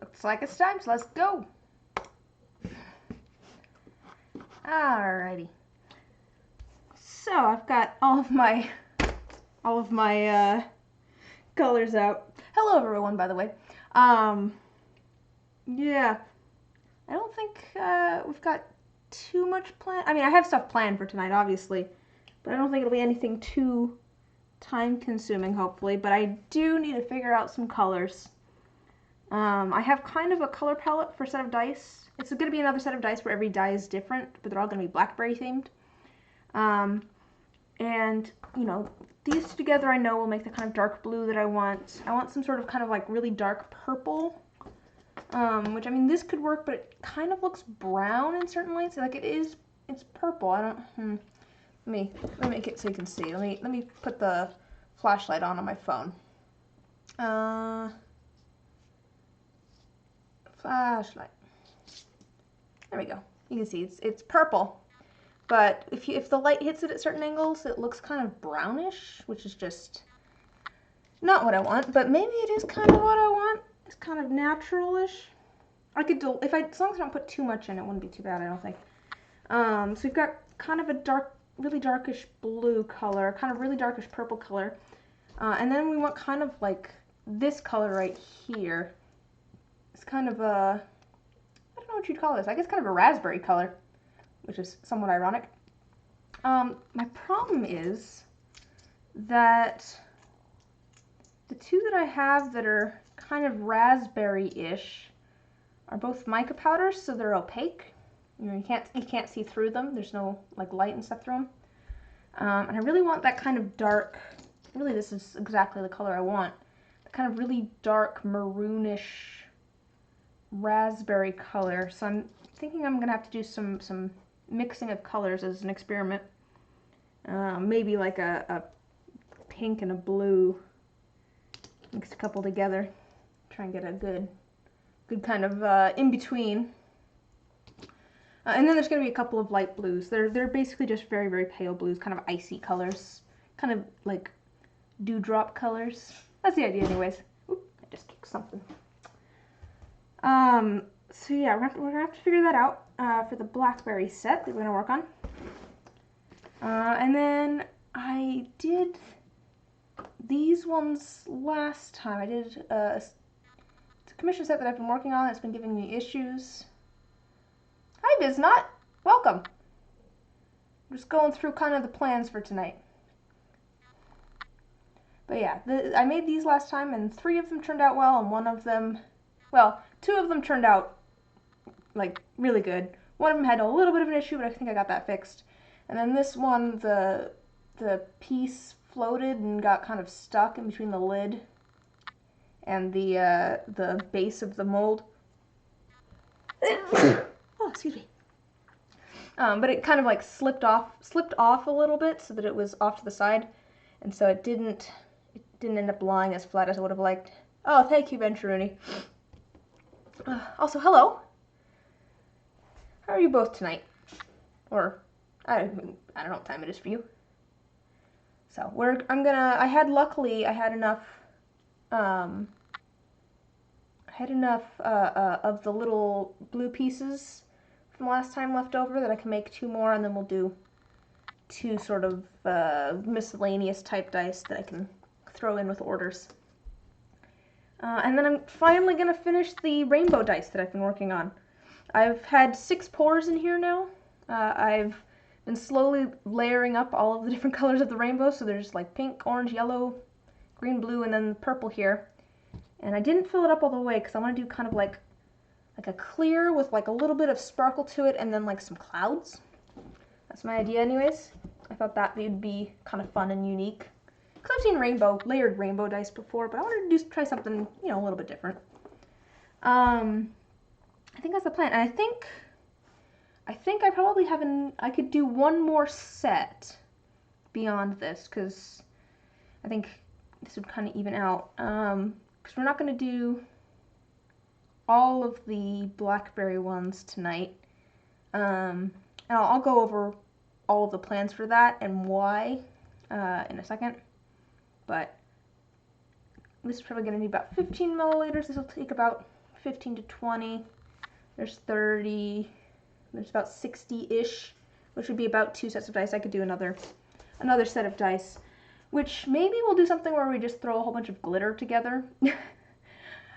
Looks like it's time, so let's go. Alrighty. So I've got all of my colors out. Hello everyone, by the way. Yeah. I don't think we've got too much planned. I mean, I have stuff planned for tonight, obviously, but I don't think it'll be anything too time-consuming, hopefully. But I do need to figure out some colors. I have kind of a color palette for a set of dice. It's going to be another set of dice where every die is different, but they're all going to be Blackberry themed. And, you know, these two together I know will make the kind of dark blue that I want. I want some sort of kind of like really dark purple. Which, I mean, this could work, but it kind of looks brown in certain lights. Like it's purple. I don't, let me make it so you can see. Let me put the flashlight on my phone. Flashlight. There we go. You can see it's purple. But if the light hits it at certain angles, it looks kind of brownish, which is just not what I want, but maybe it is kind of what I want. It's kind of natural-ish. I could do, as long as I don't put too much in, it wouldn't be too bad, I don't think. So we've got kind of a really darkish blue color, kind of really darkish purple color. And then we want kind of like this color right here. It's kind of a, I don't know what you'd call this. I guess kind of a raspberry color, which is somewhat ironic. My problem is that the two that I have that are kind of raspberry-ish are both mica powders, so they're opaque. You know, you can't see through them. There's no like light and stuff through them. And I really want that kind of dark. Really, this is exactly the color I want. The kind of really dark maroonish raspberry color. So I'm thinking I'm gonna have to do some mixing of colors as an experiment. Maybe like a pink and a blue. Mix a couple together. Try and get a good kind of in between. And then there's going to be a couple of light blues. They're basically just very, very pale blues, kind of icy colors, kind of like dewdrop colors. That's the idea, anyways. Oop, I just kicked something. So yeah, we're gonna have to figure that out for the Blackberry set that we're gonna work on. And then I did these ones last time. I did it's a commission set that I've been working on. It's been giving me issues. Hi, Biznot. Welcome. I'm just going through kind of the plans for tonight. But yeah, I made these last time, and 3 of them turned out well, and 1 of them, well, 2 of them turned out like really good. 1 of them had a little bit of an issue, but I think I got that fixed. And then this one, the piece floated and got kind of stuck in between the lid and the base of the mold. Oh, excuse me. But it kind of like slipped off a little bit so that it was off to the side, and so it didn't end up lying as flat as I would have liked. Oh, thank you, Venturuni. Also, hello. How are you both tonight? Or I don't know what time it is for you. So luckily I had enough of the little blue pieces from last time left over that I can make 2 more, and then we'll do 2 sort of miscellaneous type dice that I can throw in with orders. And then I'm finally going to finish the rainbow dice that I've been working on. I've had 6 pours in here now. I've been slowly layering up all of the different colors of the rainbow, so there's like pink, orange, yellow, green, blue, and then purple here. And I didn't fill it up all the way because I want to do kind of like a clear with like a little bit of sparkle to it, and then like some clouds. That's my idea anyways. I thought that would be kind of fun and unique. Because I've seen layered rainbow dice before, but I wanted to try something, you know, a little bit different. I think that's the plan. And I think I probably I could do 1 more set beyond this, because I think this would kind of even out. Because we're not going to do all of the Blackberry ones tonight. And I'll go over all of the plans for that and why in a second. But this is probably going to need about 15 milliliters. This will take about 15 to 20. There's 30. There's about 60-ish, which would be about 2 sets of dice. I could do another set of dice, which maybe we'll do something where we just throw a whole bunch of glitter together.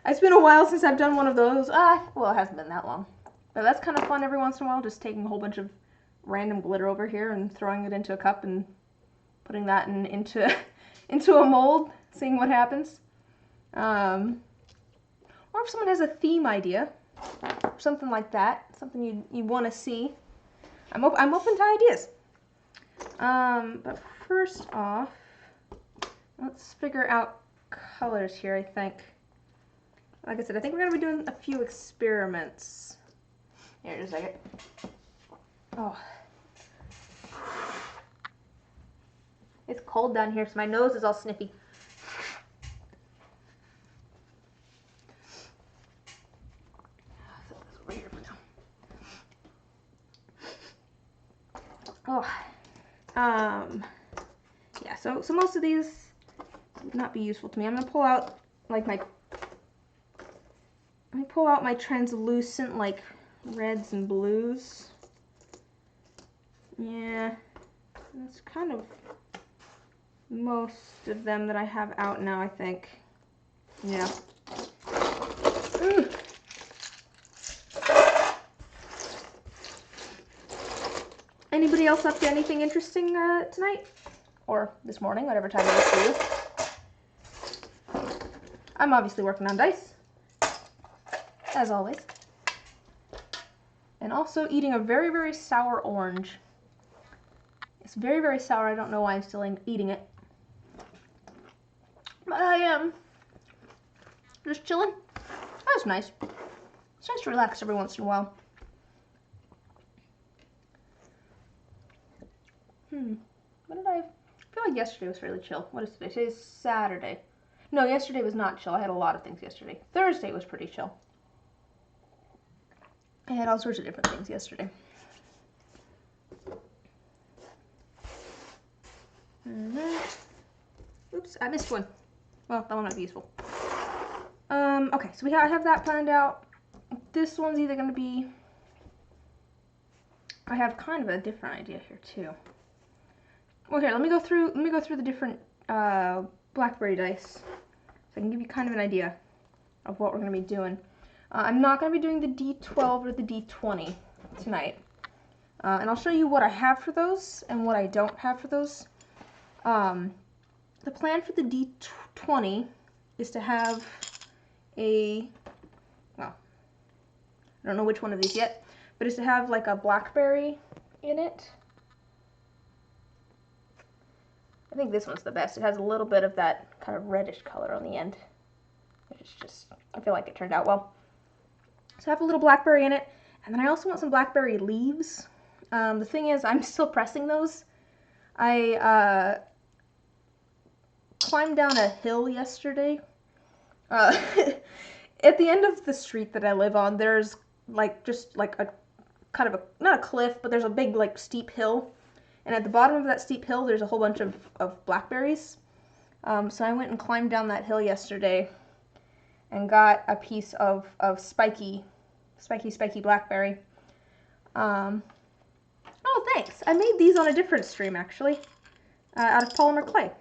It's been a while since I've done one of those. Well, it hasn't been that long. But that's kind of fun every once in a while, just taking a whole bunch of random glitter over here and throwing it into a cup and putting that into a mold, seeing what happens. Or if someone has a theme idea, something like that, something you want to see, I'm open to ideas. But first off, let's figure out colors here, I think. Like I said, I think we're going to be doing a few experiments. Here, just a second. Oh. It's cold down here, so my nose is all sniffy. Oh. Yeah, so most of these would not be useful to me. I'm going to pull out, like, let me pull out my translucent, like, reds and blues. Yeah, that's kind of most of them that I have out now, I think. Yeah. Anybody else up to anything interesting tonight? Or this morning, whatever time it is for you. I'm obviously working on dice, as always. And also eating a very, very sour orange. It's very, very sour. I don't know why I'm still eating it. But I am just chilling. That's nice. It's nice to relax every once in a while. What did I feel like yesterday was really chill. What is today? Today's Saturday. No, yesterday was not chill. I had a lot of things yesterday. Thursday was pretty chill. I had all sorts of different things yesterday. Oops, I missed one. Well, that one might be useful. Okay, so I have that planned out. This one's either going to be... I have kind of a different idea here too. Well, here, let me go through the different Blackberry dice, so I can give you kind of an idea of what we're going to be doing. I'm not going to be doing the D12 or the D20 tonight, and I'll show you what I have for those and what I don't have for those. The plan for the D20 is to have a, well, I don't know which one of these yet, but is to have like a blackberry in it. I think this one's the best. It has a little bit of that kind of reddish color on the end. It's just, I feel like it turned out well. So I have a little blackberry in it, and then I also want some blackberry leaves. The thing is, I'm still pressing those. I climbed down a hill yesterday. At the end of the street that I live on, there's like just like a kind of a, not a cliff, but there's a big like steep hill. And at the bottom of that steep hill, there's a whole bunch of blackberries. So I went and climbed down that hill yesterday and got a piece of spiky blackberry. Oh, thanks. I made these on a different stream, actually, out of polymer clay.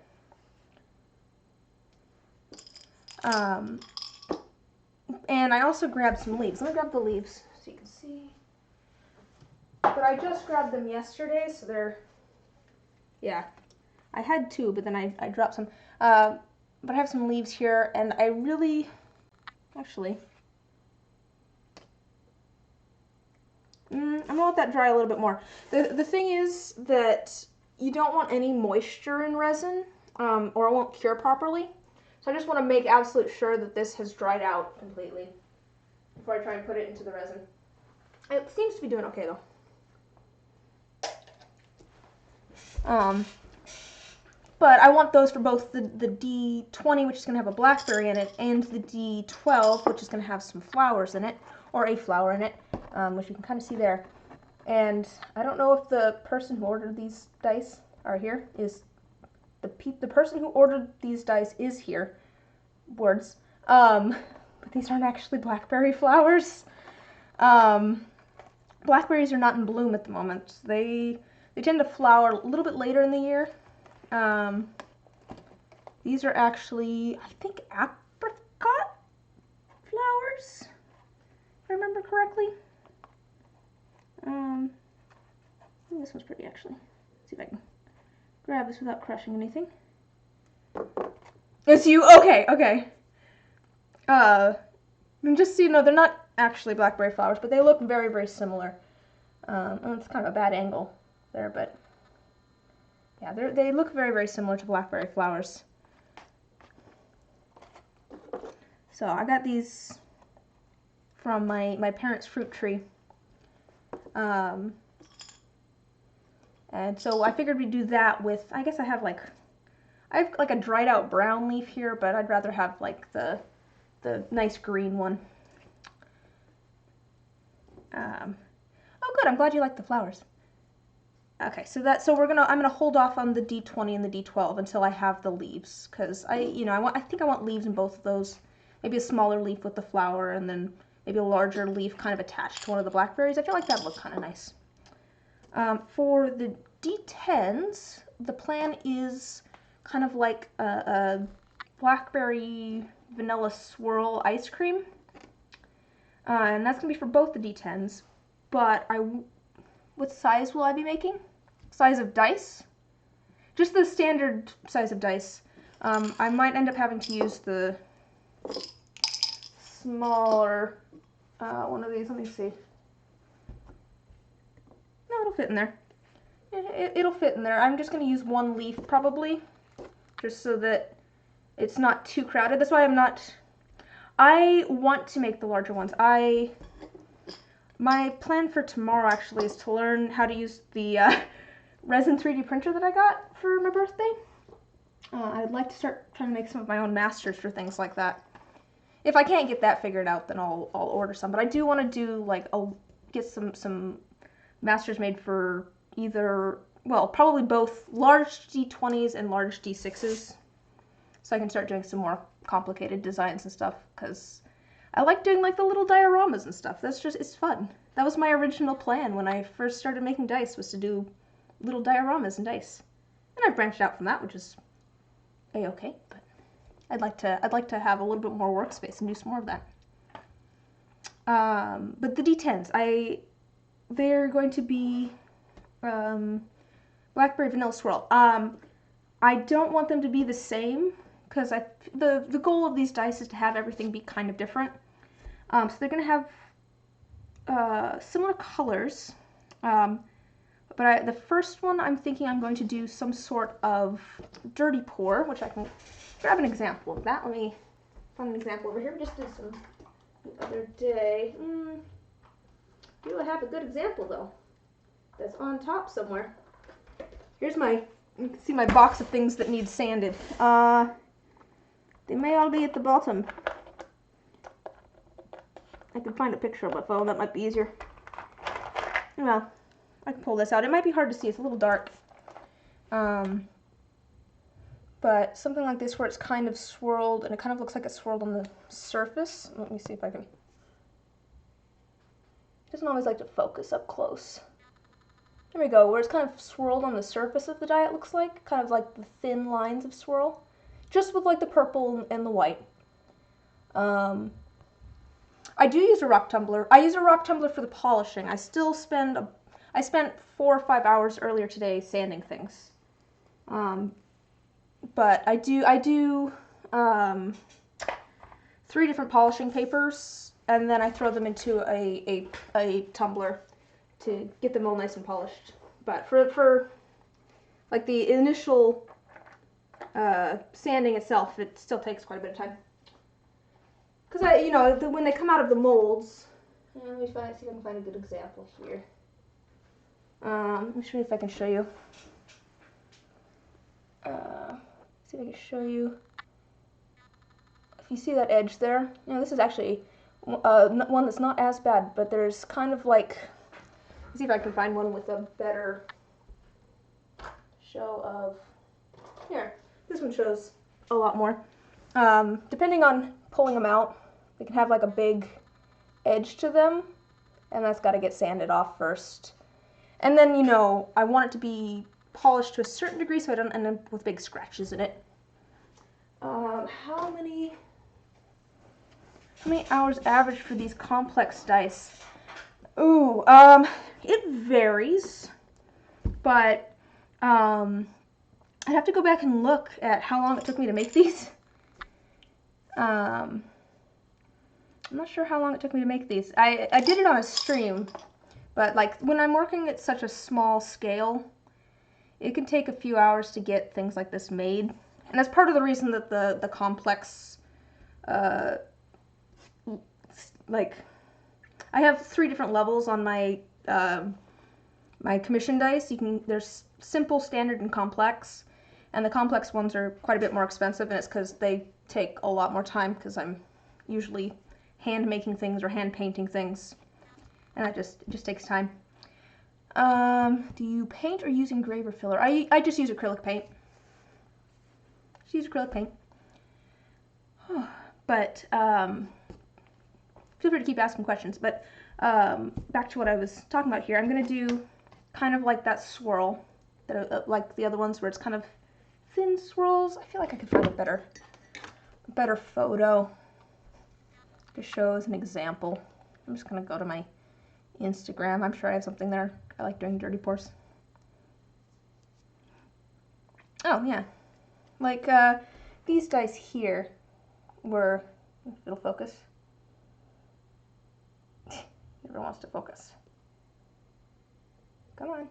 And I also grabbed some leaves. Let me grab the leaves so you can see. But I just grabbed them yesterday, so they're... Yeah, I had two, but then I dropped some. But I have some leaves here, and I really, actually, I'm gonna let that dry a little bit more. The thing is that you don't want any moisture in resin, or it won't cure properly. So I just want to make absolute sure that this has dried out completely before I try and put it into the resin. It seems to be doing okay though. But I want those for both the D20, which is going to have a blackberry in it, and the D12, which is going to have some flowers in it, or a flower in it, which you can kind of see there. And I don't know if the person who ordered these dice are here. The person who ordered these dice is here. Words. But but these aren't actually blackberry flowers. Blackberries are not in bloom at the moment. They tend to flower a little bit later in the year. These are actually, I think, apricot flowers, if I remember correctly. I think this one's pretty, actually. Let's see if I can grab this without crushing anything. It's you? Okay, okay. And just so you know, they're not actually blackberry flowers, but they look very, very similar. It's kind of a bad angle there, but yeah, they look very, very similar to blackberry flowers. So I got these from my parents' fruit tree. And so I figured we'd do that with, I guess I have like a dried out brown leaf here, but I'd rather have like the nice green one. Oh good, I'm glad you like the flowers. Okay, so I'm gonna hold off on the D20 and the D12 until I have the leaves, because I think I want leaves in both of those. Maybe a smaller leaf with the flower, and then maybe a larger leaf kind of attached to one of the blackberries. I feel like that'd look kind of nice. For the D10s, the plan is kind of like a blackberry vanilla swirl ice cream. And that's going to be for both the D10s. But what size will I be making? Size of dice? Just the standard size of dice. I might end up having to use the smaller one of these. Let me see. No, it'll fit in there. It'll fit in there. I'm just going to use one leaf probably, just so that it's not too crowded. That's why I want to make the larger ones. My plan for tomorrow actually is to learn how to use the Resin 3D printer that I got for my birthday. I'd like to start trying to make some of my own masters for things like that. If I can't get that figured out, then I'll order some. But I do want to do get some masters made for either, well, probably both large D20s and large D6s, so I can start doing some more complicated designs and stuff, because I like doing like the little dioramas and stuff. It's fun. That was my original plan when I first started making dice, was to do little dioramas and dice. And I've branched out from that, which is a-okay, but I'd like to have a little bit more workspace and do some more of that. But the D10s, they're going to be blackberry vanilla swirl. I don't want them to be the same, because the goal of these dice is to have everything be kind of different. So they're going to have similar colors, but the first one I'm thinking I'm going to do some sort of dirty pour, which I can grab an example of that. Let me find an example over here. We just did some the other day. Do I have a good example though? That's on top somewhere. Here's you can see my box of things that need sanded. They may all be at the bottom. I can find a picture on my phone, that might be easier. Well, I can pull this out. It might be hard to see, it's a little dark. But something like this where it's kind of swirled, and it kind of looks like it's swirled on the surface. Let me see if I can. It doesn't always like to focus up close. There we go, where it's kind of swirled on the surface of the die, it looks like. Kind of like the thin lines of swirl. Just with like the purple and the white. I do use a rock tumbler. I use a rock tumbler for the polishing. I spent 4 or 5 hours earlier today sanding things. But I do 3 different polishing papers, and then I throw them into a tumbler to get them all nice and polished. But for like the initial sanding itself, it still takes quite a bit of time. Because when they come out of the molds, let me see if I can find a good example here. Let me see if I can show you. See if I can show you. If you see that edge there, this is actually one that's not as bad, but there's kind of like, let's see if I can find one with a better show of, here, this one shows a lot more. Depending on pulling them out, They can have like a big edge to them, and that's got to get sanded off first. And then, you know, I want it to be polished to a certain degree so I don't end up with big scratches in it. How many hours average for these complex dice? Ooh, it varies, but I'd have to go back and look at how long it took me to make these. I'm not sure how long it took me to make these. I did it on a stream, but like when I'm working at such a small scale, it can take a few hours to get things like this made. And that's part of the reason that the complex, like, I have 3 different levels on my my commission dice. There's simple, standard, and complex. And the complex ones are quite a bit more expensive, and it's because they take a lot more time because I'm usually hand making things or hand painting things, and it just takes time. Do you paint or use engraver filler? I just use acrylic paint. Just use acrylic paint. But feel free to keep asking questions. But back to what I was talking about here. I'm gonna do kind of like that swirl, like the other ones where it's kind of thin swirls. I feel like I could find a better photo to show as an example. I'm just gonna go to my Instagram. I'm sure I have something there. I like doing dirty pours. Oh yeah, like these dice here were, if it'll focus. Never wants to focus. Come on.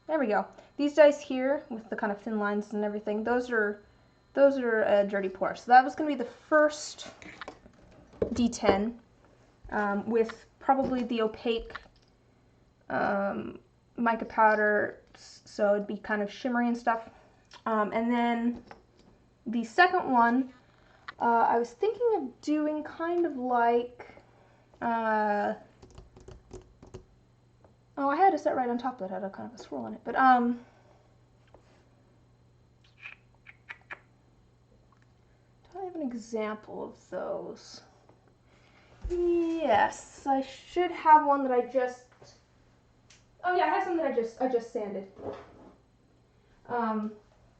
There we go. These dice here with the kind of thin lines and everything, those are dirty pour. So that was going to be the first D10 with probably the opaque mica powder, so it'd be kind of shimmery and stuff. And then the second one, I was thinking of doing kind of like, oh, I had a set right on top that had a kind of a swirl in it, but do I have an example of those? Yes, I should have one that I just, oh yeah, I have some that I just sanded. Kind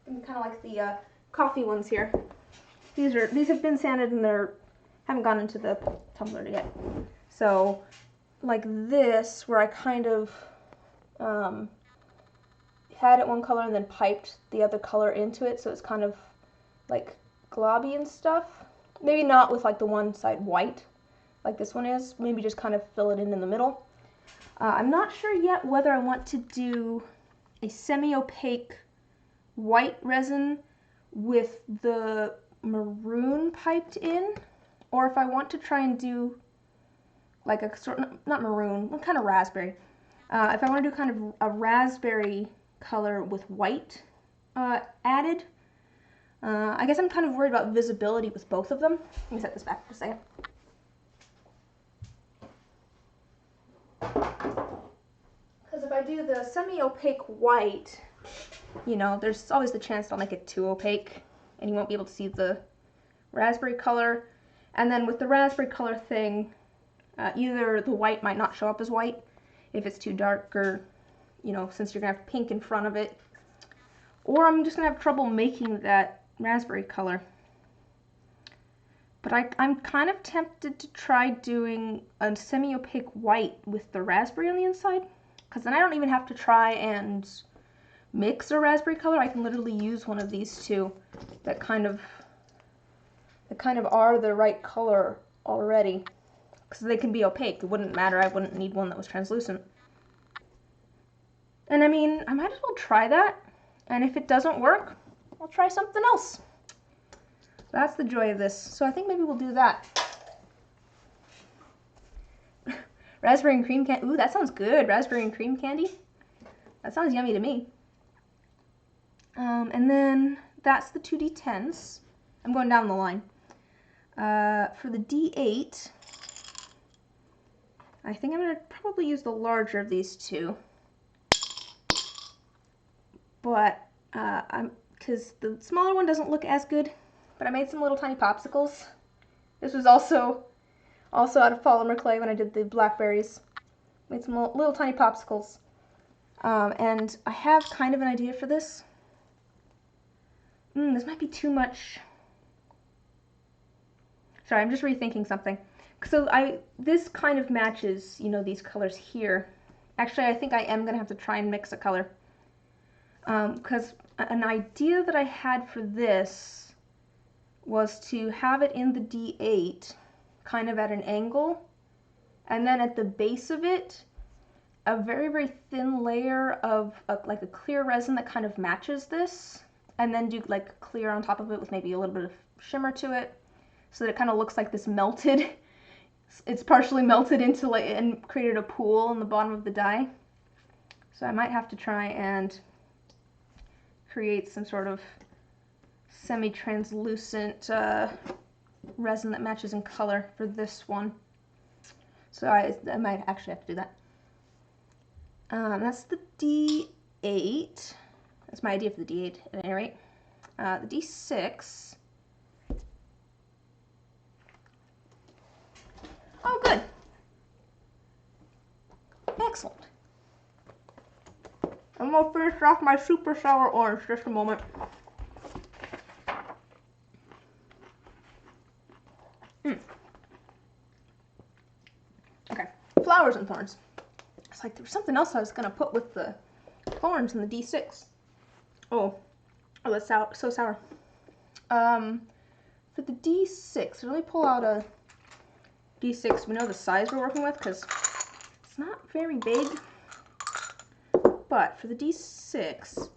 of like the coffee ones here. These have been sanded and haven't gone into the tumbler yet. So like this, where I kind of had it one color and then piped the other color into it, so it's kind of like globby and stuff. Maybe not with like the one side white like this one is. Maybe just kind of fill it in the middle. I'm not sure yet whether I want to do a semi-opaque white resin with the maroon piped in, or if I want to try and do like a sort of, not maroon, kind of raspberry. If I want to do kind of a raspberry color with white added. I guess I'm kind of worried about visibility with both of them. Let me set this back for a second. Because if I do the semi-opaque white, you know, there's always the chance I'll make it too opaque and you won't be able to see the raspberry color. And then with the raspberry color thing, either the white might not show up as white if it's too dark, or, you know, since you're going to have pink in front of it, or I'm just going to have trouble making that raspberry color. But I'm kind of tempted to try doing a semi-opaque white with the raspberry on the inside, because then I don't even have to try and mix a raspberry color. I can literally use one of these two that kind of are the right color already, because they can be opaque. It wouldn't matter. I wouldn't need one that was translucent. And I mean, I might as well try that, and if it doesn't work, I'll try something else. That's the joy of this. So I think maybe we'll do that. Raspberry and cream candy. Ooh, that sounds good. Raspberry and cream candy. That sounds yummy to me. And then that's the 2D10s. I'm going down the line. For the D8, I think I'm going to probably use the larger of these two. But because the smaller one doesn't look as good. But I made some little tiny popsicles. This was also out of polymer clay when I did the blackberries. Made some little tiny popsicles. And I have kind of an idea for this. This might be too much. Sorry, I'm just rethinking something. So this kind of matches, you know, these colors here. Actually, I think I am going to have to try and mix a color. Because an idea that I had for this was to have it in the D8, kind of at an angle, and then at the base of it, a very, very thin layer of like a clear resin that kind of matches this, and then do like clear on top of it with maybe a little bit of shimmer to it, so that it kind of looks like this melted. It's partially melted into like and created a pool in the bottom of the die. So I might have to try and create some sort of semi-translucent resin that matches in color for this one. So I might actually have to do that. That's the D8. That's my idea for the D8 at any rate. The D6. Oh, good. Excellent. I'm going to finish off my super sour orange just a moment. Okay, flowers and thorns. It's like there was something else I was going to put with the thorns in the D6. Oh, that's so sour. For the D6, let me pull out a D6. We know the size we're working with because it's not very big. But for the D6,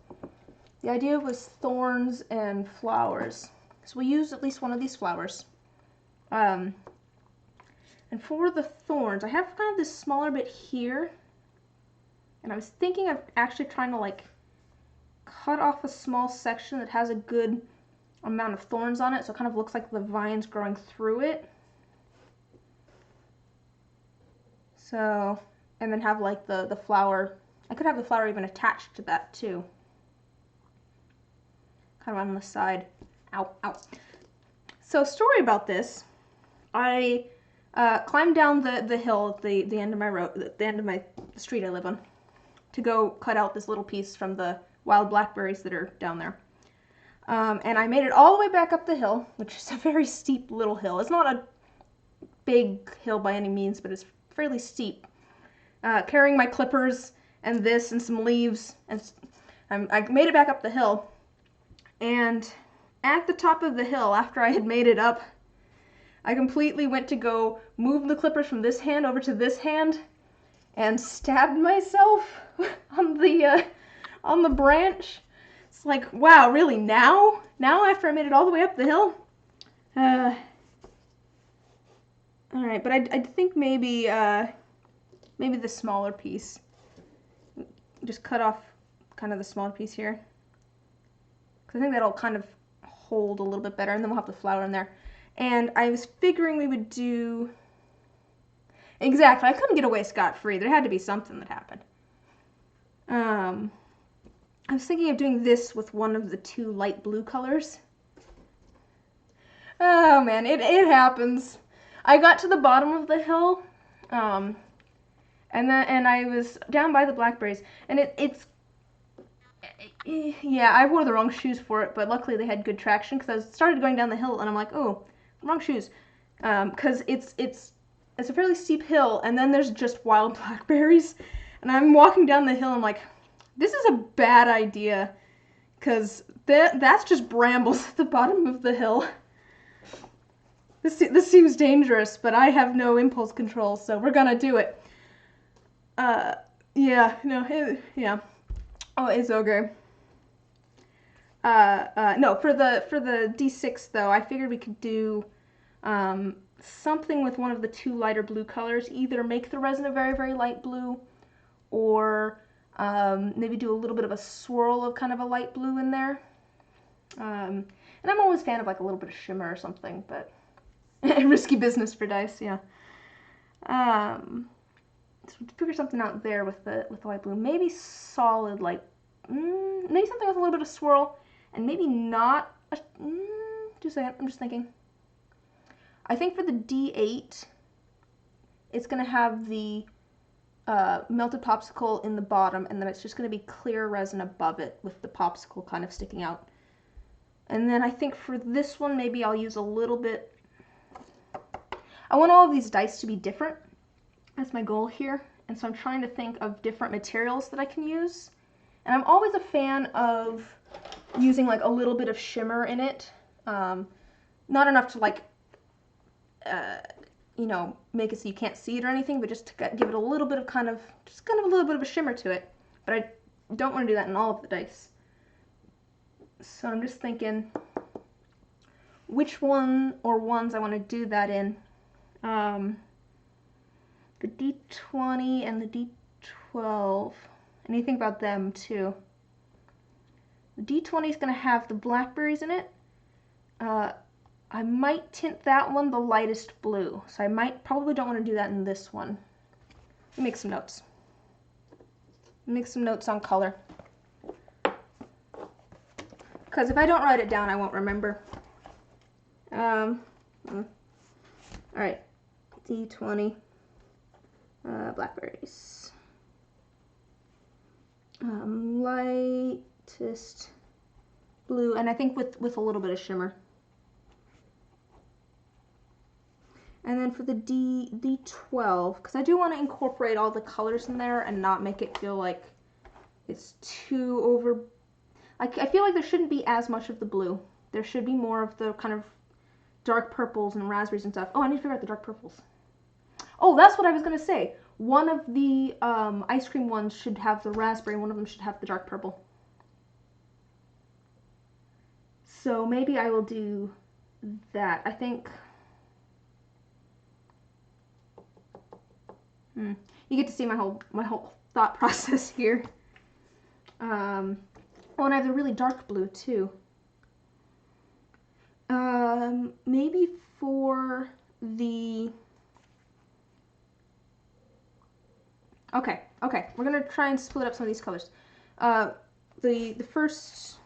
the idea was thorns and flowers. So we used at least one of these flowers. And for the thorns, I have kind of this smaller bit here. And I was thinking of actually trying to like cut off a small section that has a good amount of thorns on it, so it kind of looks like the vines growing through it. So, and then have like the flower. I could have the flower even attached to that too. Kind of on the side. Ow, ow. So, story about this. I climbed down the hill at the end of my road, the end of the street I live on, to go cut out this little piece from the wild blackberries that are down there. And I made it all the way back up the hill, which is a very steep little hill. It's not a big hill by any means, but it's fairly steep. Carrying my clippers and this and some leaves, and I made it back up the hill. And at the top of the hill, after I had made it up, I completely went to go move the clippers from this hand over to this hand, and stabbed myself on the branch. It's like, wow, really, now? Now after I made it all the way up the hill? Alright, but I think maybe the smaller piece. Just cut off kind of the smaller piece here. Because I think that'll kind of hold a little bit better, and then we'll have the flower in there. And I was figuring we would do... Exactly, I couldn't get away scot-free. There had to be something that happened. I was thinking of doing this with one of the two light blue colors. Oh man, it happens. I got to the bottom of the hill, and I was down by the blackberries, and yeah, I wore the wrong shoes for it, but luckily they had good traction, because I started going down the hill, and I'm like, oh, wrong shoes, because it's a fairly steep hill, and then there's just wild blackberries, and I'm walking down the hill, and I'm like, this is a bad idea, because that's just brambles at the bottom of the hill. This seems dangerous, but I have no impulse control, so we're gonna do it. Yeah, no, yeah. Oh, it's okay. No, for the D6 though, I figured we could do something with one of the two lighter blue colors. Either make the resin a very, very light blue, or maybe do a little bit of a swirl of kind of a light blue in there. And I'm always a fan of like a little bit of shimmer or something, but risky business for dice, yeah. So figure something out there with the light blue. Maybe solid, like maybe something with a little bit of swirl, and maybe not, just a second, I'm just thinking. I think for the D8, it's going to have the melted popsicle in the bottom, and then it's just going to be clear resin above it with the popsicle kind of sticking out. And then I think for this one, maybe I'll use a little bit. I want all of these dice to be different. That's my goal here. And so I'm trying to think of different materials that I can use. And I'm always a fan of using like a little bit of shimmer in it. Not enough to like, you know, make it so you can't see it or anything, but just to give it a little bit of just kind of a little bit of a shimmer to it. But I don't want to do that in all of the dice. So I'm just thinking which one or ones I want to do that in. The D20 and the D12. I need to think about them too. The D20 is going to have the blackberries in it. I might tint that one the lightest blue. So I probably don't want to do that in this one. Let me make some notes. Make some notes on color. Because if I don't write it down, I won't remember. Alright. D20. Blackberries. Lightest blue. And I think with a little bit of shimmer. And then for the D12, because I do want to incorporate all the colors in there and not make it feel like it's too over. I feel like there shouldn't be as much of the blue. There should be more of the kind of dark purples and raspberries and stuff. Oh, I need to figure out the dark purples. Oh, that's what I was going to say. One of the ice cream ones should have the raspberry, and one of them should have the dark purple. So maybe I will do that. I think... you get to see my whole thought process here. Oh, and I have the really dark blue too. Maybe for the... Okay, we're gonna try and split up some of these colors. The first,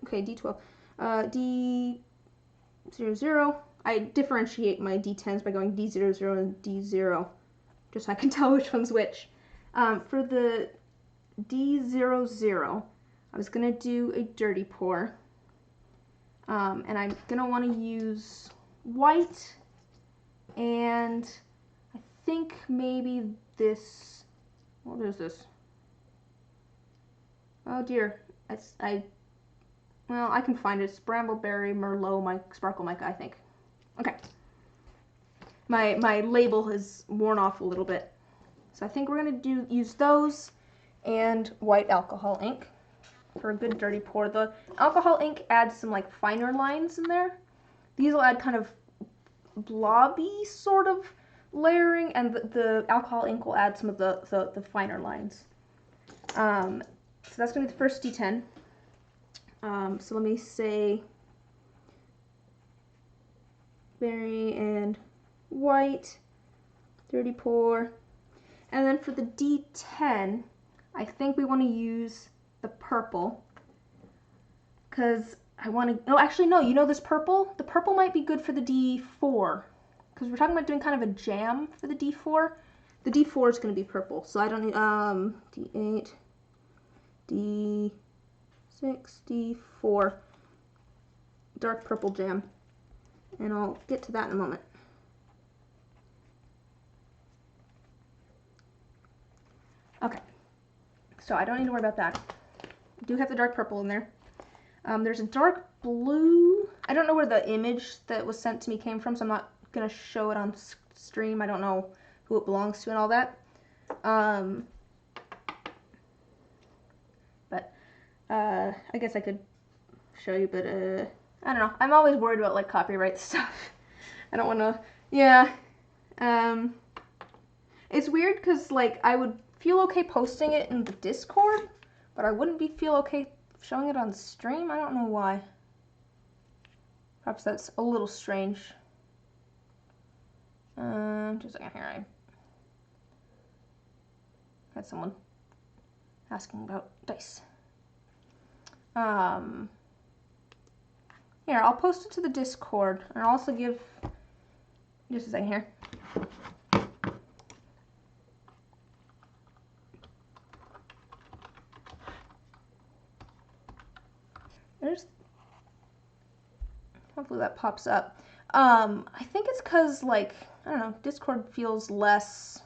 okay, D12, D00. I differentiate my D10s by going D00 and D0, just so I can tell which one's which. For the D00, I was gonna do a dirty pour, and I'm gonna want to use white, and I think maybe this. What is this? Oh dear, well, I can find it. It's Brambleberry Merlot Sparkle Mica, I think. Okay. My label has worn off a little bit, so I think we're gonna use those and white alcohol ink for a good dirty pour. The alcohol ink adds some like finer lines in there. These will add kind of blobby sort of layering, and the alcohol ink will add some of the finer lines. So that's going to be the first D10. So let me say berry and white, dirty pour. And then for the D10, I think we want to use the purple, because I want to, oh, actually no, you know this purple? The purple might be good for the D4, because we're talking about doing kind of a jam for the D4. The D4 is going to be purple, so I don't need, D8, D6, D4, dark purple jam, and I'll get to that in a moment. Okay, so I don't need to worry about that. I do have the dark purple in there. There's a dark blue. I don't know where the image that was sent to me came from, so I'm not going to show it on stream. I don't know who it belongs to and all that. But I guess I could show you, but I don't know. I'm always worried about like copyright stuff. I don't want to, yeah. It's weird because like I would feel okay posting it in the Discord, but I wouldn't feel okay showing it on stream. I don't know why. Perhaps that's a little strange. Just a second here. I had someone asking about dice. Here, I'll post it to the Discord, and I'll also give, just a second here. There's, hopefully that pops up. I think it's because, like, I don't know, Discord feels less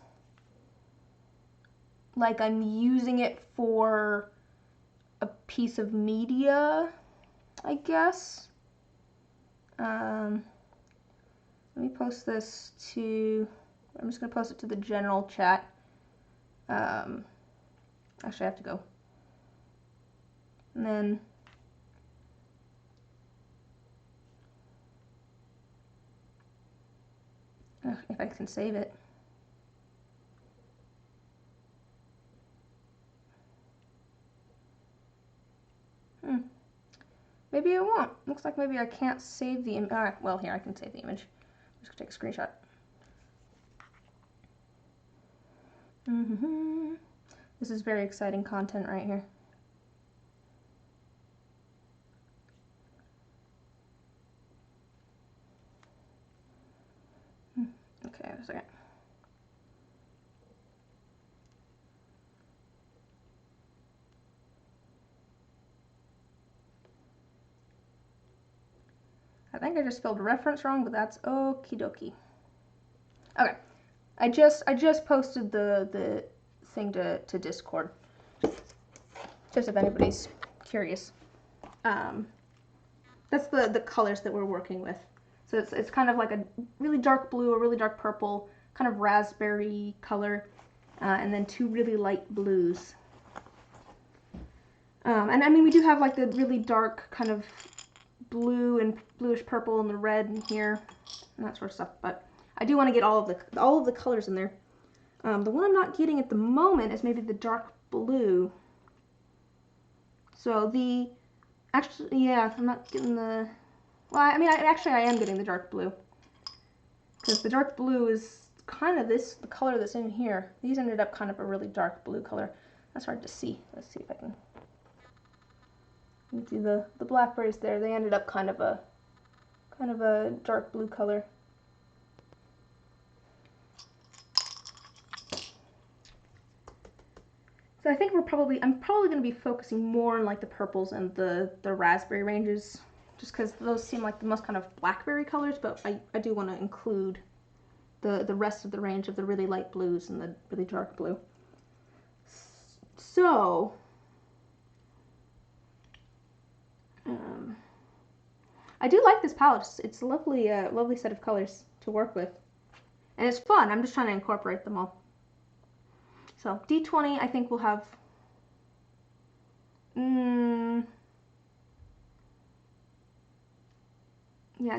like I'm using it for a piece of media, I guess. Let me post this to, I'm just going to post it to the general chat. Actually, I have to go. And then, if I can save it. Maybe it won't. Looks like maybe I can't save the image. Well, here, I can save the image. I'm just going to take a screenshot. This is very exciting content right here. Okay, a second. I think I just spelled reference wrong, but that's okie dokie. Okay, I just posted the thing to Discord, just if anybody's curious. That's the colors that we're working with. So it's kind of like a really dark blue, a really dark purple, kind of raspberry color, and then two really light blues. And I mean, we do have like the really dark kind of blue and bluish purple and the red in here and that sort of stuff. But I do want to get all of the colors in there. The one I'm not getting at the moment is maybe the dark blue. So actually, yeah, I'm not getting the, well, I mean, actually I am getting the dark blue. Because the dark blue is kind of the color that's in here. These ended up kind of a really dark blue color. That's hard to see. Let's see if I can. You see the blackberries there. They ended up kind of a dark blue color. So I think I'm probably going to be focusing more on like the purples and the raspberry ranges, just because those seem like the most kind of blackberry colors. But I do want to include the rest of the range of the really light blues and the really dark blue. So. I do like this palette. It's a lovely, lovely set of colors to work with. And it's fun. I'm just trying to incorporate them all. So D20, I think we'll have... yeah,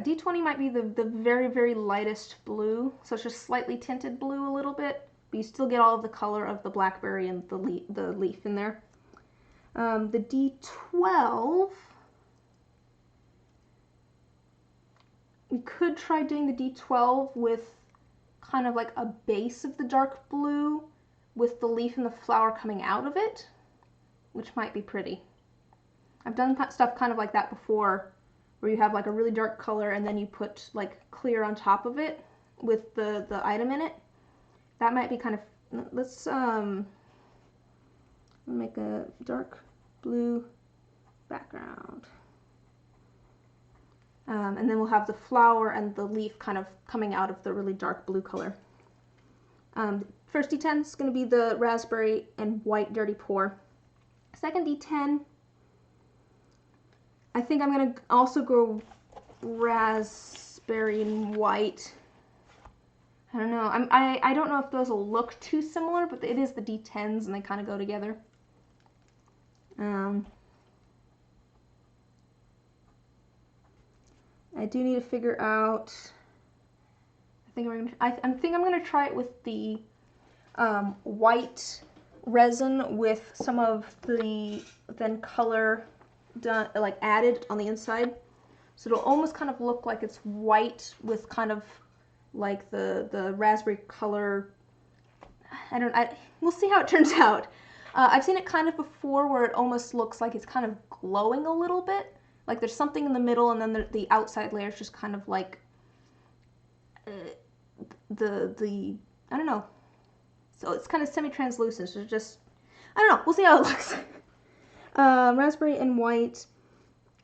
D20 might be the very, very lightest blue. So it's just slightly tinted blue a little bit. But you still get all of the color of the blackberry and the leaf in there. The D12... we could try doing the D12 with kind of like a base of the dark blue with the leaf and the flower coming out of it, which might be pretty. I've done stuff kind of like that before, where you have like a really dark color and then you put like clear on top of it with the item in it. That might be kind of, let's make a dark blue background. And then we'll have the flower and the leaf kind of coming out of the really dark blue color. First D10 is going to be the raspberry and white dirty pour. Second D10, I think I'm going to also go raspberry and white. I don't know. I don't know if those will look too similar, but it is the D10s and they kind of go together. I do need to figure out. I think I'm gonna try it with the white resin with some of the then color done, like added on the inside, so it'll almost kind of look like it's white with kind of like the raspberry color. We'll see how it turns out. I've seen it kind of before where it almost looks like it's kind of glowing a little bit. Like there's something in the middle, and then the outside layer is just kind of like the I don't know. So it's kind of semi-translucent. So just I don't know. We'll see how it looks. Raspberry and white.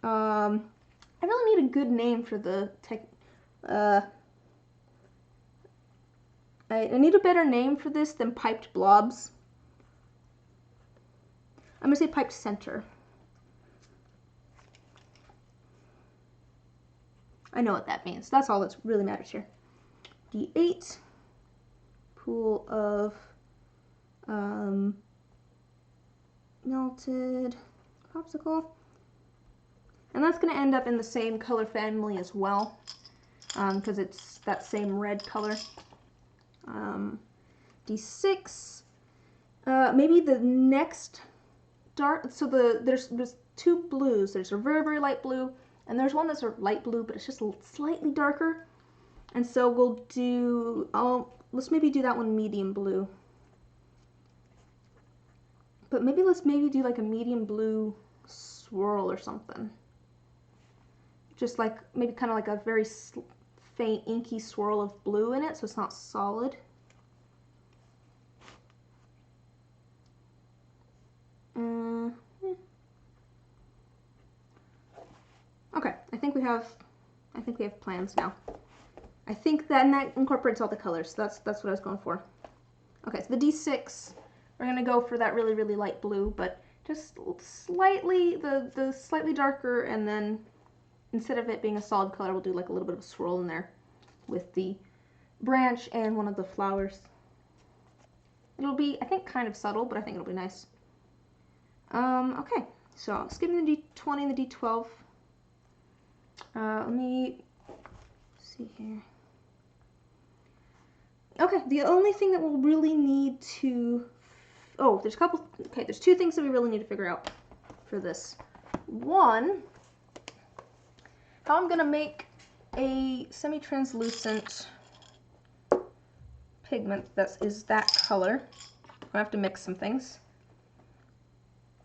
I really need a good name for the tech. I need a better name for this than piped blobs. I'm gonna say piped center. I know what that means. That's all that really matters here. D8, pool of melted popsicle. And that's going to end up in the same color family as well, because it's that same red color. D6, maybe the next dark, so there's two blues. There's a very, very light blue, and there's one that's a light blue, but it's just slightly darker. And so we'll do, let's maybe do that one medium blue. But maybe let's do like a medium blue swirl or something. Just like, maybe kind of like a very faint inky swirl of blue in it, so it's not solid. Okay, I think we have plans now. I think that incorporates all the colors. So that's what I was going for. Okay, so the D6, we're gonna go for that really, really light blue, but just slightly the slightly darker, and then instead of it being a solid color, we'll do like a little bit of a swirl in there with the branch and one of the flowers. It'll be, I think, kind of subtle, but I think it'll be nice. Okay, so skipping the D20 and the D12. Let me see here. Okay, the only thing that we'll really need to, there's two things that we really need to figure out for this. One, how I'm gonna make a semi-translucent pigment that is that color. I have to mix some things.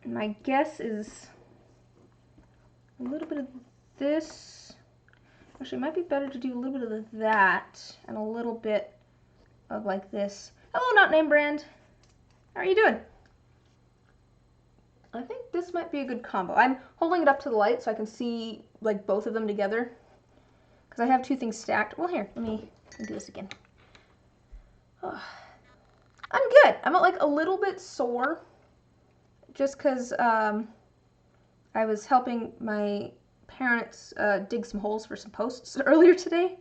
And my guess is a little bit of this. Actually, it might be better to do a little bit of that and a little bit of like this. Hello, Not Name Brand. How are you doing? I think this might be a good combo. I'm holding it up to the light so I can see like both of them together, because I have two things stacked. Well, here, let me do this again. Oh. I'm good. I'm like a little bit sore, just because I was helping my parents dig some holes for some posts earlier today.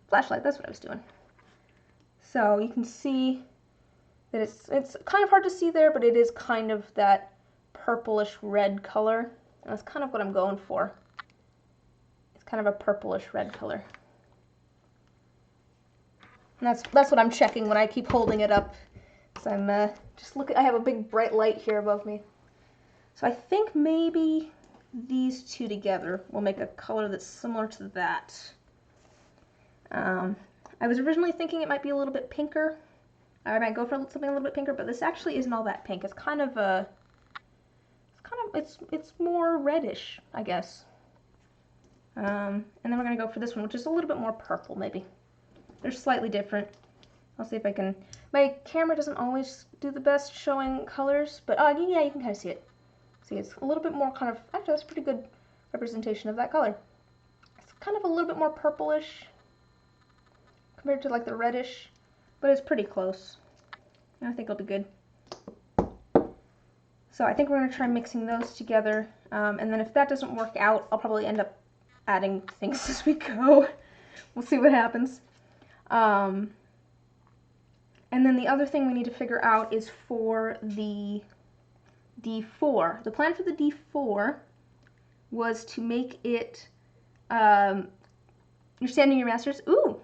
Flashlight, that's what I was doing. So you can see that it's kind of hard to see there, but it is kind of that purplish red color. And that's kind of what I'm going for. It's kind of a purplish red color. And that's what I'm checking when I keep holding it up. So I'm just looking, I have a big bright light here above me. So I think maybe these two together will make a color that's similar to that. I was originally thinking it might be a little bit pinker. I might go for something a little bit pinker, but this actually isn't all that pink. It's kind of a, it's more reddish, I guess. And then we're gonna go for this one, which is a little bit more purple, maybe. They're slightly different. I'll see if I can. My camera doesn't always do the best showing colors, but yeah, you can kind of see it. See, it's a little bit more kind of, actually that's a pretty good representation of that color. It's kind of a little bit more purplish compared to like the reddish, but it's pretty close. And I think it'll be good. So I think we're going to try mixing those together, and then if that doesn't work out, I'll probably end up adding things as we go. We'll see what happens. And then the other thing we need to figure out is for the D4. The plan for the D4 was to make it, you're standing your masters. Ooh,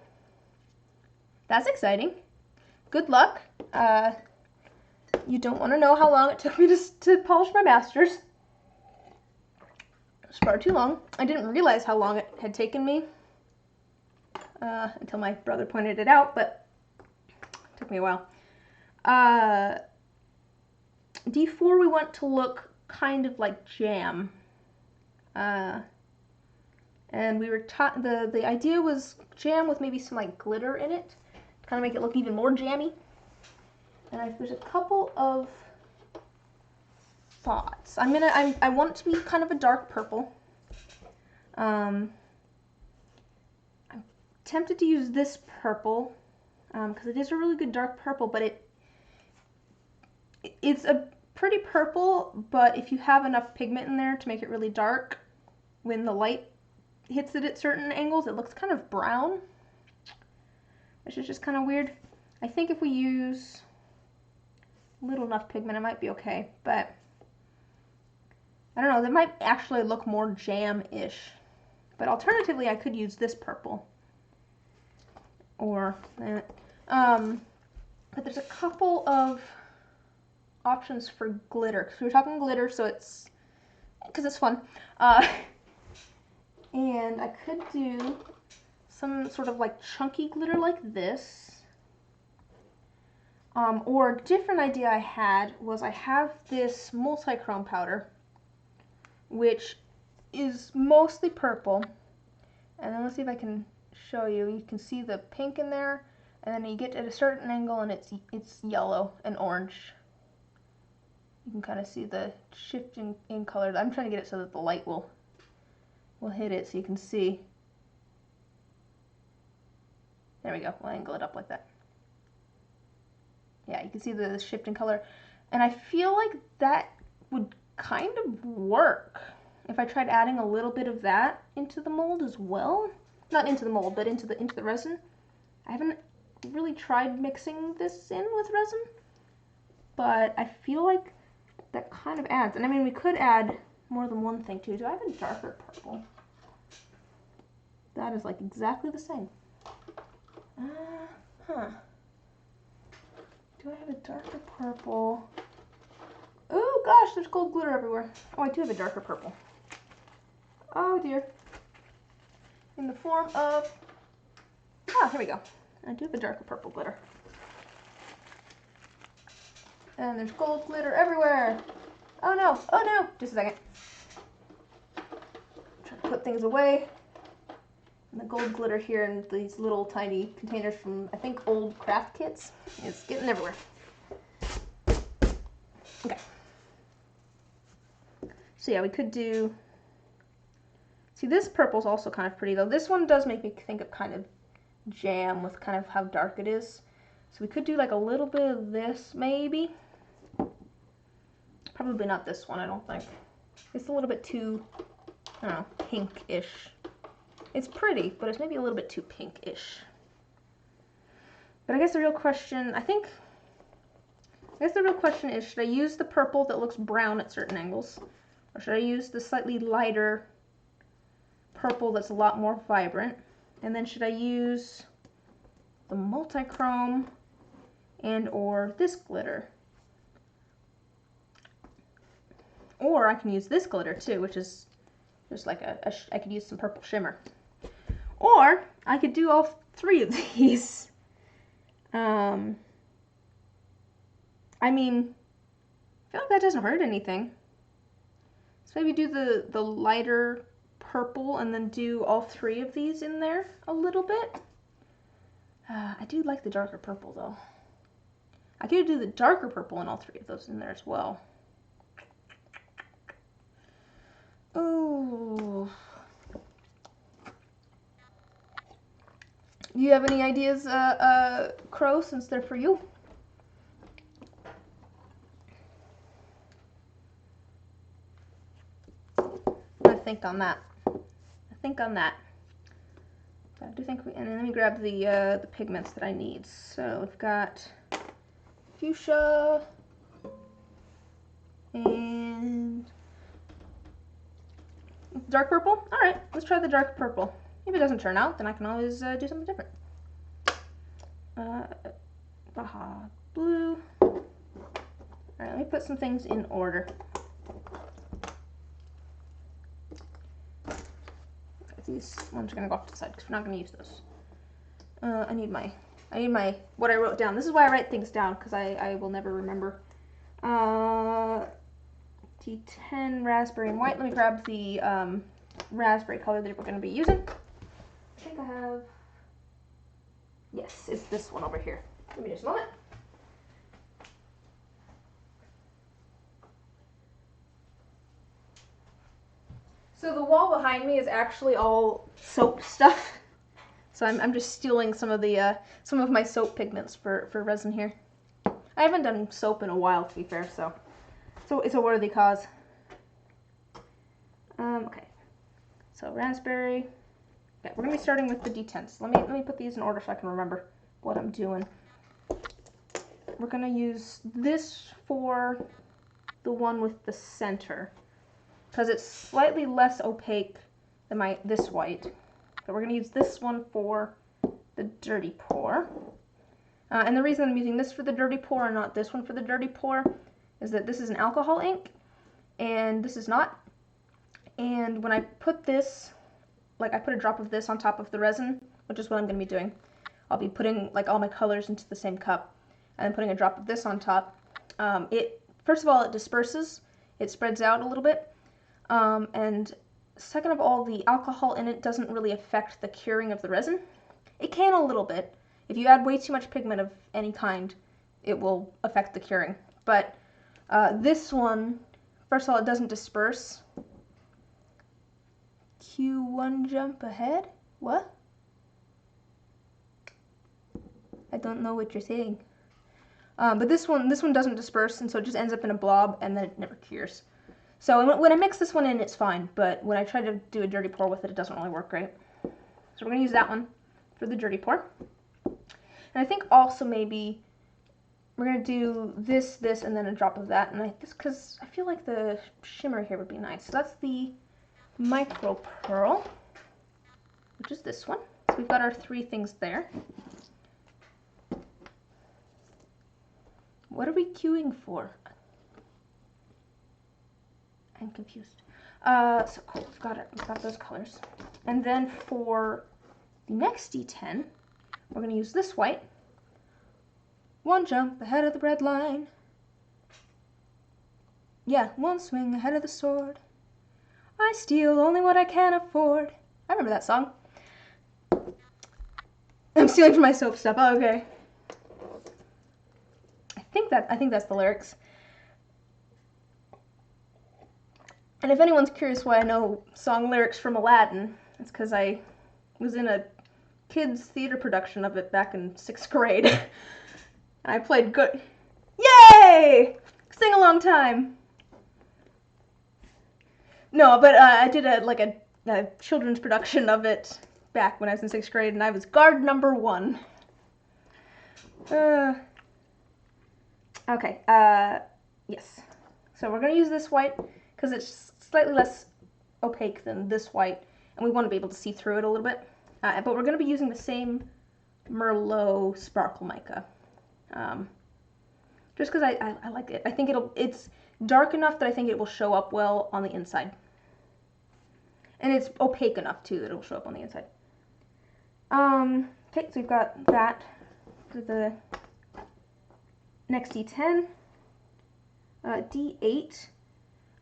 that's exciting. Good luck. You don't want to know how long it took me to polish my masters. It's far too long. I didn't realize how long it had taken me until my brother pointed it out, but it took me a while. D4 we want to look kind of like jam. And we were taught, the idea was jam with maybe some like glitter in it, to kind of make it look even more jammy. And there's a couple of thoughts. I want it to be kind of a dark purple. I'm tempted to use this purple, because it is a really good dark purple, but it's a pretty purple, but if you have enough pigment in there to make it really dark, when the light hits it at certain angles, it looks kind of brown, which is just kind of weird. I think if we use little enough pigment, it might be okay, but I don't know, that might actually look more jam-ish. But alternatively, I could use this purple, or that. But there's a couple of options for glitter, because we were talking glitter, so because it's fun. And I could do some sort of like chunky glitter like this. Or a different idea I had was I have this multi-chrome powder, which is mostly purple. And then let's see if I can show you. You can see the pink in there, and then you get at a certain angle and it's yellow and orange. You can kind of see the shift in color. I'm trying to get it so that the light will hit it so you can see. There we go. We'll angle it up like that. Yeah, you can see the shift in color. And I feel like that would kind of work if I tried adding a little bit of that into the mold as well. Not into the mold, but into the resin. I haven't really tried mixing this in with resin, but I feel like that kind of adds. And I mean, we could add more than one thing too. Do I have a darker purple? That is like exactly the same. Do I have a darker purple? Oh gosh, there's gold glitter everywhere. Oh, I do have a darker purple. Oh dear. In the form of, here we go. I do have a darker purple glitter. And there's gold glitter everywhere. Oh no, oh no. Just a second. Try to put things away. And the gold glitter here in these little tiny containers from, I think, old craft kits. It's getting everywhere. Okay. So yeah, we could do, see, this purple's also kind of pretty though. This one does make me think of kind of jam with kind of how dark it is. So we could do like a little bit of this maybe. Probably not this one, I don't think. It's a little bit too, I don't know, pink-ish. It's pretty, but it's maybe a little bit too pink-ish. But I guess the real question, the real question is, should I use the purple that looks brown at certain angles? Or should I use the slightly lighter purple that's a lot more vibrant? And then should I use the multi-chrome and or this glitter? Or I can use this glitter too, which is just like I could use some purple shimmer. Or I could do all three of these. I mean, I feel like that doesn't hurt anything. So maybe do the lighter purple and then do all three of these in there a little bit. I do like the darker purple though. I could do the darker purple and all three of those in there as well. Oh. Do you have any ideas, Crow, since they're for you? I think on that. I do think and then let me grab the pigments that I need. So we've got fuchsia and dark purple. All right, let's try the dark purple. If it doesn't turn out, then I can always do something different. Baja blue. All right, let me put some things in order. These ones are gonna go off to the side because we're not gonna use those. I need my what I wrote down. This is why I write things down, because I will never remember. D10 raspberry and white. Let me grab the raspberry color that we're going to be using. I think I have, yes, it's this one over here. Give me just a moment. So the wall behind me is actually all soap stuff. So I'm just stealing some of the some of my soap pigments for resin here. I haven't done soap in a while, to be fair, so it's a worthy cause. Okay, so raspberry. Okay, we're gonna be starting with the D10s. Let me put these in order so I can remember what I'm doing. We're gonna use this for the one with the center, because it's slightly less opaque than this white. So we're going to use this one for the dirty pour. And the reason I'm using this for the dirty pour and not this one for the dirty pour is that this is an alcohol ink and this is not. And when I put this, like I put a drop of this on top of the resin, which is what I'm going to be doing. I'll be putting like all my colors into the same cup and then putting a drop of this on top. First of all, it disperses. It spreads out a little bit. And second of all, the alcohol in it doesn't really affect the curing of the resin. It can a little bit. If you add way too much pigment of any kind, it will affect the curing. But this one, first of all, it doesn't disperse. Q1 jump ahead? What? I don't know what you're saying. But this one doesn't disperse, and so it just ends up in a blob, and then it never cures. So when I mix this one in, it's fine, but when I try to do a dirty pour with it, it doesn't really work great. So we're going to use that one for the dirty pour. And I think also maybe we're going to do this, and then a drop of that, and because I feel like the shimmer here would be nice. So that's the micro pearl, which is this one. So we've got our three things there. What are we queuing for? I'm confused. So cool, we've got those colors. And then for the next D10, we're going to use this white. One jump ahead of the red line. Yeah, one swing ahead of the sword. I steal only what I can afford. I remember that song. I'm stealing from my soap stuff. Oh, okay. I think that's the lyrics. And if anyone's curious why I know song lyrics from Aladdin, it's because I was in a kids' theater production of it back in 6th grade. And I played good. Yay! Sing along time. No, but I did a children's production of it back when I was in 6th grade, and I was guard number 1. Okay, yes. So we're going to use this white because it's slightly less opaque than this white, and we want to be able to see through it a little bit. But we're going to be using the same Merlot sparkle mica, just because I like it. I think it's dark enough that I think it will show up well on the inside, and it's opaque enough too that it'll show up on the inside. Okay, so we've got that for the next D10. D8.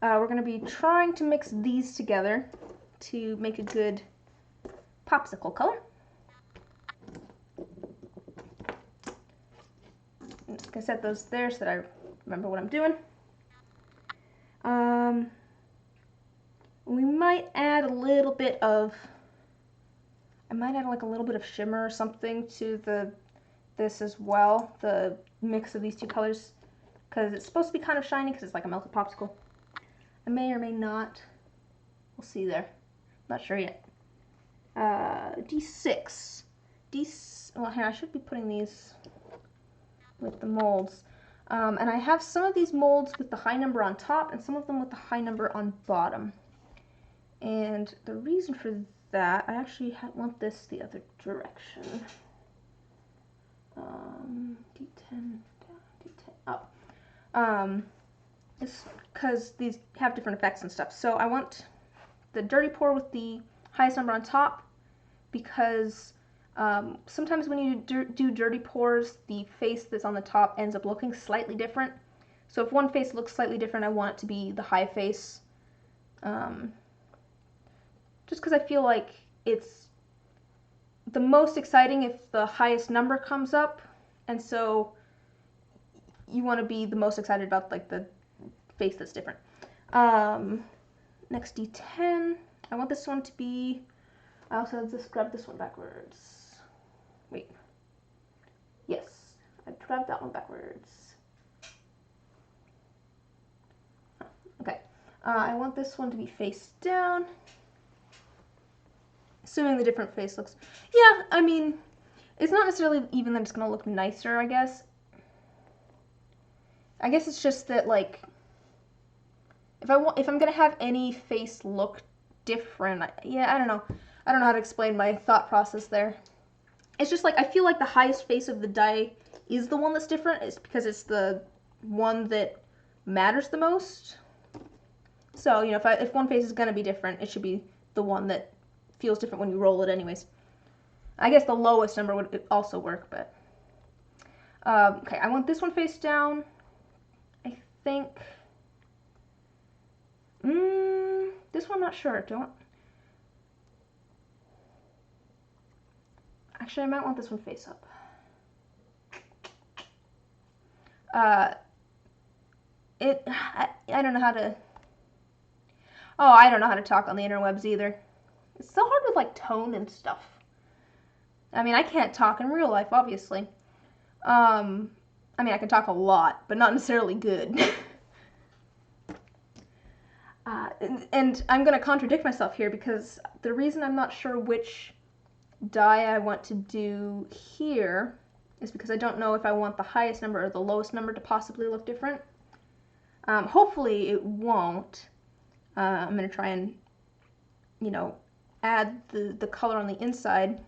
We're going to be trying to mix these together to make a good popsicle color. I'm just going to set those there so that I remember what I'm doing. We might add a little bit of, like a little bit of shimmer or something to this as well, the mix of these two colors, because it's supposed to be kind of shiny because it's like a melted popsicle. I may or may not. We'll see there. Not sure yet. D6. Well, here, I should be putting these with the molds. And I have some of these molds with the high number on top and some of them with the high number on bottom. And the reason for that, I actually want this the other direction. D10, D10, up. It's because these have different effects and stuff. So I want the dirty pour with the highest number on top because sometimes when you do dirty pours, the face that's on the top ends up looking slightly different. So if one face looks slightly different, I want it to be the high face. Just because I feel like it's the most exciting if the highest number comes up, and so you want to be the most excited about like the face that's different. Next D10, I want this one to be, I also just grabbed this one backwards. Wait, yes, I grabbed that one backwards. Okay, I want this one to be face down. Assuming the different face looks, yeah, I mean, it's not necessarily even that it's going to look nicer, I guess. I guess it's just that, like, if I'm going to have any face look different, yeah, I don't know. I don't know how to explain my thought process there. It's just like, I feel like the highest face of the die is the one that's different. It's because it's the one that matters the most. So, you know, if one face is going to be different, it should be the one that feels different when you roll it anyways. I guess the lowest number would also work, but... okay, I want this one face down. I think... this one, not sure. Actually, I might want this one face up. I don't know how to... Oh, I don't know how to talk on the interwebs either. It's so hard with, like, tone and stuff. I mean, I can't talk in real life, obviously. I mean, I can talk a lot, but not necessarily good. And I'm going to contradict myself here because the reason I'm not sure which die I want to do here is because I don't know if I want the highest number or the lowest number to possibly look different. Hopefully it won't. I'm going to try and, you know, add the color on the inside,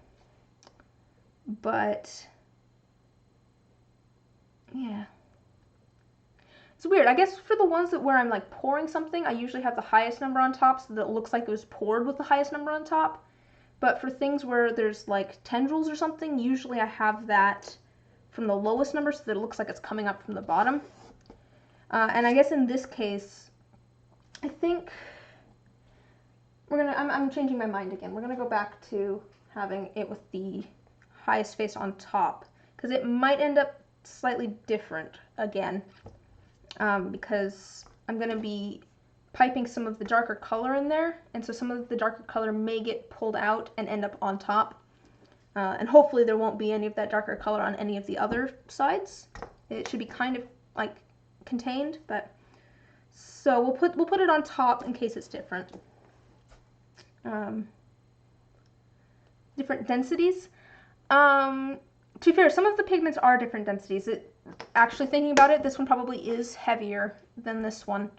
but yeah, it's weird. I guess for the ones where I'm like pouring something, I usually have the highest number on top so that it looks like it was poured with the highest number on top, but for things where there's like tendrils or something, usually I have that from the lowest number so that it looks like it's coming up from the bottom. And I guess in this case, I think I'm changing my mind again. We're gonna go back to having it with the highest face on top, because it might end up slightly different again, because I'm gonna be piping some of the darker color in there, and so some of the darker color may get pulled out and end up on top, and hopefully there won't be any of that darker color on any of the other sides. It should be kind of like contained, but so we'll put it on top in case it's different. Different densities. To be fair, some of the pigments are different densities. Actually, thinking about it, this one probably is heavier than this one.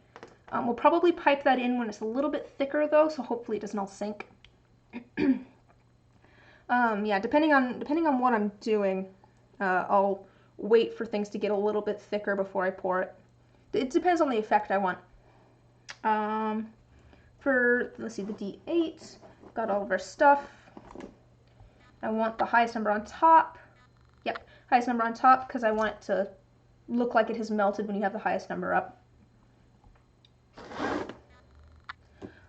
We'll probably pipe that in when it's a little bit thicker, though, so hopefully it doesn't all sink. Yeah, depending on what I'm doing, I'll wait for things to get a little bit thicker before I pour it. It depends on the effect I want. Let's see, the D8, got all of our stuff. I want the highest number on top. Yep, highest number on top because I want it to look like it has melted when you have the highest number up.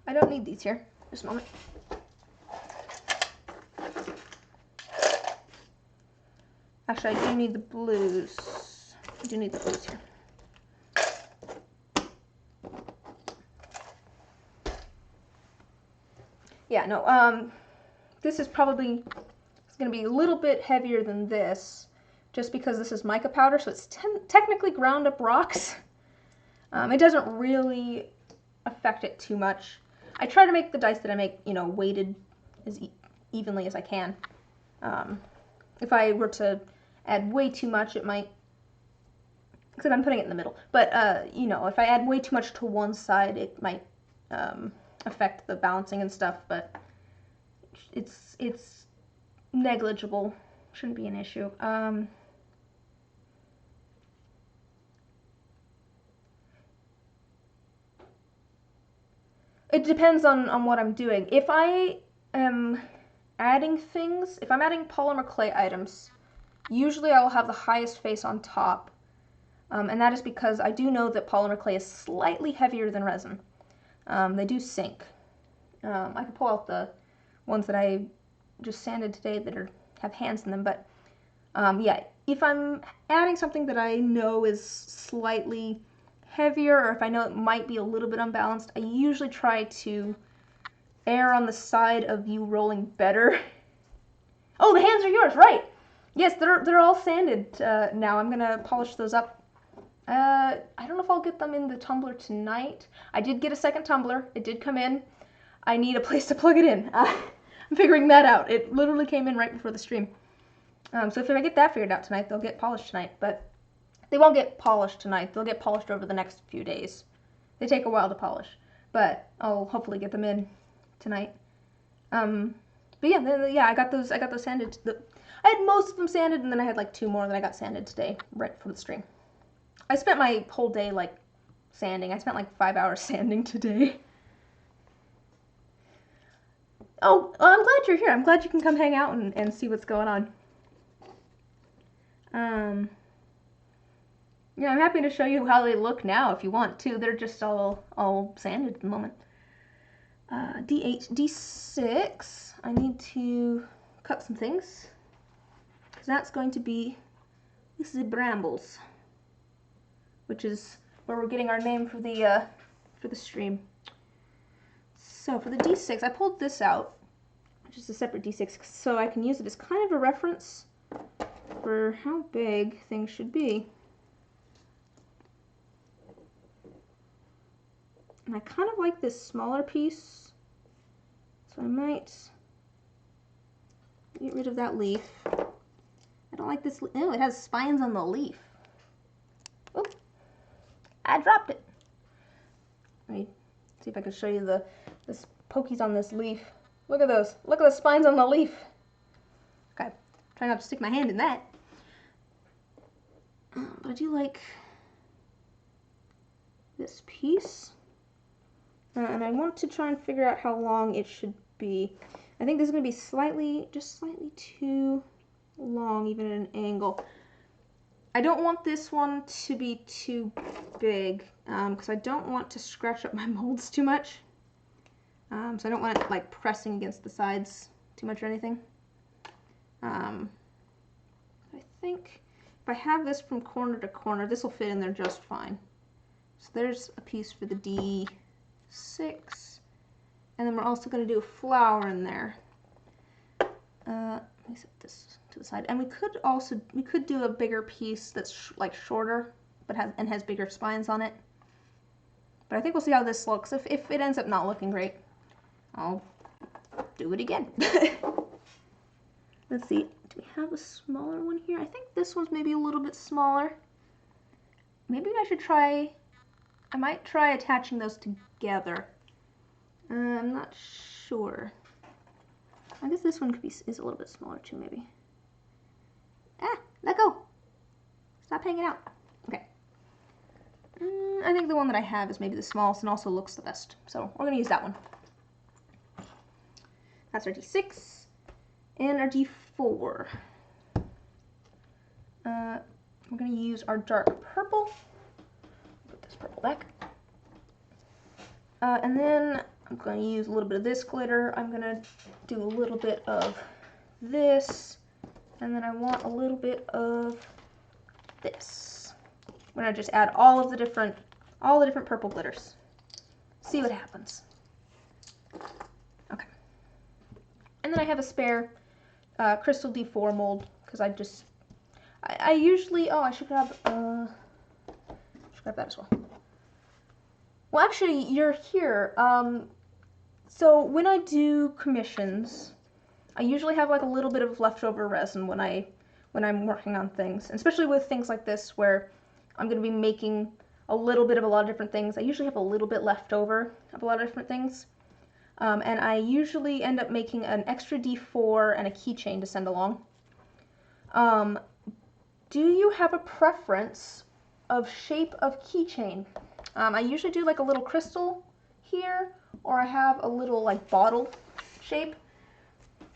I don't need these here. Just a moment. Actually, I do need the blues. I do need the blues here. Yeah, no, this is probably going to be a little bit heavier than this, just because this is mica powder, so it's technically ground up rocks. It doesn't really affect it too much. I try to make the dice that I make, you know, weighted as evenly as I can. If I were to add way too much, it might, except I'm putting it in the middle, but, you know, if I add way too much to one side, it might affect the balancing and stuff, but it's negligible. Shouldn't be an issue. It depends on what I'm doing. If I am adding things, if I'm adding polymer clay items, usually I will have the highest face on top. And that is because I do know that polymer clay is slightly heavier than resin. They do sink. I could pull out the ones that I just sanded today that have hands in them, but yeah, if I'm adding something that I know is slightly heavier, or if I know it might be a little bit unbalanced, I usually try to err on the side of you rolling better. Oh, the hands are yours, right? Yes, they're all sanded now. I'm gonna polish those up. I don't know if I'll get them in the tumbler tonight. I did get a second tumbler. It did come in. I need a place to plug it in. I'm figuring that out. It literally came in right before the stream. So if I get that figured out tonight, they'll get polished tonight. But they won't get polished tonight. They'll get polished over the next few days. They take a while to polish, but I'll hopefully get them in tonight. But yeah, I got those sanded. I had most of them sanded, and then I had like 2 more that I got sanded today, right before the stream. I spent my whole day like sanding. I spent like 5 hours sanding today. Oh, I'm glad you're here. I'm glad you can come hang out and see what's going on. Yeah, I'm happy to show you how they look now if you want to. They're just all sanded at the moment. D8, D6. I need to cut some things because that's going to be, this is Brambles, which is where we're getting our name for the stream. So for the D6, I pulled this out, which is a separate D6, so I can use it as kind of a reference for how big things should be. And I kind of like this smaller piece, so I might get rid of that leaf. I don't like this. Oh, it has spines on the leaf. Oop, I dropped it. Let me see if I can show you the pokies on this leaf. Look at those. Look at the spines on the leaf. Okay, try not to stick my hand in that. But I do like this piece. And I want to try and figure out how long it should be. I think this is going to be just slightly too long, even at an angle. I don't want this one to be too big, because I don't want to scratch up my molds too much. So I don't want it like pressing against the sides too much or anything. I think if I have this from corner to corner, this will fit in there just fine. So there's a piece for the D6, and then we're also going to do a flower in there. Let me set this to the side, and we could do a bigger piece that's like shorter, but has bigger spines on it. But I think we'll see how this looks. If it ends up not looking great, I'll do it again. Let's see. Do we have a smaller one here? I think this one's maybe a little bit smaller. Maybe I should try. I might try attaching those together. I'm not sure. I guess this one is a little bit smaller too, maybe. Ah, let go. Stop hanging out. Okay. I think the one that I have is maybe the smallest and also looks the best. So we're going to use that one. That's our D6 and our D4. We're going to use our dark purple. Put this purple back. And then I'm going to use a little bit of this glitter. I'm going to do a little bit of this. And then I want a little bit of this. I'm going to just add all the different purple glitters. See what happens. Okay. And then I have a spare crystal D4 mold because I usually, oh, I should grab that as well. Well, actually, you're here. So when I do commissions, I usually have like a little bit of leftover resin when I'm working on things, and especially with things like this where I'm going to be making a little bit of a lot of different things. I usually have a little bit left over of a lot of different things, and I usually end up making an extra D4 and a keychain to send along. Do you have a preference of shape of keychain? I usually do like a little crystal here, or I have a little like bottle shape,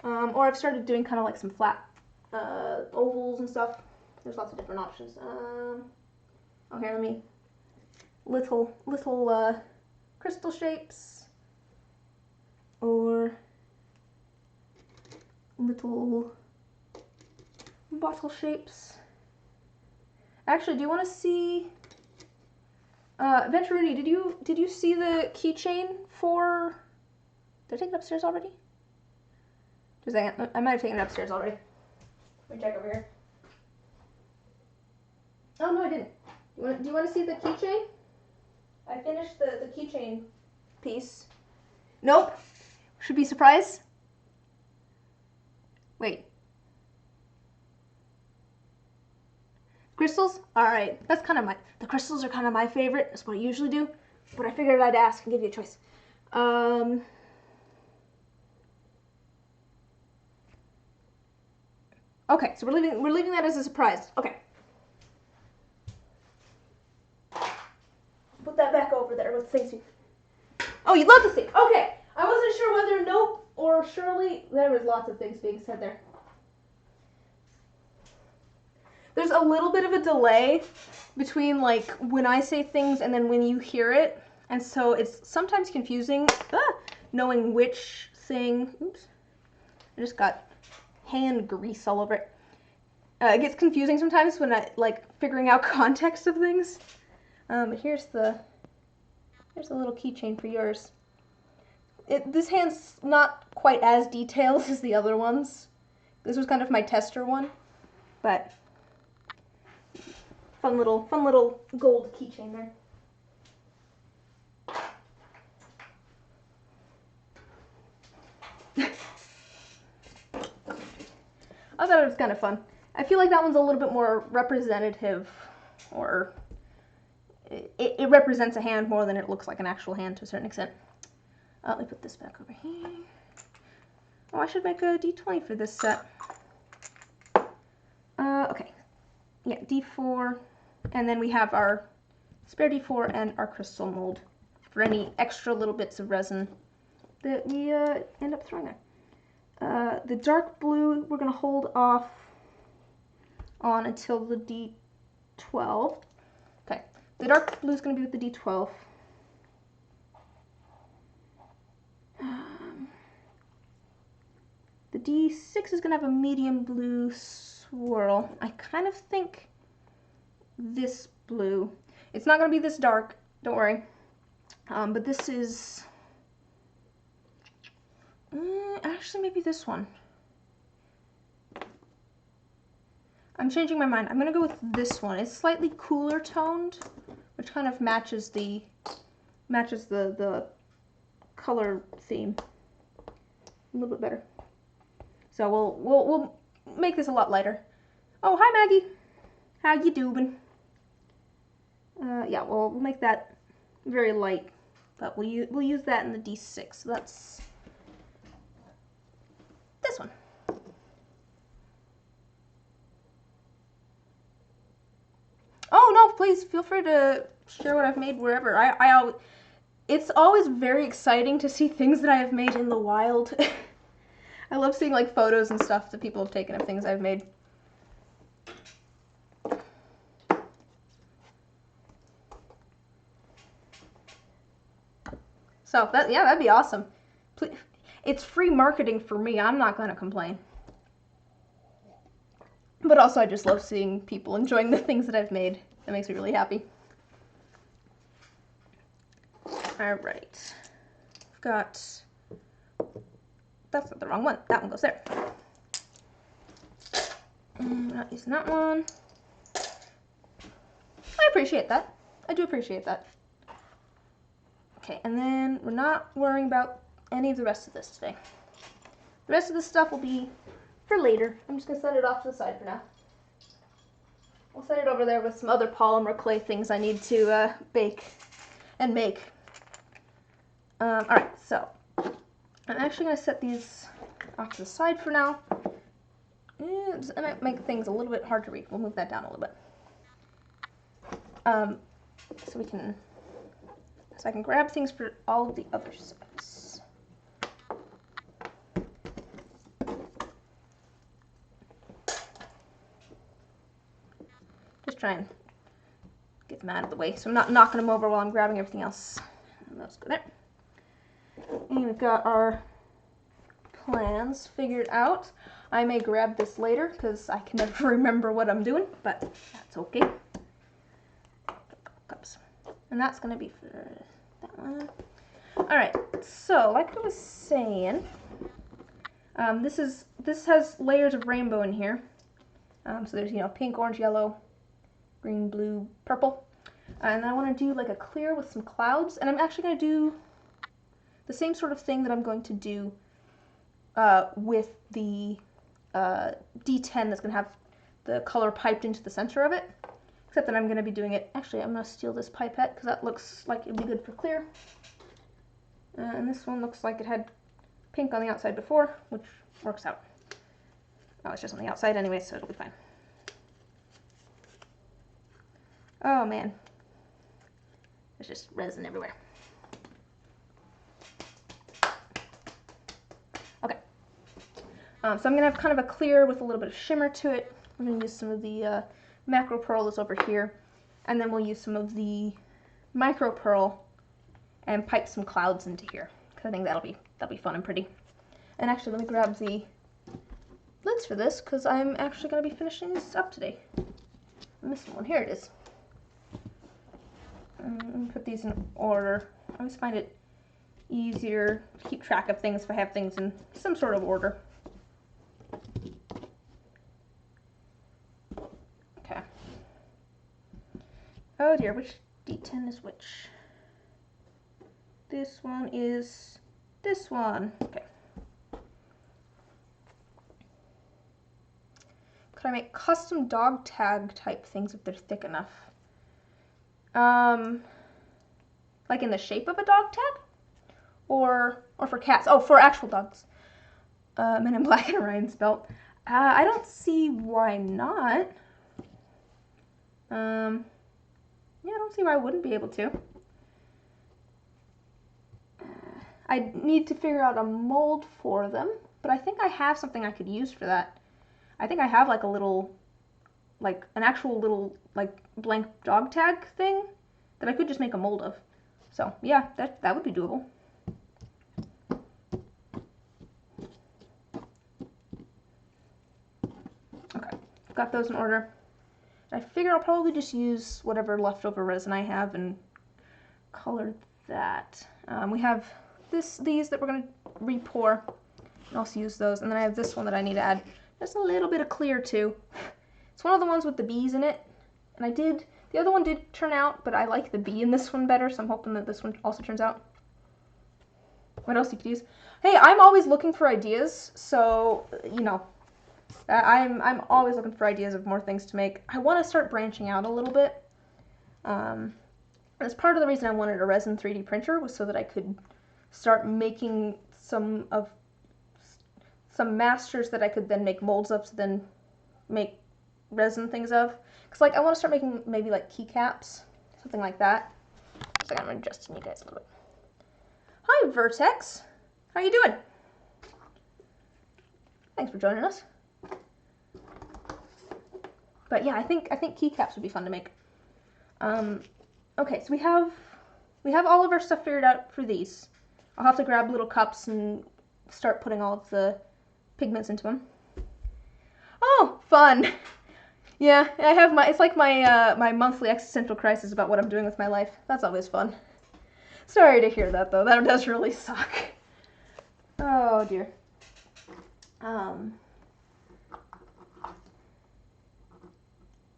or I've started doing kind of like some flat ovals and stuff. There's lots of different options. Oh, here, let me, little crystal shapes, or little bottle shapes. Actually, do you want to see, Venturudi, did you see the keychain for, did I take it upstairs already? Just a second, I might have taken it upstairs already. Let me check over here. Oh, no, I didn't. Do you want to see the keychain? I finished the keychain piece. Nope. Should be surprised. Wait. Crystals? Alright. That's kind of the crystals are kind of my favorite. That's what I usually do. But I figured I'd ask and give you a choice. Okay, so we're leaving that as a surprise. Okay. Put that back over there with things. Oh, you'd love to see. Okay. I wasn't sure whether nope or surely. There was lots of things being said there. There's a little bit of a delay between like when I say things and then when you hear it. And so it's sometimes confusing knowing which thing. Oops. I just got hand grease all over it. It gets confusing sometimes when I like figuring out context of things. But here's the little keychain for yours. This hand's not quite as detailed as the other ones. This was kind of my tester one, but fun little gold keychain there. I thought it was kind of fun. I feel like that one's a little bit more representative, or it represents a hand more than it looks like an actual hand to a certain extent. Let me put this back over here. Oh, I should make a D20 for this set. Okay. Yeah, D4, and then we have our spare D4 and our crystal mold for any extra little bits of resin that we end up throwing there. The dark blue we're going to hold off on until the D12. Okay, the dark blue is going to be with the D12. The D6 is going to have a medium blue swirl. I kind of think this blue. It's not going to be this dark, don't worry. But this is... actually, maybe this one. I'm changing my mind. I'm going to go with this one. It's slightly cooler toned, which kind of matches the color theme a little bit better. So we'll make this a lot lighter. Oh, hi Maggie. How you doing? Yeah, we'll make that very light, but we'll use that in the D6. So that's this one. Oh no, please feel free to share what I've made wherever. It's always very exciting to see things that I have made in the wild. I love seeing like photos and stuff that people have taken of things I've made. So that'd be awesome. Please, it's free marketing for me. I'm not going to complain. But also I just love seeing people enjoying the things that I've made. That makes me really happy. Alright. I've got... That's not the wrong one. That one goes there. Not using that one. I appreciate that. I do appreciate that. Okay, and then we're not worrying about any of the rest of this today. The rest of this stuff will be for later. I'm just going to set it off to the side for now. I'll set it over there with some other polymer clay things I need to bake and make. Alright, so I'm actually going to set these off to the side for now. It might make things a little bit hard to read. We'll move that down a little bit. So I can grab things for all of the other sides. Just try and get them out of the way so I'm not knocking them over while I'm grabbing everything else. And those go there. And we've got our plans figured out. I may grab this later because I can never remember what I'm doing, but that's okay. Cups. And that's going to be for that one. Alright, so like I was saying, this has layers of rainbow in here. So there's, you know, pink, orange, yellow, green, blue, purple. And I want to do like a clear with some clouds. And I'm actually going to do the same sort of thing that I'm going to do with the D10 that's going to have the color piped into the center of it. Except that I'm going to be doing it, actually I'm going to steal this pipette because that looks like it would be good for clear. And this one looks like it had pink on the outside before, which works out. Oh, it's just on the outside anyway, so it'll be fine. Oh man, there's just resin everywhere. Okay, so I'm going to have kind of a clear with a little bit of shimmer to it. I'm going to use some of the macro pearl that's over here, and then we'll use some of the micro pearl and pipe some clouds into here, because I think that'll be fun and pretty. And actually, let me grab the lids for this, because I'm actually going to be finishing this up today. I'm missing one. Here it is. Let me put these in order. I always find it easier to keep track of things if I have things in some sort of order. Okay. Oh dear, which D10 is which? This one is this one. Okay. Could I make custom dog tag type things if they're thick enough? Like in the shape of a dog tag? Or for cats? Oh, for actual dogs. Men in Black and Orion's belt. I don't see why not. Yeah, I don't see why I wouldn't be able to. I need to figure out a mold for them, but I think I have something I could use for that. I think I have like a little, like an actual little like blank dog tag thing that I could just make a mold of. So yeah, that would be doable. Okay, got those in order. I figure I'll probably just use whatever leftover resin I have and color that. We have these that we're going to re-pour, and also use those. And then I have this one that I need to add just a little bit of clear to. It's one of the ones with the bees in it. And the other one did turn out, but I like the bee in this one better, so I'm hoping that this one also turns out. What else you could use? Hey, I'm always looking for ideas, so, you know, I'm always looking for ideas of more things to make. I want to start branching out a little bit. That's part of the reason I wanted a resin 3D printer, was so that I could start making some masters that I could then make molds of, to then make resin things of. Because, like, I want to start making maybe, like, keycaps, something like that. So I'm adjusting you guys a little bit. Hi, Vertex. How you doing? Thanks for joining us. But yeah, I think keycaps would be fun to make. Okay, so we have all of our stuff figured out for these. I'll have to grab little cups and start putting all of the pigments into them. Oh, fun! Yeah, I have it's like my monthly existential crisis about what I'm doing with my life. That's always fun. Sorry to hear that, though. That does really suck. Oh dear.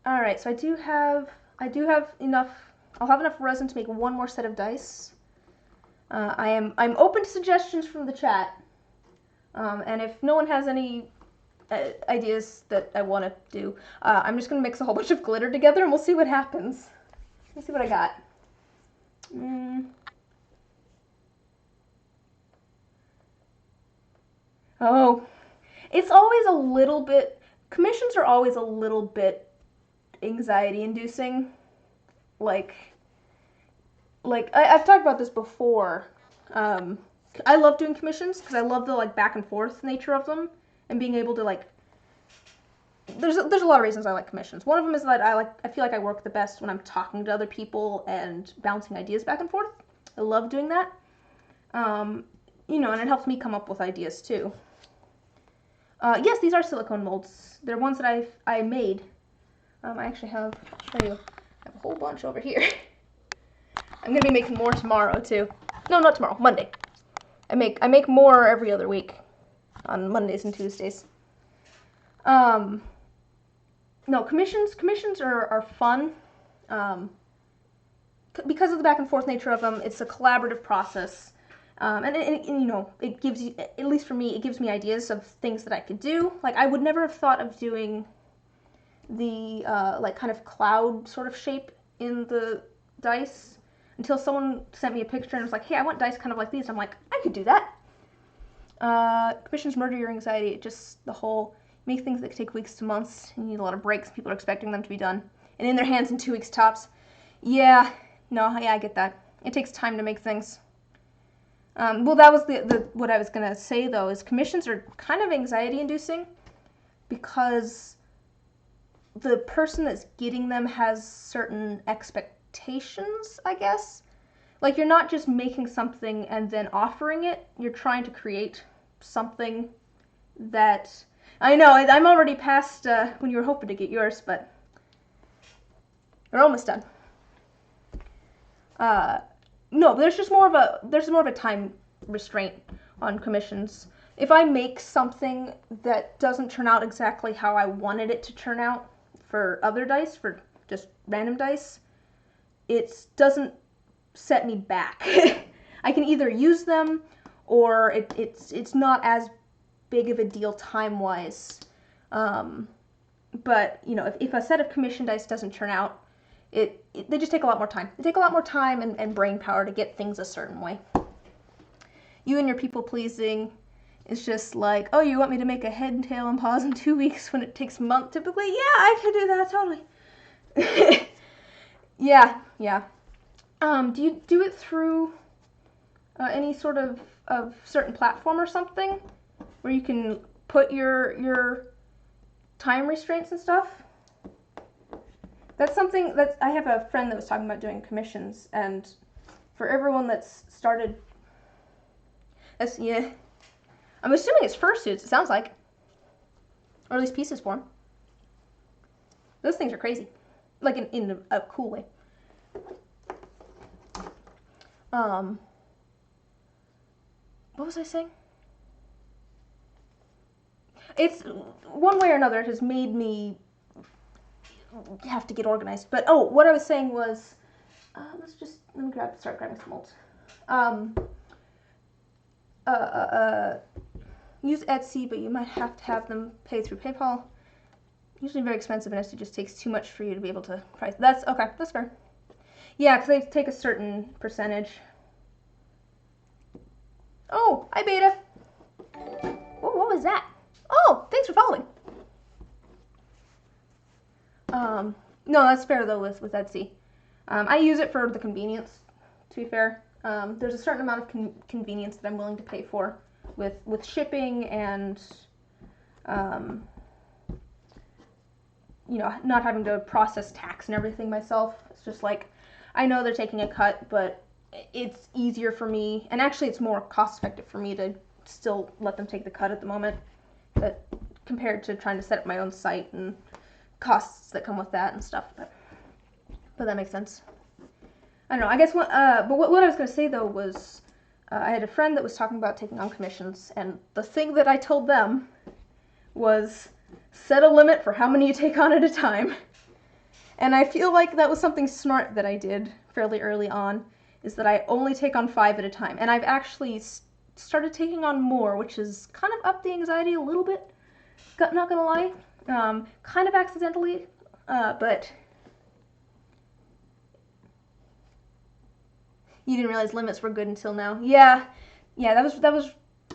All right, so I do have enough. I'll have enough resin to make one more set of dice. I'm open to suggestions from the chat, and if no one has any ideas that I want to do, I'm just gonna mix a whole bunch of glitter together, and we'll see what happens. Let's see what I got. Oh, it's always a little bit. Commissions are always a little bit anxiety-inducing. Like I've talked about this before. I love doing commissions because I love the like back and forth nature of them, and being able to like there's a lot of reasons I like commissions. One of them is that I feel like I work the best when I'm talking to other people and bouncing ideas back and forth. I love doing that. You know, and it helps me come up with ideas too. Yes, these are silicone molds. They're ones that I made. I actually have, I'll show you, I have a whole bunch over here. I'm gonna be making more tomorrow too. No, not tomorrow, Monday. I make more every other week on Mondays and Tuesdays. No, commissions are fun. Because of the back and forth nature of them, it's a collaborative process. And you know, it gives you, at least for me, it gives me ideas of things that I could do. Like, I would never have thought of doing the, like, kind of cloud sort of shape in the dice until someone sent me a picture and was like, hey, I want dice kind of like these. I'm like, I could do that. Commissions murder your anxiety. It just, the whole, make things that could take weeks to months. You need a lot of breaks. People are expecting them to be done. And in their hands in 2 weeks tops. Yeah, no, yeah, I get that. It takes time to make things. Well, that was what I was going to say, though, is commissions are kind of anxiety-inducing because the person that's getting them has certain expectations, I guess. Like, you're not just making something and then offering it. You're trying to create something that... I know, I'm already past when you were hoping to get yours, but we're almost done. No, but there's more of a time restraint on commissions. If I make something that doesn't turn out exactly how I wanted it to turn out for other dice, for just random dice, it doesn't set me back. I can either use them, or it's not as big of a deal time-wise. But, you know, if a set of commission dice doesn't turn out, they just take a lot more time. They take a lot more time and brain power to get things a certain way. You and your people-pleasing is just like, oh, you want me to make a head and tail and paws in 2 weeks when it takes a month typically? Yeah, I can do that, totally. Yeah. Do you do it through any sort of certain platform or something where you can put your time restraints and stuff? That's something that I have a friend that was talking about doing commissions, and for everyone that's started, yeah, I'm assuming it's fursuits, it sounds like, or at least pieces for them. Those things are crazy, like in a cool way. What was I saying? It's one way or another, it has made me have to get organized. But oh, what I was saying was, let me start grabbing some molds. Use Etsy, but you might have to have them pay through PayPal. Usually very expensive, and Etsy just takes too much for you to be able to price. That's okay. That's fair. Yeah, because they take a certain percentage. Oh, hi Beta. Oh, what was that? Oh, thanks for following. No, that's fair though with Etsy. I use it for the convenience, to be fair. There's a certain amount of convenience that I'm willing to pay for with shipping and, you know, not having to process tax and everything myself. It's just like, I know they're taking a cut, but it's easier for me, and actually it's more cost effective for me to still let them take the cut at the moment, but compared to trying to set up my own site and costs that come with that and stuff. But that makes sense. I don't know, I guess but what I was going to say though was, I had a friend that was talking about taking on commissions, and the thing that I told them was set a limit for how many you take on at a time. And I feel like that was something smart that I did fairly early on, is that I only take on 5 at a time. And I've actually started taking on more, which has kind of upped the anxiety a little bit, not gonna lie. Kind of accidentally, but you didn't realize limits were good until now. Yeah, that was,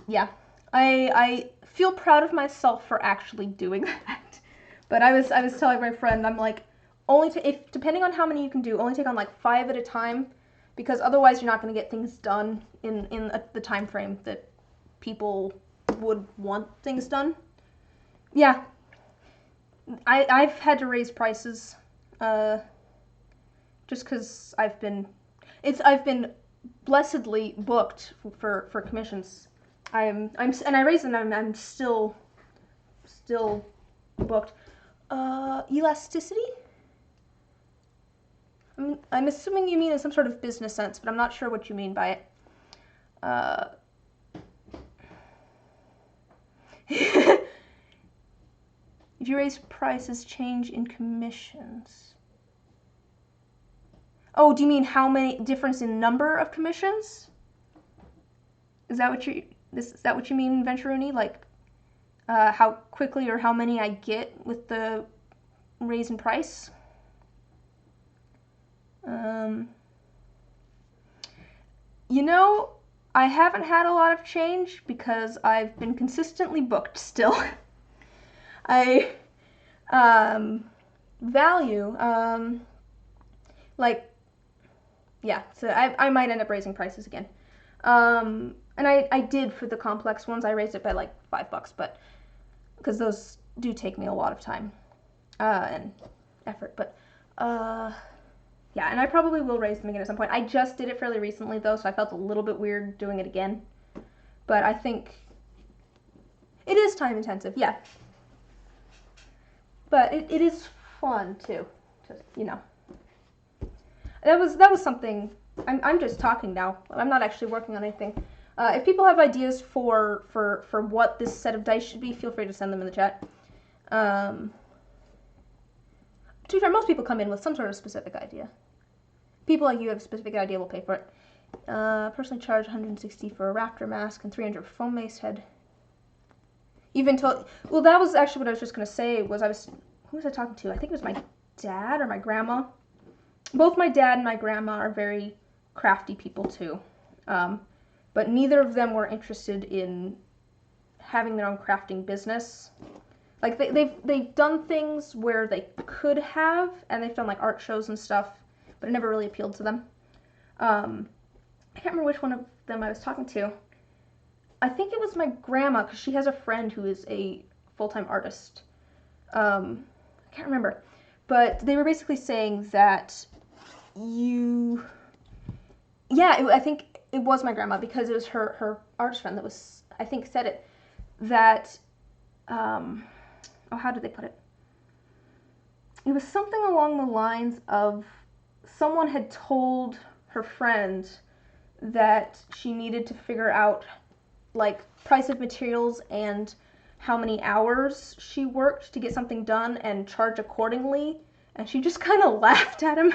yeah. I feel proud of myself for actually doing that. But I was telling my friend, I'm like, if depending on how many you can do, only take on like 5 at a time, because otherwise you're not going to get things done in the time frame that people would want things done. Yeah. I've had to raise prices, just because I've been blessedly booked for commissions. And I raised them. I'm still booked. Elasticity? I'm assuming you mean in some sort of business sense, but I'm not sure what you mean by it. If you raise prices, change in commissions. Oh, do you mean how many difference in number of commissions? Is that what you mean, Venturuni? Like how quickly or how many I get with the raise in price? You know, I haven't had a lot of change because I've been consistently booked still. I value like yeah, so I might end up raising prices again. And I did for the complex ones. I raised it by like $5, but because those do take me a lot of time and effort. But yeah, and I probably will raise them again at some point. I just did it fairly recently though, so I felt a little bit weird doing it again. But I think it is time intensive, yeah. But it is fun too. Just, you know. That was something. I'm just talking now. I'm not actually working on anything. If people have ideas for what this set of dice should be, feel free to send them in the chat. To be fair, most people come in with some sort of specific idea. People like you have a specific idea will pay for it. Personally charge 160 for a raptor mask and 300 for foam mace head. Even told. Well, that was actually what I was just gonna say. Who was I talking to? I think it was my dad or my grandma. Both my dad and my grandma are very crafty people too, but neither of them were interested in having their own crafting business. Like they've done things where they could have, and they've done like art shows and stuff, but it never really appealed to them. I can't remember which one of them I was talking to. I think it was my grandma, because she has a friend who is a full-time artist. I can't remember, but they were basically saying that I think it was my grandma, because it was her artist friend that was, I think, said it, that, how did they put it? It was something along the lines of someone had told her friend that she needed to figure out, like, price of materials and how many hours she worked to get something done and charge accordingly, and she just kind of laughed at him.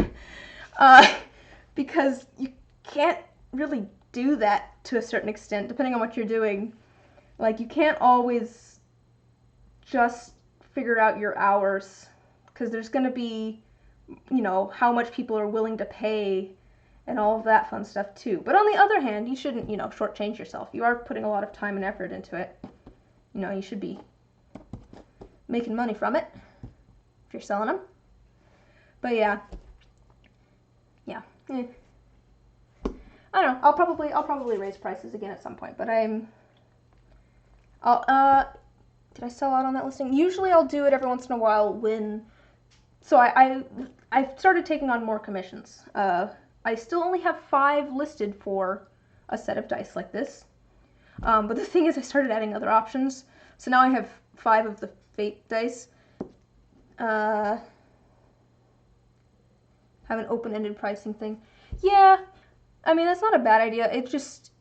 Because you can't really do that to a certain extent, depending on what you're doing. Like, you can't always just figure out your hours, because there's going to be, you know, how much people are willing to pay and all of that fun stuff too. But on the other hand, you shouldn't, you know, shortchange yourself. You are putting a lot of time and effort into it. You know, you should be making money from it if you're selling them. But yeah. I don't know. I'll probably raise prices again at some point. But did I sell out on that listing? Usually I'll do it every once in a while when. So I've started taking on more commissions. I still only have 5 listed for a set of dice like this. But the thing is, I started adding other options. So now I have 5 of the fate dice. Have an open-ended pricing thing. Yeah, I mean, that's not a bad idea. It just,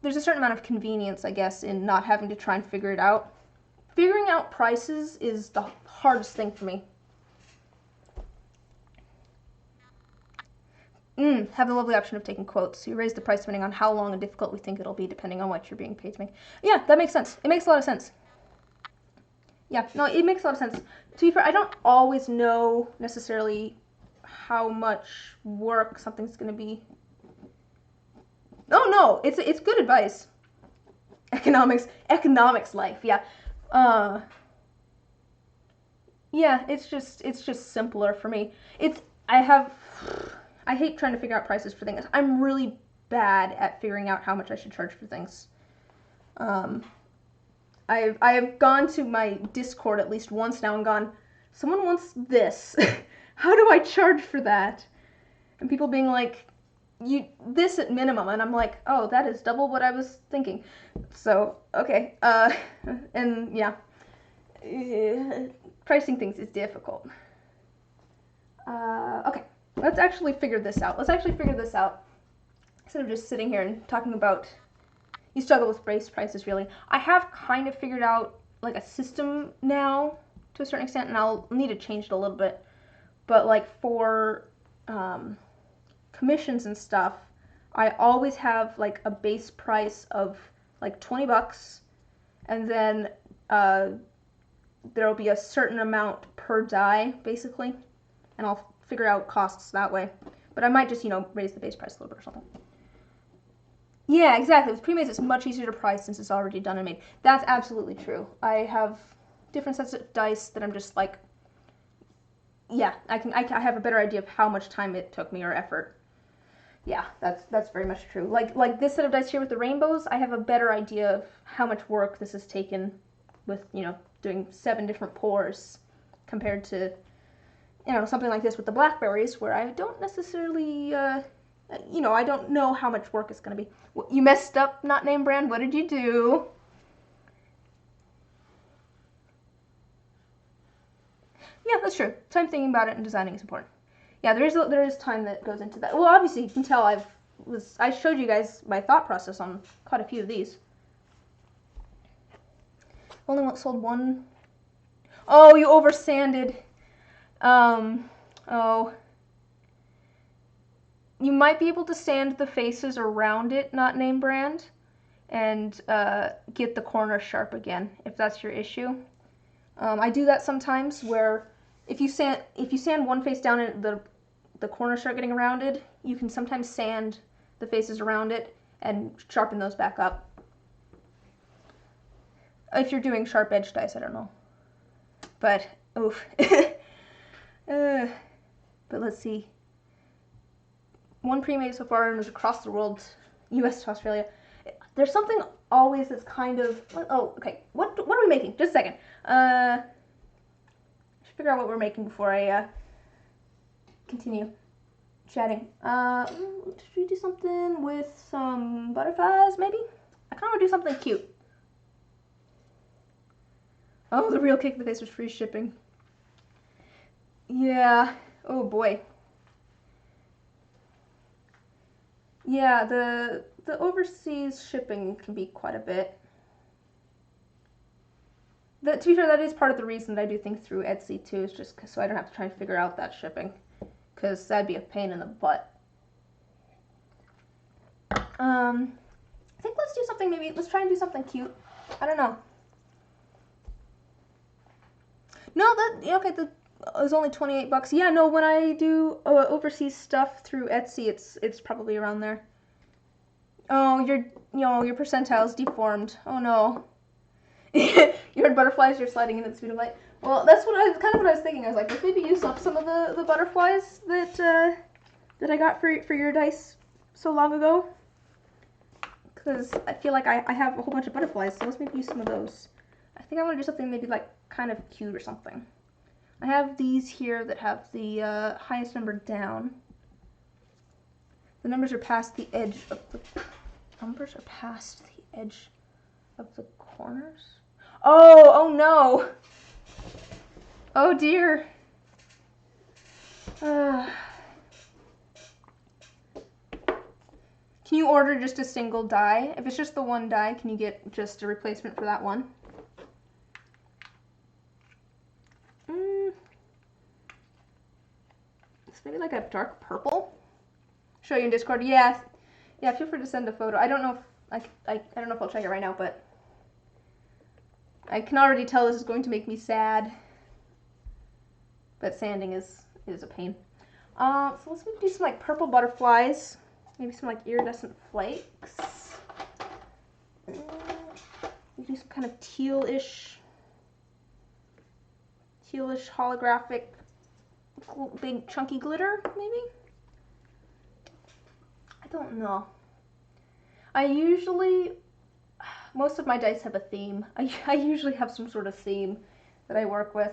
there's a certain amount of convenience, I guess, in not having to try and figure it out. Figuring out prices is the hardest thing for me. Have the lovely option of taking quotes. You raise the price depending on how long and difficult we think it'll be, depending on what you're being paid to make. Yeah, that makes sense. It makes a lot of sense. Yeah, no, it makes a lot of sense. To be fair, I don't always know necessarily how much work something's going to be. Oh no, it's good advice. Economics life, yeah. Yeah, it's just simpler for me. I hate trying to figure out prices for things. I'm really bad at figuring out how much I should charge for things. I have gone to my Discord at least once now and gone, someone wants this. How do I charge for that? And people being like, this at minimum, and I'm like, oh, that is double what I was thinking. So, okay, and yeah, pricing things is difficult. Okay, let's actually figure this out. Instead of just sitting here and talking about, you struggle with base prices, really. I have kind of figured out, like, a system now, to a certain extent, and I'll need to change it a little bit. But, like, for commissions and stuff, I always have, like, a base price of, like, 20 bucks, and then there'll be a certain amount per die, basically, and I'll figure out costs that way. But I might just, raise the base price a little bit or something. Yeah, exactly. With pre-mades, it's much easier to price since it's already done and made. That's absolutely true. I have different sets of dice that I'm just like, yeah, I have a better idea of how much time it took me or effort. Yeah, that's very much true. Like this set of dice here with the rainbows, I have a better idea of how much work this has taken with, doing 7 different pours compared to, something like this with the blackberries where I don't necessarily, I don't know how much work it's going to be. You messed up, not name brand. What did you do? Yeah, that's true. Time thinking about it and designing is important. Yeah, there is time that goes into that. Well, obviously you can tell I showed you guys my thought process on quite a few of these. Only sold one. Oh, you over sanded. Oh. You might be able to sand the faces around it, not name brand, and get the corners sharp again, if that's your issue. I do that sometimes where if you sand one face down and the corners start getting rounded, you can sometimes sand the faces around it and sharpen those back up. If you're doing sharp edge dice, I don't know. But, oof. But let's see. One pre-made so far and was across the world, US to Australia. There's something always that's kind of, oh, okay. What are we making? Just a second. I should figure out what we're making before I continue chatting. Should we do something with some butterflies, maybe? I kind of want to do something cute. Oh, the real kick in the face was free shipping. Yeah. Oh boy. Yeah, the overseas shipping can be quite a bit. To be fair, that is part of the reason that I do things through Etsy too, is just so I don't have to try and figure out that shipping, because that'd be a pain in the butt. I think let's do something, let's try and do something cute. I don't know. No, okay, it was only 28 bucks. Yeah, no, when I do overseas stuff through Etsy, it's probably around there. Oh, your percentile's deformed. Oh no. You heard butterflies, you're sliding in at the speed of light. Well, that's kind of what I was thinking. I was like, let's maybe use up some of the butterflies that I got for your dice so long ago. Because I feel like I have a whole bunch of butterflies, so let's maybe use some of those. I think I want to do something maybe like kind of cute or something. I have these here that have the highest number down. The numbers are past the edge of the corners. Oh no. Oh dear. Can you order just a single die? If it's just the one die, can you get just a replacement for that one? It's maybe like a dark purple. Show you in Discord. Yeah, feel free to send a photo. I don't know if I don't know if I'll check it right now, but I can already tell this is going to make me sad. But sanding is a pain. So let's maybe do some like purple butterflies. Maybe some like iridescent flakes. We do some kind of tealish holographic big chunky glitter, maybe? I don't know. Most of my dice have a theme. I usually have some sort of theme that I work with.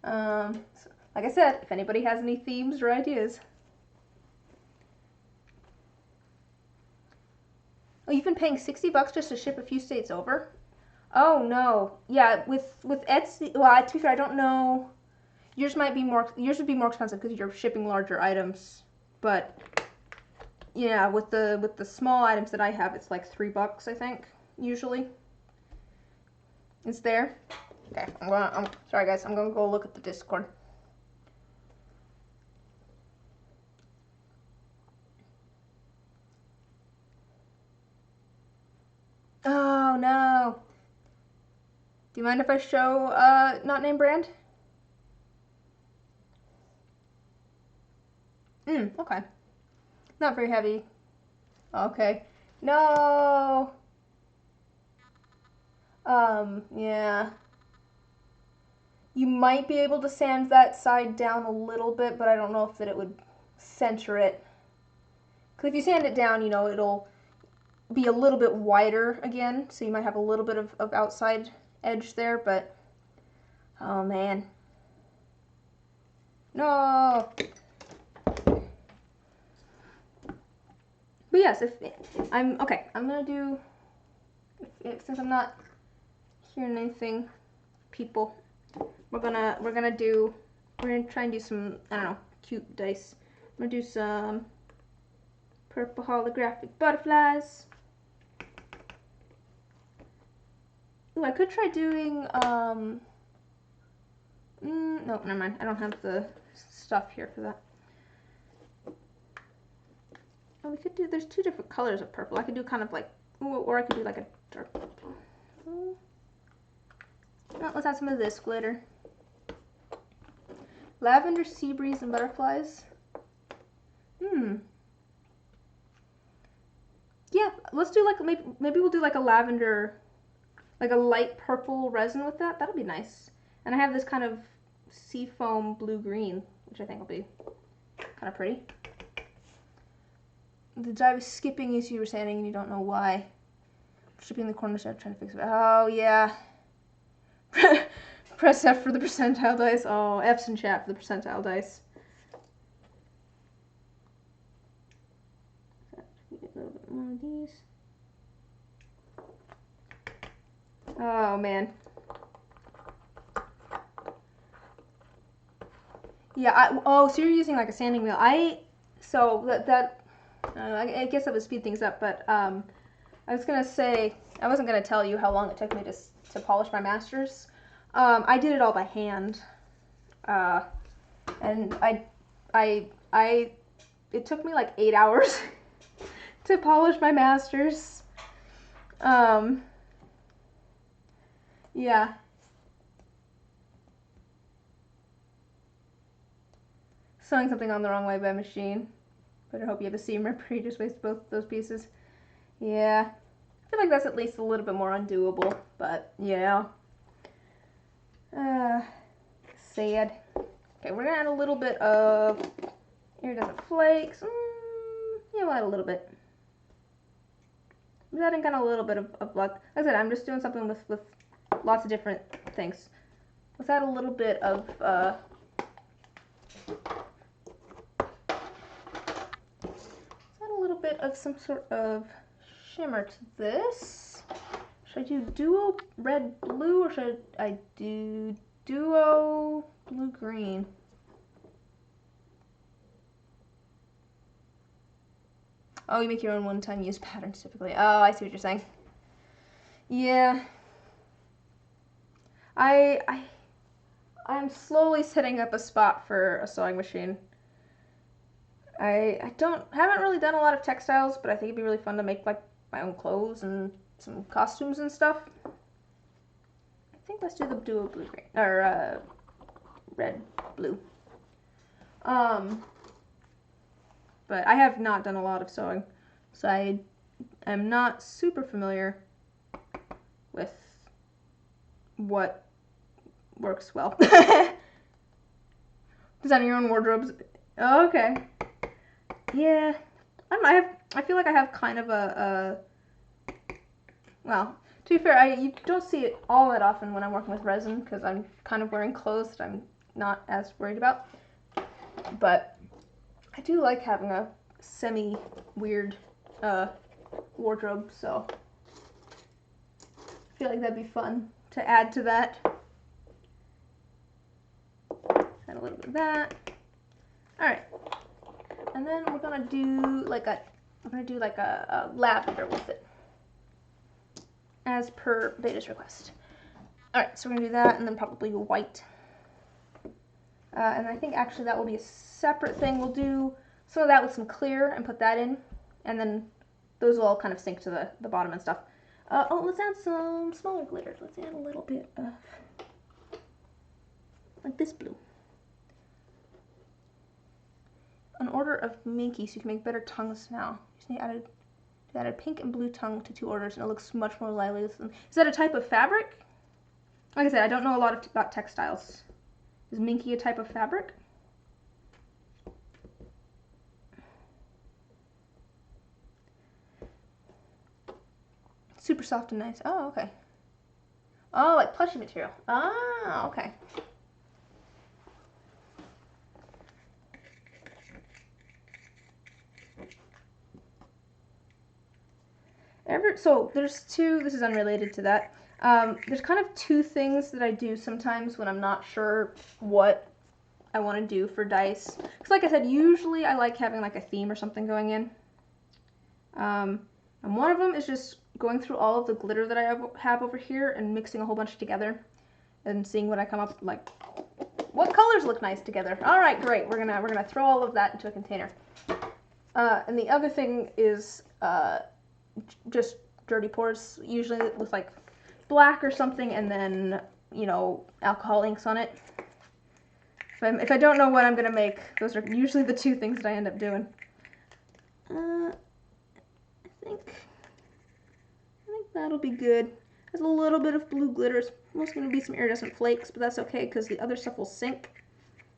Like I said, if anybody has any themes or ideas. Oh, you've been paying $60 just to ship a few states over? Oh no. Yeah, with Etsy, well, to be fair, I don't know. Yours would be more expensive because you're shipping larger items. But yeah, with the small items that I have, it's like $3, I think, usually. It's there. Okay, I'm sorry guys, I'm gonna go look at the Discord. Oh no. Do you mind if I show not name brand? Okay. Not very heavy. Okay. No. Yeah. You might be able to sand that side down a little bit, but I don't know if that it would center it. Because if you sand it down, you know, it'll be a little bit wider again, so you might have a little bit of outside edge there, but oh man. No. But yes, if I'm okay, I'm gonna do since I'm not hearing anything, people, we're gonna try and do some, I don't know, cute dice. I'm gonna do some purple holographic butterflies. Ooh, I could try doing no, never mind. I don't have the stuff here for that. Oh, we could do, there's two different colors of purple. I could do kind of like, or I could do like a dark purple. Oh, let's add some of this glitter. Lavender, sea breeze, and butterflies. Yeah, let's do like, maybe we'll do like a lavender, like a light purple resin with that. That'll be nice. And I have this kind of seafoam blue-green, which I think will be kind of pretty. The dive is skipping as you were sanding and you don't know why. Stripping the corners out, trying to fix it. Oh, yeah. Press F for the percentile dice. Oh, F's in chat for the percentile dice. Get a little bit more of these. Oh, man. Yeah, oh, so you're using like a sanding wheel. I guess that would speed things up, but I was gonna say, I wasn't gonna tell you how long it took me to polish my masters. I did it all by hand, and it took me like 8 hours to polish my masters. Yeah. Sewing something on the wrong way by machine. Better hope you have a seam ripper. You just waste both those pieces. Yeah. I feel like that's at least a little bit more undoable, but yeah. Sad. Okay, we're gonna add a little bit of iridescent flakes. Yeah, we'll add a little bit. I'm adding kind of a little bit of blood. Like I said, I'm just doing something with lots of different things. Let's add a little bit of some sort of shimmer to this. Should I do duo red blue or should I do duo blue green? Oh, you make your own one-time use patterns typically. Oh, I see what you're saying. Yeah. I'm slowly setting up a spot for a sewing machine. I haven't really done a lot of textiles, but I think it'd be really fun to make like my own clothes and some costumes and stuff. I think let's do the duo blue green or red blue. But I have not done a lot of sewing, so I am not super familiar with what works well. Designing your own wardrobes. Oh, okay. Yeah, I feel like I have kind of well, to be fair, you don't see it all that often when I'm working with resin because I'm kind of wearing clothes that I'm not as worried about. But I do like having a semi-weird wardrobe, so I feel like that'd be fun to add to that. Add a little bit of that. All right, and then we're gonna do like a lavender with it, as per Beta's request. All right, so we're gonna do that, and then probably white. And I think actually that will be a separate thing. We'll do some of that with some clear and put that in, and then those will all kind of sink to the bottom and stuff. Oh, let's add some smaller glitters. Let's add a little bit of, like this blue. An order of Minky so you can make better tongues now. You added pink and blue tongue to 2 orders, and it looks much more lively. Is that a type of fabric? Like I said, I don't know a lot about textiles. Is Minky a type of fabric? Super soft and nice. Oh, okay. Oh, like plushy material. Ah, okay. So there's two, this is unrelated to that. There's kind of 2 things that I do sometimes when I'm not sure what I want to do for dice. Because like I said, usually I like having like a theme or something going in. And one of them is just going through all of the glitter that I have over here and mixing a whole bunch together and seeing what I come up like. What colors look nice together? All right, great. We're gonna throw all of that into a container. And the other thing is just dirty pours, usually with like black or something, and then, you know, alcohol inks on it. If I don't know what I'm gonna make, those are usually the 2 things that I end up doing. I think that'll be good. There's a little bit of blue glitter. It's mostly gonna be some iridescent flakes, but that's okay because the other stuff will sink,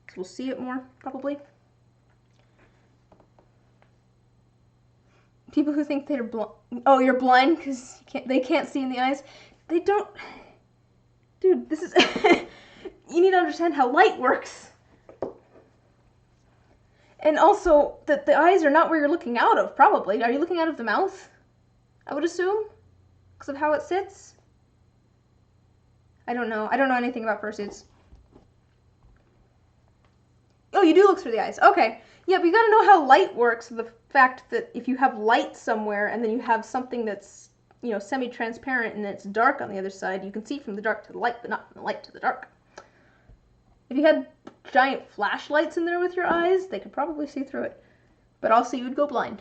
so we'll see it more probably. People who think they're blind. Oh, you're blind because they can't see in the eyes. They don't. Dude, this is. You need to understand how light works. And also, that the eyes are not where you're looking out of, probably. Are you looking out of the mouth? I would assume? Because of how it sits? I don't know. I don't know anything about fursuits. Oh, you do look through the eyes. Okay. Yeah, but you gotta know how light works. The fact that if you have light somewhere and then you have something that's, you know, semi-transparent and it's dark on the other side, you can see from the dark to the light, but not from the light to the dark. If you had giant flashlights in there with your eyes, they could probably see through it. But also you would go blind,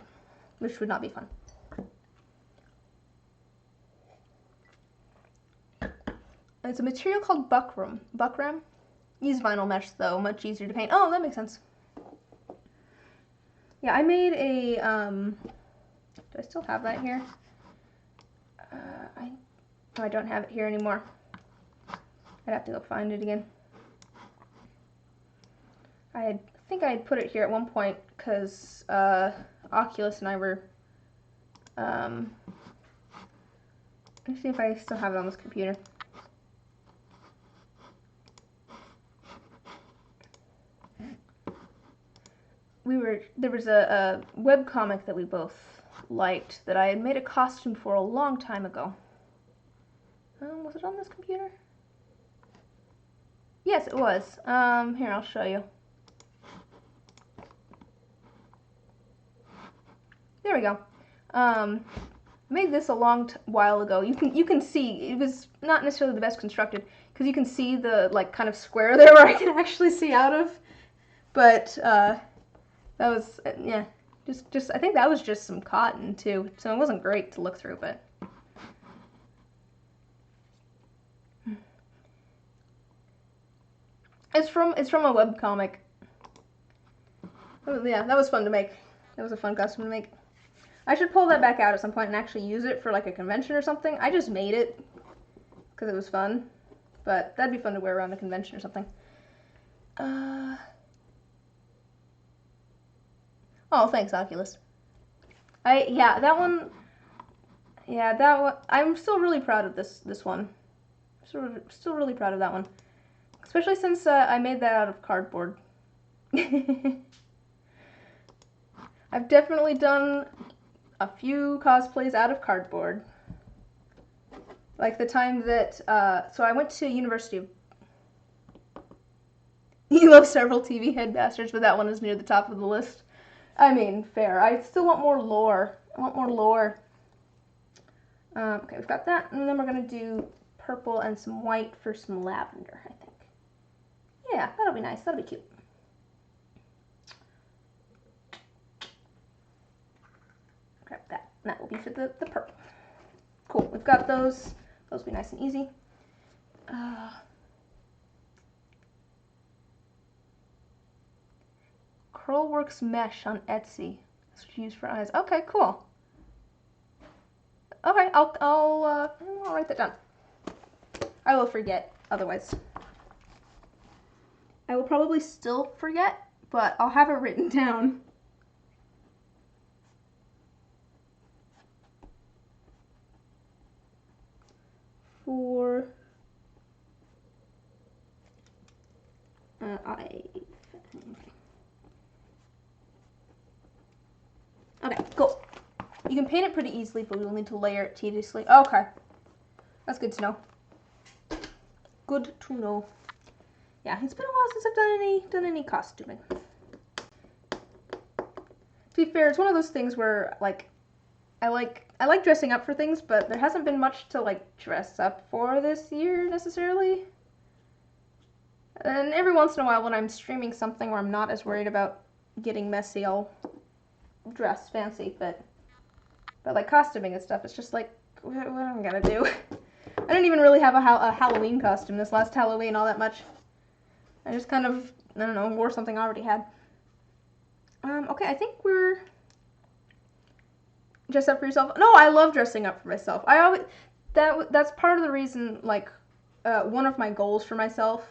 which would not be fun. It's a material called buckram. Buckram? Use vinyl mesh though, much easier to paint. Oh, that makes sense. Yeah, I made a, do I still have that here? I don't have it here anymore. I'd have to go find it again. I think I had put it here at one point because Oculus and I were, let me see if I still have it on this computer. There was a webcomic that we both liked that I had made a costume for a long time ago. Was it on this computer? Yes, it was. Here, I'll show you. There we go. Made this a long while ago. You can see it was not necessarily the best constructed because you can see the like kind of square there where I can actually see out of, but that was yeah, just I think that was just some cotton too, so it wasn't great to look through, but. It's from a webcomic. Oh, yeah, that was fun to make. That was a fun costume to make. I should pull that back out at some point and actually use it for like a convention or something. I just made it because it was fun, but that'd be fun to wear around a convention or something. Oh, thanks, Oculus. Yeah, that one. Yeah, that one. I'm still really proud of this one. Still really proud of that one. Especially since I made that out of cardboard. I've definitely done a few cosplays out of cardboard. Like the time that, so I went to University of... You love several TV headmasters, but that one is near the top of the list. I mean, fair. I still want more lore. I want more lore. Okay, we've got that, and then we're going to do purple and some white for some lavender, I think. Yeah, that'll be nice. That'll be cute. Grab that. And that will be for the purple. Cool. We've got those. Those will be nice and easy. Curlworks mesh on Etsy. That's what you use for eyes. Okay, cool. Okay, I'll write that down. I will forget otherwise. I will probably still forget, but I'll have it written down. For okay, cool. You can paint it pretty easily, but we'll need to layer it tediously. Okay, that's good to know. Good to know. Yeah, it's been a while since I've done any costuming. To be fair, it's one of those things where like I like dressing up for things, but there hasn't been much to like dress up for this year necessarily. And every once in a while when I'm streaming something where I'm not as worried about getting messy, I'll dress fancy, but like costuming and stuff, it's just like, what am I gonna do? I didn't even really have a Halloween costume this last Halloween all that much. I just kind of, I don't know, wore something I already had. Okay, I think we're... Dress up for yourself? No, I love dressing up for myself. I always... That's part of the reason, like, one of my goals for myself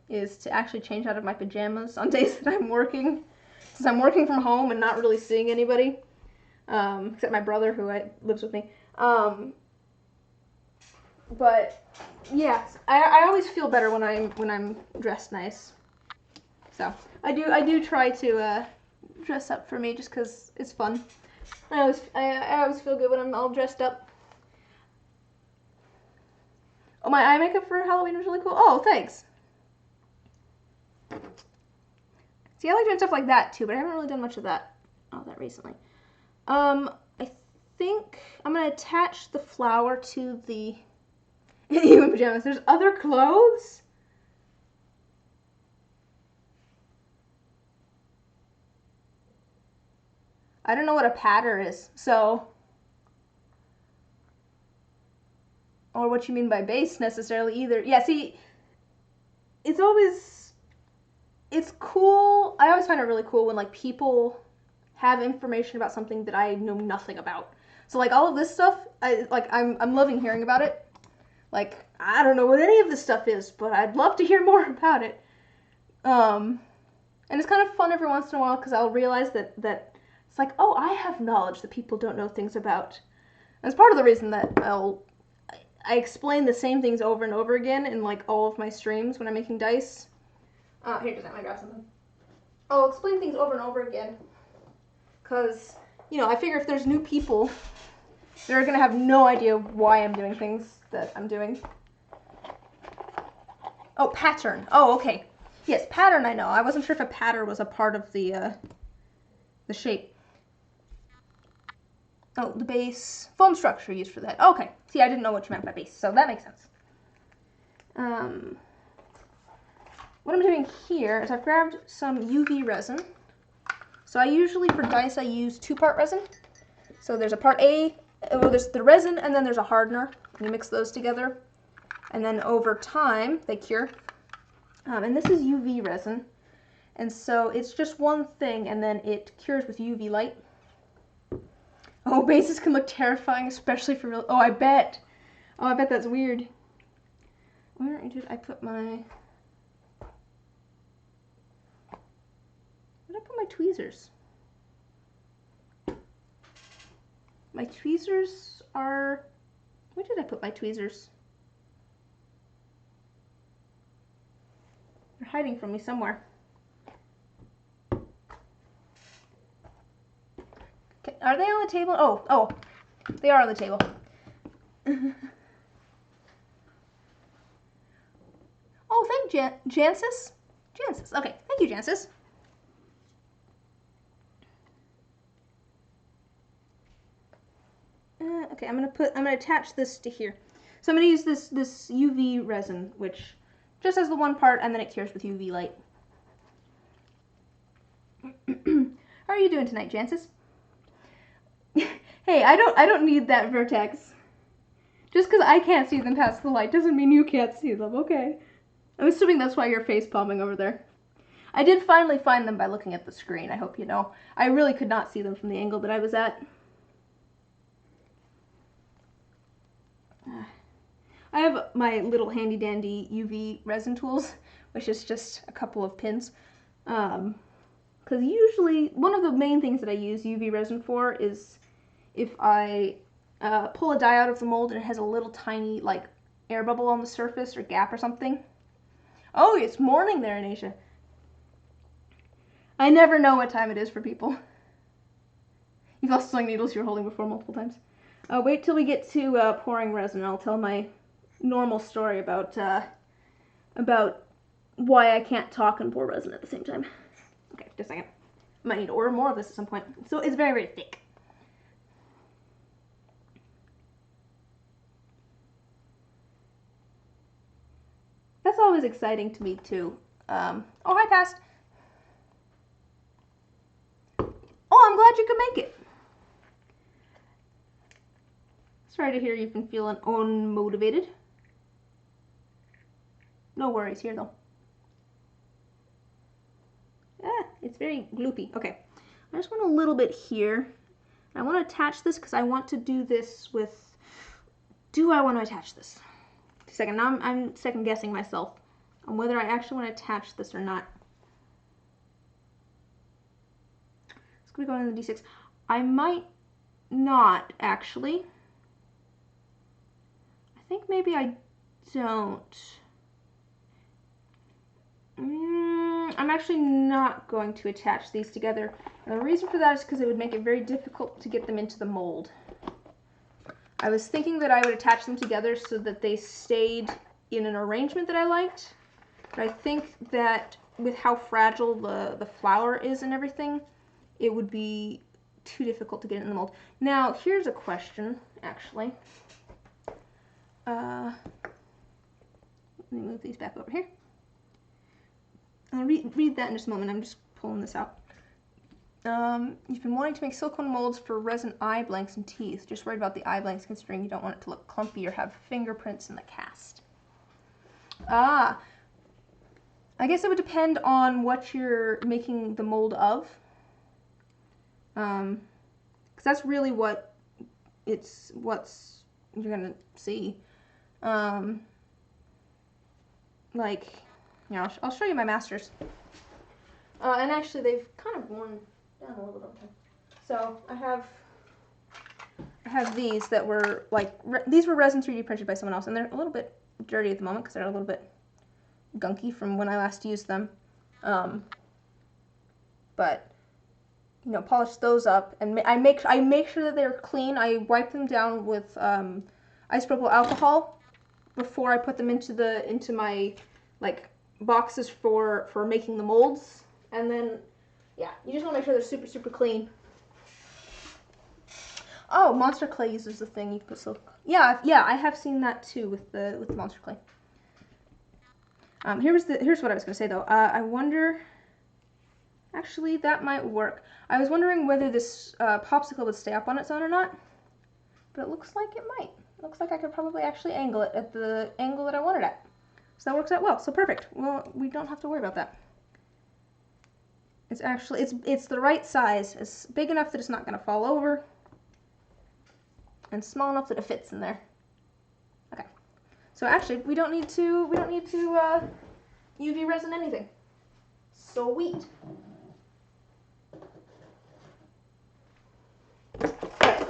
is to actually change out of my pajamas on days that I'm working. Since I'm working from home and not really seeing anybody. Except my brother who lives with me. But yeah, I always feel better when I'm dressed nice. So I do try to dress up for me just because it's fun. I always feel good when I'm all dressed up. Oh, my eye makeup for Halloween was really cool. Oh, thanks. See, I like doing stuff like that too, but I haven't really done much of that recently. I think I'm gonna attach the flower to the you in pajamas. There's other clothes? I don't know what a patter is, so... Or what you mean by base necessarily either. Yeah, see, it's cool. I always find it really cool when, like, people have information about something that I know nothing about. So, like, all of this stuff, I'm loving hearing about it. Like, I don't know what any of this stuff is, but I'd love to hear more about it. And it's kind of fun every once in a while because I'll realize that it's like, oh, I have knowledge that people don't know things about. And it's part of the reason that I explain the same things over and over again in like all of my streams when I'm making dice. Here, just let me grab something. I'll explain things over and over again because, you know, I figure if there's new people, they're going to have no idea why I'm doing things that I'm doing. Oh, pattern. Oh, okay. Yes, pattern I know. I wasn't sure if a pattern was a part of the shape. Oh, the base. Foam structure used for that. Okay. See, I didn't know what you meant by base, so that makes sense. What I'm doing here is I've grabbed some UV resin. So I usually, for dice, I use 2-part resin. So there's a part A, well, there's the resin, and then there's a hardener. You mix those together. And then over time, they cure. And this is UV resin. And so it's just one thing, and then it cures with UV light. Oh, bases can look terrifying, especially for real. Oh, I bet. Oh, I bet that's weird. Where did I put my... Where did I put my tweezers? My tweezers are... Where did I put my tweezers? They're hiding from me somewhere. Okay, are they on the table? Oh, they are on the table. Oh, thank Jancis. Jancis. Okay, thank you, Jancis. Okay, I'm gonna attach this to here. So I'm gonna use this UV resin, which just has the one part, and then it cures with UV light. How are you doing tonight, Jancis? Hey, I don't need that vertex. Just because I can't see them past the light doesn't mean you can't see them. Okay. I'm assuming that's why you're face palming over there. I did finally find them by looking at the screen. I hope you know. I really could not see them from the angle that I was at. I have my little handy dandy UV resin tools, which is just a couple of pins. Because usually, one of the main things that I use UV resin for is if I pull a die out of the mold and it has a little tiny, like, air bubble on the surface or gap or something. Oh, it's morning there in Asia. I never know what time it is for people. You've lost sewing needles you were holding before multiple times. Wait till we get to pouring resin. I'll tell my normal story about why I can't talk and pour resin at the same time. Okay, just a second. I might need to order more of this at some point. So it's very, very thick. That's always exciting to me too. Oh, hi, Past. Oh, I'm glad you could make it. Sorry to hear you've been feeling unmotivated. No worries here, though. It's very gloopy. Okay, I just want a little bit here. I want to attach this because I want to do this with... Do I want to attach this? Second, now I'm second guessing myself on whether I actually want to attach this or not. It's going to go in the D6. I might not, actually. I think maybe I don't. I'm actually not going to attach these together. And the reason for that is because it would make it very difficult to get them into the mold. I was thinking that I would attach them together so that they stayed in an arrangement that I liked. But I think that with how fragile the flour is and everything, it would be too difficult to get it in the mold. Now, here's a question, actually. Let me move these back over here. I'll read that in just a moment. I'm just pulling this out. You've been wanting to make silicone molds for resin eye blanks and teeth. Just worried about the eye blanks considering you don't want it to look clumpy or have fingerprints in the cast. I guess it would depend on what you're making the mold of. Because that's really what you're gonna see. Like, you know, I'll show you my masters. And actually, they've kind of worn down a little bit. So I have these that were like these were resin 3D printed by someone else, and they're a little bit dirty at the moment because they're a little bit gunky from when I last used them. But you know, polish those up, and I make sure that they're clean. I wipe them down with isopropyl alcohol before I put them into my like boxes for making the molds, and then yeah, you just want to make sure they're super, super clean. Oh, Monster Clay uses the thing you put silk. Yeah, I have seen that too with the Monster Clay. Here's what I was gonna say though. I wonder. Actually, that might work. I was wondering whether this popsicle would stay up on its own or not, but it looks like it might. It looks like I could probably actually angle it at the angle that I want it at. So that works out well. So perfect. Well, we don't have to worry about that. It's actually, it's the right size. It's big enough that it's not going to fall over, and small enough that it fits in there. Okay. So actually, we don't need to UV resin anything. Sweet. Okay.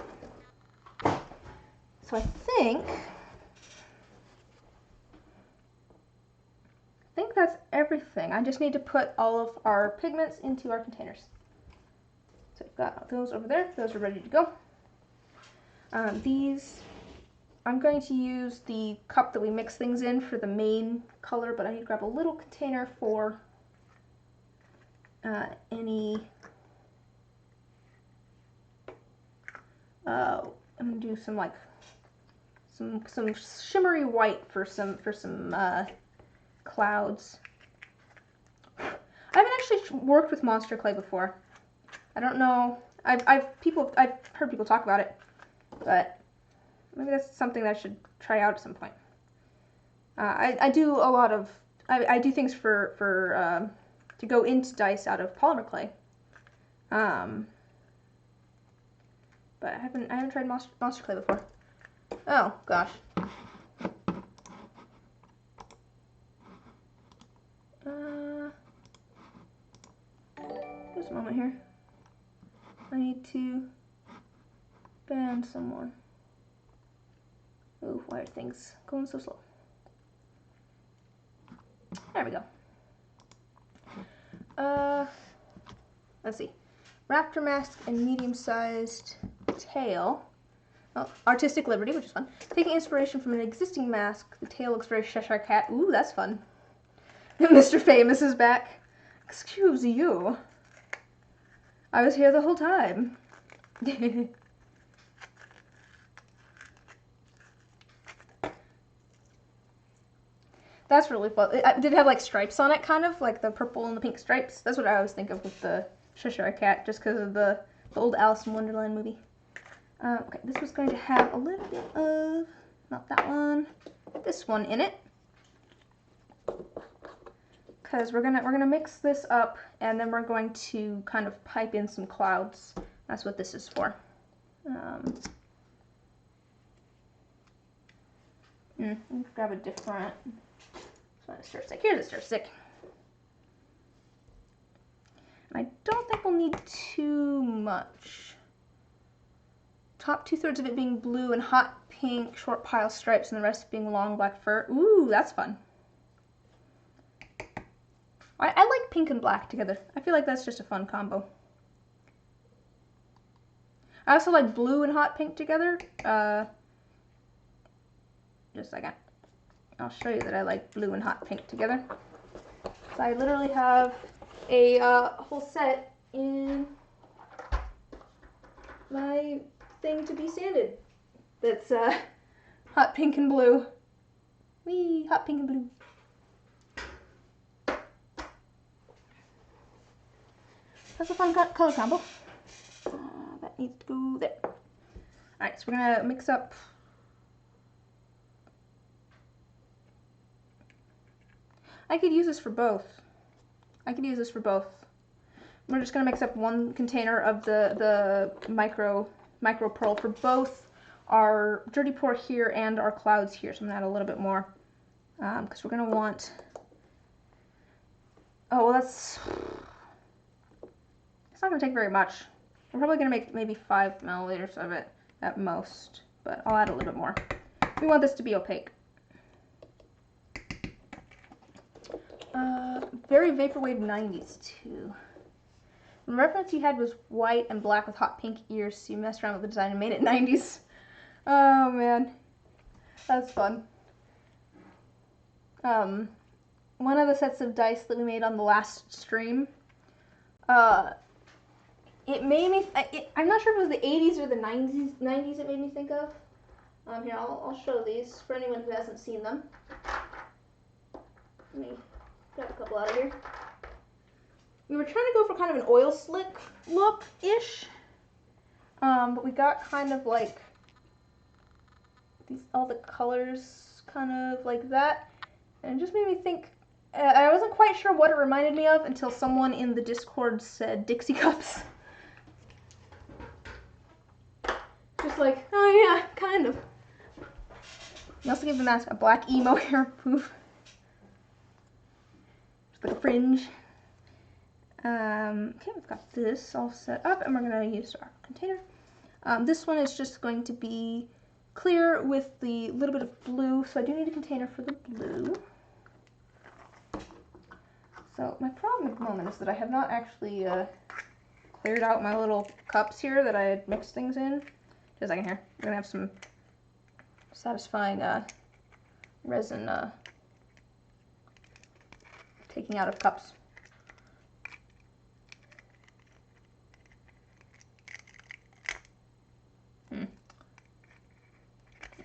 So I think that's everything. thing. I just need to put all of our pigments into our containers. So I've got those over there. Those are ready to go. These, I'm going to use the cup that we mix things in for the main color, but I need to grab a little container for any, I'm going to do some like, some shimmery white for some clouds. I haven't actually worked with monster clay before. I don't know. I've heard people talk about it, but maybe that's something that I should try out at some point. I do a lot of I do things for to go into dice out of polymer clay. But I haven't tried monster clay before. Oh gosh. Just a moment here. I need to ban someone. Oh, why are things going so slow? There we go. Let's see. Raptor mask and medium-sized tail. Oh, artistic liberty, which is fun. Taking inspiration from an existing mask, the tail looks very Cheshire Cat. Ooh, that's fun. Mr. Famous is back. Excuse you. I was here the whole time. That's really fun. Did it have like stripes on it, kind of like the purple and the pink stripes? That's what I always think of with the Cheshire Cat, just because of the old Alice in Wonderland movie. Okay, this was going to have a little bit of, not that one, this one in it, because we're gonna mix this up, and then we're going to kind of pipe in some clouds. That's what this is for. Grab a different. Stir stick. Here's a stir stick. I don't think we'll need too much. Top 2/3 of it being blue and hot pink, short pile stripes, and the rest being long black fur. Ooh, that's fun. I like pink and black together. I feel like that's just a fun combo. I also like blue and hot pink together. Just a second. I'll show you that I like blue and hot pink together. So I literally have a whole set in my thing to be sanded. That's hot pink and blue. Whee, hot pink and blue. That's a fun color combo. That needs to go there. Alright, so we're gonna mix up. I could use this for both. We're just gonna mix up one container of the micro pearl for both our dirty pour here and our clouds here. So I'm gonna add a little bit more because we're gonna want. Oh well, it's not gonna take very much. We're probably gonna make maybe 5 milliliters of it at most, but I'll add a little bit more. We want this to be opaque. Very Vaporwave 90s too. The reference you had was white and black with hot pink ears, so you messed around with the design and made it 90s. Oh man, that's fun. One of the sets of dice that we made on the last stream, it made me, I'm not sure if it was the 80s or the 90s it made me think of. Here, I'll show these for anyone who hasn't seen them. Let me grab a couple out of here. We were trying to go for kind of an oil slick look-ish, but we got kind of like all the colors kind of like that, and it just made me think. I wasn't quite sure what it reminded me of until someone in the Discord said Dixie cups. Just like, oh yeah, kind of. We also gave the mask a black emo hair poof. Just like a fringe. Okay, we've got this all set up, and we're going to use our container. This one is just going to be clear with the little bit of blue, so I do need a container for the blue. So my problem at the moment is that I have not actually cleared out my little cups here that I had mixed things in. Just a second here. We're gonna have some satisfying resin taking out of cups.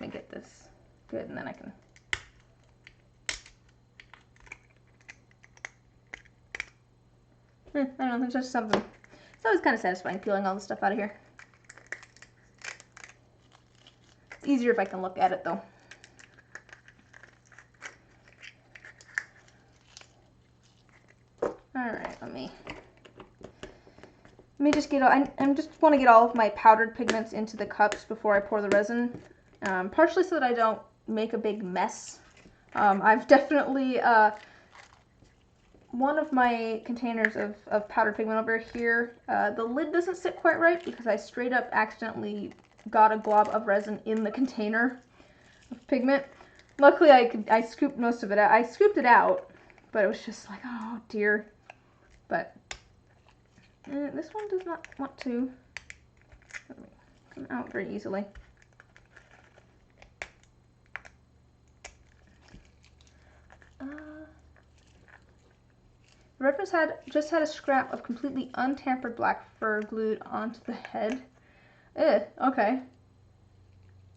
Let me get this good, and then I can. I don't know, there's just something. It's always kind of satisfying peeling all the stuff out of here. It's easier if I can look at it though. Alright, let me just get, I just want to get all of my powdered pigments into the cups before I pour the resin. Partially so that I don't make a big mess. I've definitely, one of my containers of powdered pigment over here, the lid doesn't sit quite right because I straight up accidentally got a glob of resin in the container of pigment. Luckily I scooped most of it out. I scooped it out, but it was just like, oh dear. But this one does not want to come out very easily. Reference just had a scrap of completely untampered black fur glued onto the head. Okay.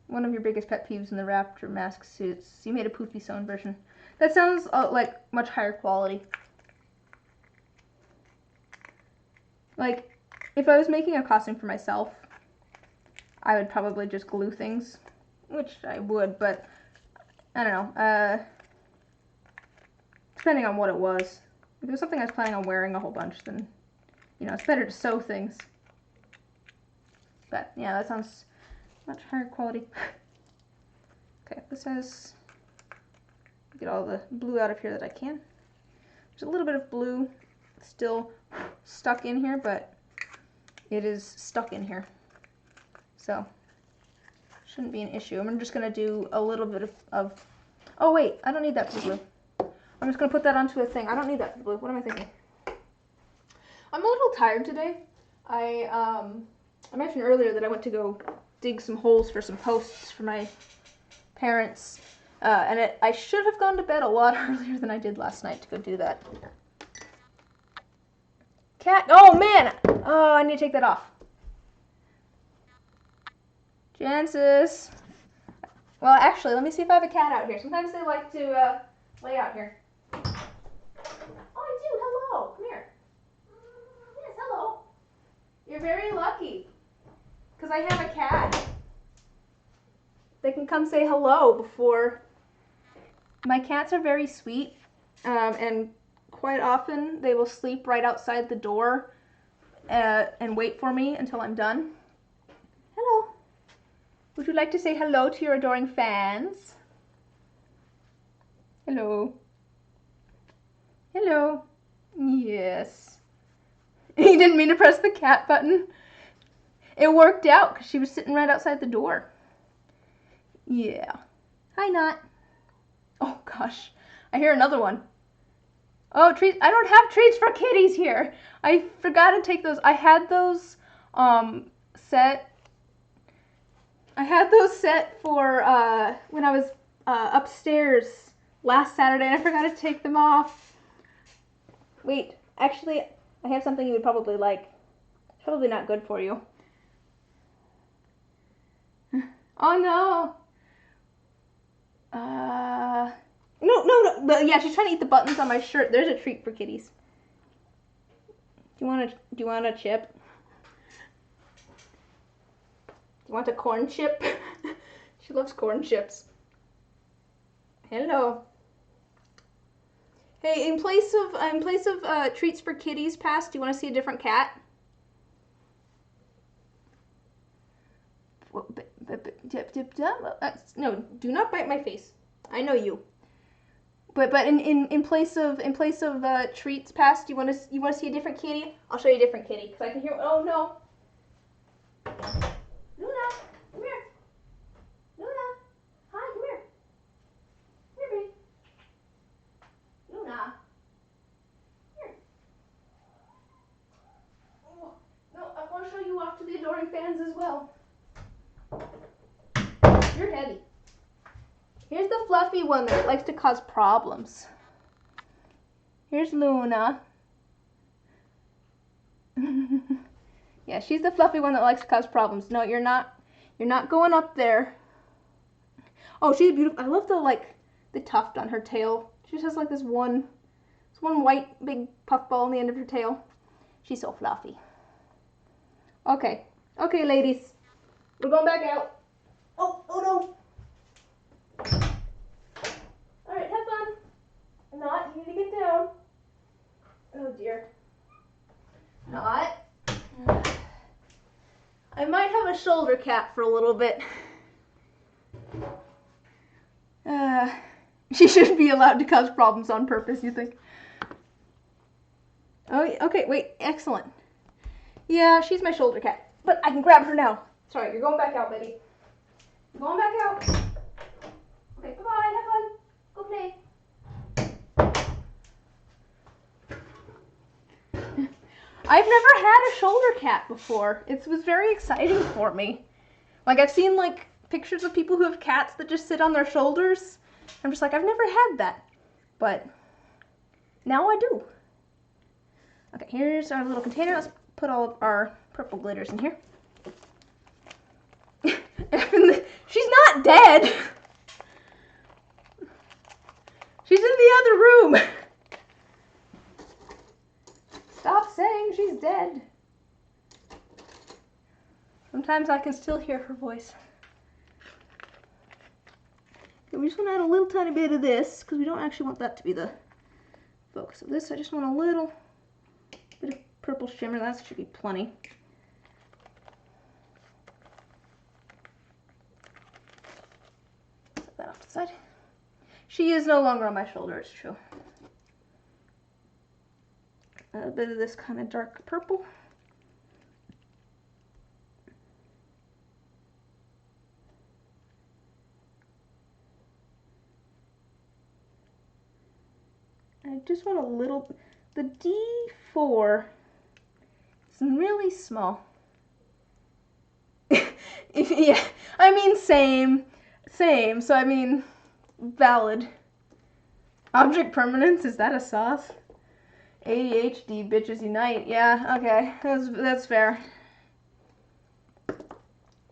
One of your biggest pet peeves in the raptor mask suits. You made a poofy sewn version. That sounds like much higher quality. Like, if I was making a costume for myself, I would probably just glue things, which I would, but I don't know. Depending on what it was. If it was something I was planning on wearing a whole bunch, then, you know, it's better to sew things. But, yeah, that sounds much higher quality. Okay, this has, get all the blue out of here that I can. There's a little bit of blue still stuck in here, but it is stuck in here. So, shouldn't be an issue. I'm just going to do a little bit of, oh wait, I don't need that blue. I'm just going to put that onto a thing. I don't need that blue. What am I thinking? I'm a little tired today. I mentioned earlier that I went to go dig some holes for some posts for my parents. And I should have gone to bed a lot earlier than I did last night to go do that. Cat. Oh, man. Oh, I need to take that off. Jancis. Well, actually, let me see if I have a cat out here. Sometimes they like to lay out here. Oh, I do. Hello. Come here. Yes, hello. You're very lucky. Because I have a cat. They can come say hello before. My cats are very sweet. And quite often they will sleep right outside the door and wait for me until I'm done. Hello. Would you like to say hello to your adoring fans? Hello. Hello. Yes. He didn't mean to press the cat button. It worked out because she was sitting right outside the door. Yeah. Hi, Nut. Oh, gosh. I hear another one. Oh, treats. I don't have treats for kitties here. I forgot to take those. I had those set. I had those set for when I was upstairs last Saturday, and I forgot to take them off. Wait, actually, I have something you would probably like. Probably not good for you. Oh no. No. Yeah, she's trying to eat the buttons on my shirt. There's a treat for kitties. Do you want a chip? Do you want a corn chip? She loves corn chips. Hello. Hey, in place of treats for kitties past, do you want to see a different cat? No, do not bite my face. I know you. But in place of treats past, you want to see a different kitty? I'll show you a different kitty because I can hear. Oh no. Luna, come here. Luna, hi, come here. Come here, baby. Luna. you're heavy. Here's the fluffy one that likes to cause problems. Here's Luna. Yeah, she's the fluffy one that likes to cause problems. No, you're not. You're not going up there. Oh, she's beautiful. I love the tuft on her tail. She just has like this one white big puff ball on the end of her tail. She's so fluffy. Okay. Okay, ladies. We're going back out. Oh no. Alright, have fun. Not, you need to get down. Oh dear. Not. I might have a shoulder cap for a little bit. She shouldn't be allowed to cause problems on purpose, you think? Oh, okay, wait, excellent. Yeah, she's my shoulder cap, but I can grab her now. Sorry, you're going back out, Betty. You're going back out. Okay, bye-bye, have fun. Go play. I've never had a shoulder cap before. It was very exciting for me. Like, I've seen, like, pictures of people who have cats that just sit on their shoulders. I'm just like, I've never had that. But now I do. Okay, here's our little container. Let's put all of our purple glitters in here. She's not dead. She's in the other room. Stop saying she's dead. Sometimes I can still hear her voice. Okay, we just want to add a little tiny bit of this because we don't actually want that to be the focus of this. I just want a little bit of purple shimmer. That should be plenty. Set that off to the side. She is no longer on my shoulder, it's true. A bit of this kind of dark purple. I just want a little, the D4 is really small. Yeah, I mean same, so I mean valid. Object permanence, is that a sauce? ADHD bitches unite. Yeah, okay, that's fair.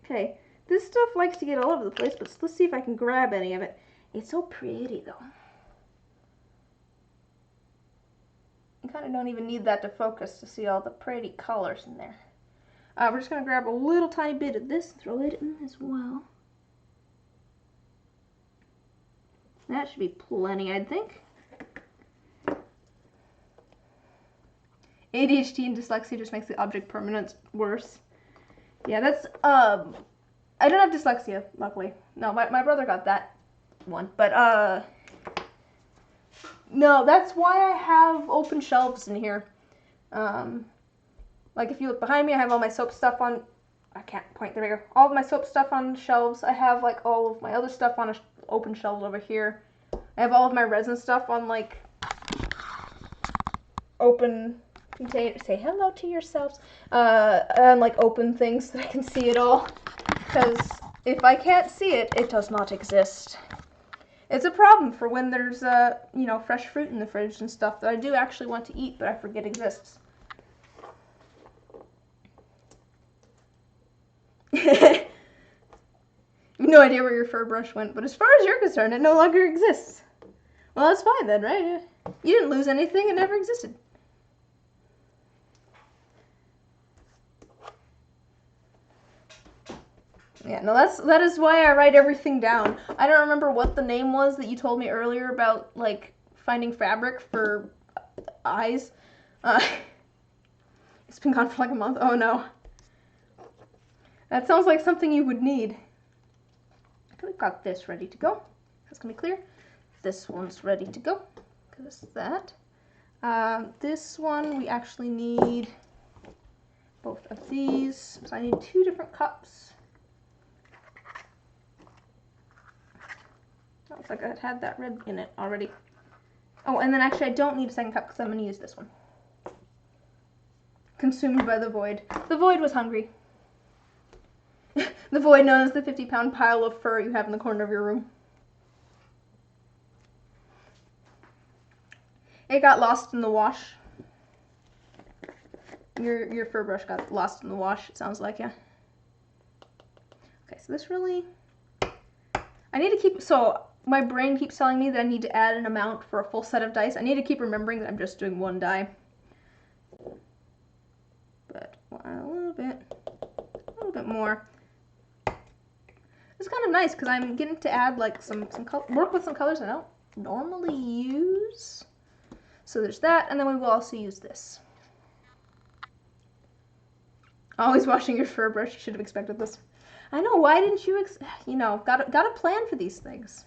Okay, this stuff likes to get all over the place, but let's see if I can grab any of it. It's so pretty though. You kind of don't even need that to focus to see all the pretty colors in there. We're just going to grab a little tiny bit of this and throw it in as well. That should be plenty, I think. ADHD and dyslexia just makes the object permanence worse. Yeah, that's, I don't have dyslexia, luckily. No, my brother got that one, but, no, that's why I have open shelves in here. Like if you look behind me, I have all my soap stuff on, I can't point, there we go. All of my soap stuff on shelves. I have like all of my other stuff on open shelves over here. I have all of my resin stuff on like open containers. Say hello to yourselves. And like open things that I can see it all. Because if I can't see it, it does not exist. It's a problem for when there's, you know, fresh fruit in the fridge and stuff that I do actually want to eat, but I forget exists. No idea where your fur brush went, but as far as you're concerned, it no longer exists. Well, that's fine then, right? You didn't lose anything, it never existed. Yeah, no, that is why I write everything down. I don't remember what the name was that you told me earlier about, like, finding fabric for eyes. It's been gone for like a month. Oh no. That sounds like something you would need. Okay, we've got this ready to go. That's gonna be clear. This one's ready to go, because that. This one, we actually need both of these. So I need 2 different cups. Looks like I had that red in it already. Oh, and then actually I don't need a second cup because I'm going to use this one. Consumed by the void. The void was hungry. The void known as the 50-pound pile of fur you have in the corner of your room. It got lost in the wash. Your fur brush got lost in the wash, it sounds like, yeah. Okay, so this really... I need to keep... So, my brain keeps telling me that I need to add an amount for a full set of dice. I need to keep remembering that I'm just doing one die. But a little bit more. It's kind of nice because I'm getting to add like some work with some colors I don't normally use. So there's that, and then we will also use this. Always washing your fur brush. You should have expected this. I know. Why didn't you? You know, got a plan for these things.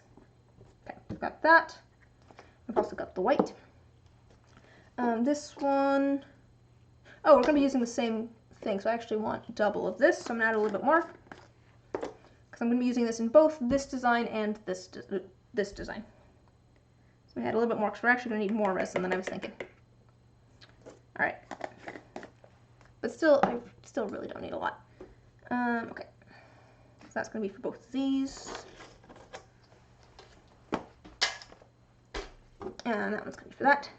Okay, we've got that. We've also got the white. This one. Oh, we're gonna be using the same thing, so I actually want double of this. So I'm gonna add a little bit more because I'm gonna be using this in both this design and this design. So we add a little bit more because we're actually gonna need more resin than I was thinking. All right. But still, I still really don't need a lot. Okay. So that's going to be for both of these. And that one's going to be for that.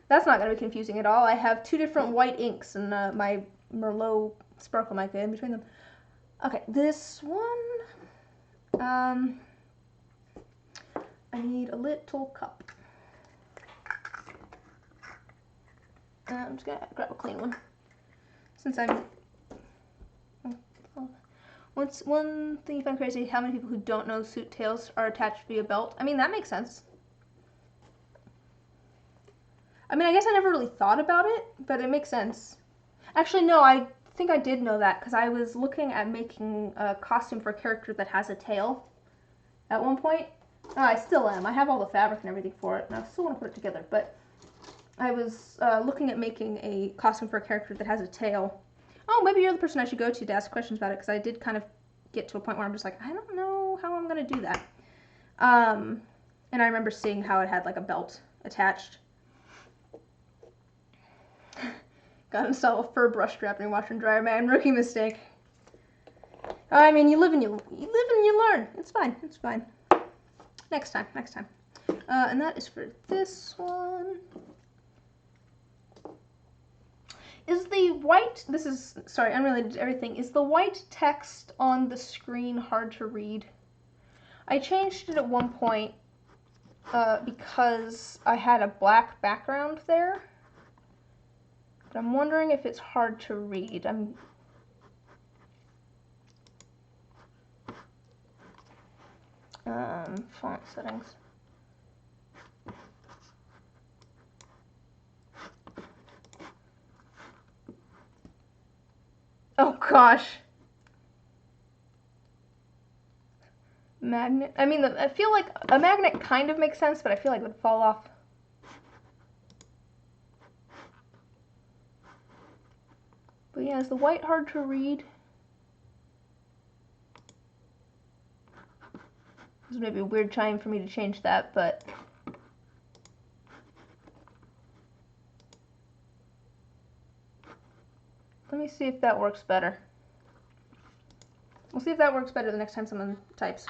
That's not going to be confusing at all. I have two different white inks and my Merlot sparkle mica in between them. Okay, this one, I need a little cup. I'm just going to grab a clean one. Since I'm... One thing you find crazy, how many people who don't know suit tails are attached via belt. I mean, that makes sense. I mean, I guess I never really thought about it, but it makes sense. Actually, no, I think I did know that, because I was looking at making a costume for a character that has a tail at one point. Oh, I still am. I have all the fabric and everything for it, and I still want to put it together, but I was looking at making a costume for a character that has a tail. Oh, maybe you're the person I should go to ask questions about it, because I did kind of get to a point where I'm just like, I don't know how I'm going to do that. And I remember seeing how it had like a belt attached. Gotta install a fur brush strap in your washer and dryer, man. Rookie mistake. I mean, you live and you learn. It's fine. It's fine. Next time. And that is for this one. Is the white, this is, sorry, unrelated to everything, is the white text on the screen hard to read? I changed it at one point because I had a black background there. But I'm wondering if it's hard to read. Font settings. Oh gosh. Magnet. I mean, I feel like a magnet kind of makes sense, but I feel like it would fall off. But yeah, is the white hard to read? This is maybe a weird time for me to change that, but... Let me see if that works better. We'll see if that works better the next time someone types.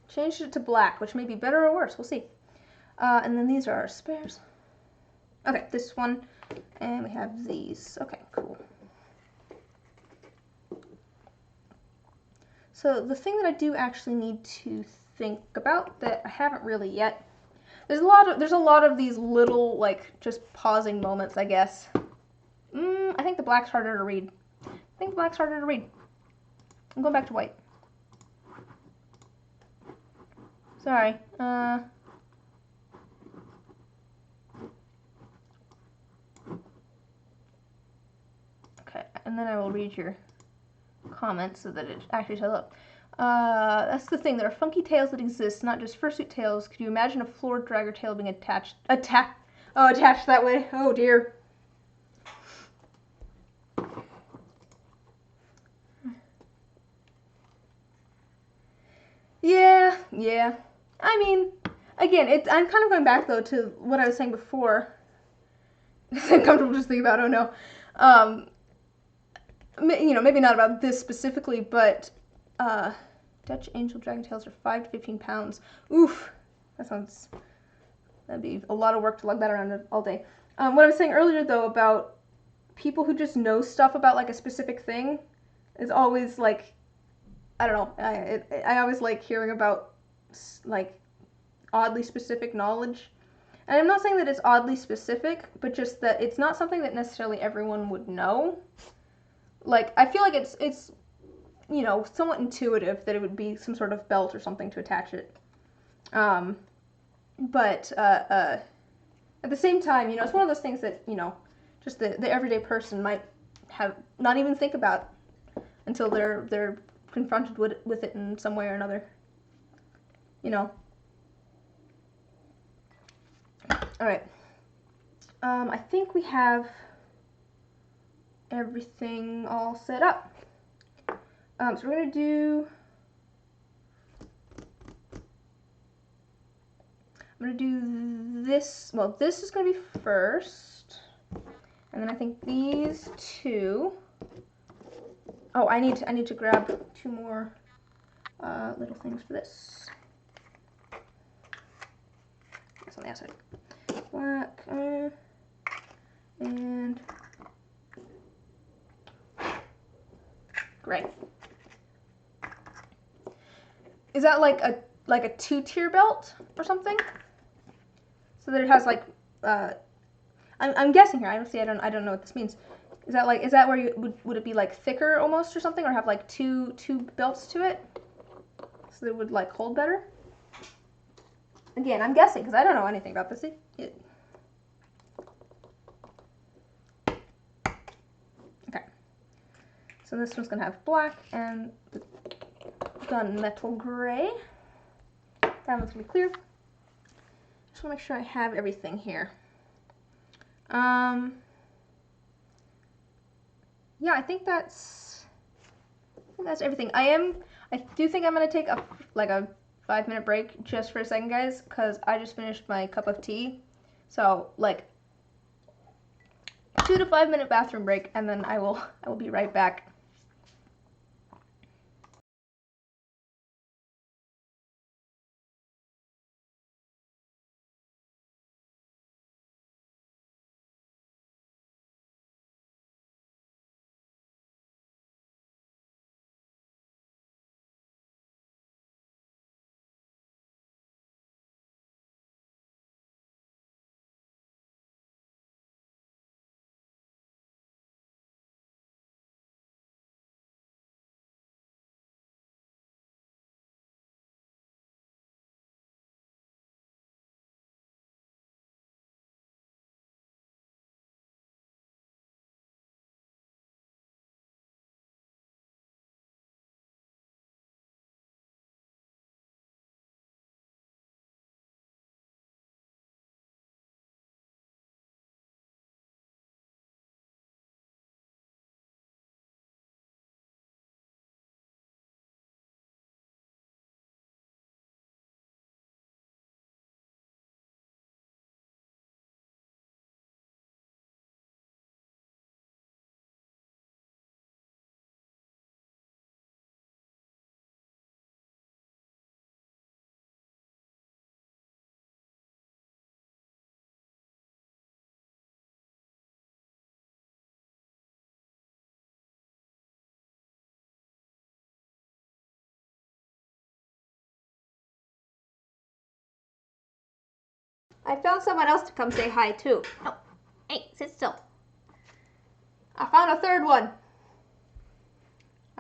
Changed it to black, which may be better or worse. We'll see. And then these are our spares. Okay, this one. And we have these. Okay, cool. So the thing that I do actually need to think about that I haven't really yet. There's a lot of these little, like, just pausing moments, I guess. I think the black's harder to read. I'm going back to white. Sorry. Okay, and then I will read your comments so that it actually shows up. That's the thing. There are funky tails that exist, not just fursuit tails. Could you imagine a floor dragger tail being attached that way? Oh dear. Yeah. I mean, again, I'm kind of going back though to what I was saying before. I'm comfortable just thinking about. Oh no. You know, maybe not about this specifically, but Dutch Angel Dragon Tails are 5 to 15 pounds. Oof, that'd be a lot of work to lug that around all day. What I was saying earlier though about people who just know stuff about like a specific thing is always like, I don't know, I always like hearing about like oddly specific knowledge. And I'm not saying that it's oddly specific, but just that it's not something that necessarily everyone would know. Like, I feel like it's you know, somewhat intuitive that it would be some sort of belt or something to attach it. But at the same time, you know, it's one of those things that, you know, just the everyday person might have not even think about until they're confronted with it in some way or another. You know. All right. I think we have everything all set up. So we're gonna do. I'm gonna do this. Well, this is gonna be first, and then I think these two. Oh, I need to grab 2 more little things for this. That's on the outside. Black and gray. Is that like a 2-tier belt or something? So that it has like I'm guessing here. I don't know what this means. Is that where you would it be like thicker almost or something, or have like two belts to it, so that it would like hold better? Again, I'm guessing because I don't know anything about this. Okay. So this one's gonna have black and the gunmetal gray. That one's gonna be clear. Just wanna make sure I have everything here. Yeah, I think that's everything. I do think I'm gonna take a 5-minute break just for a second, guys, because I just finished my cup of tea. So like 2 to 5 minute bathroom break, and then I will be right back. I found someone else to come say hi too. Oh, hey, sit still. I found a third one.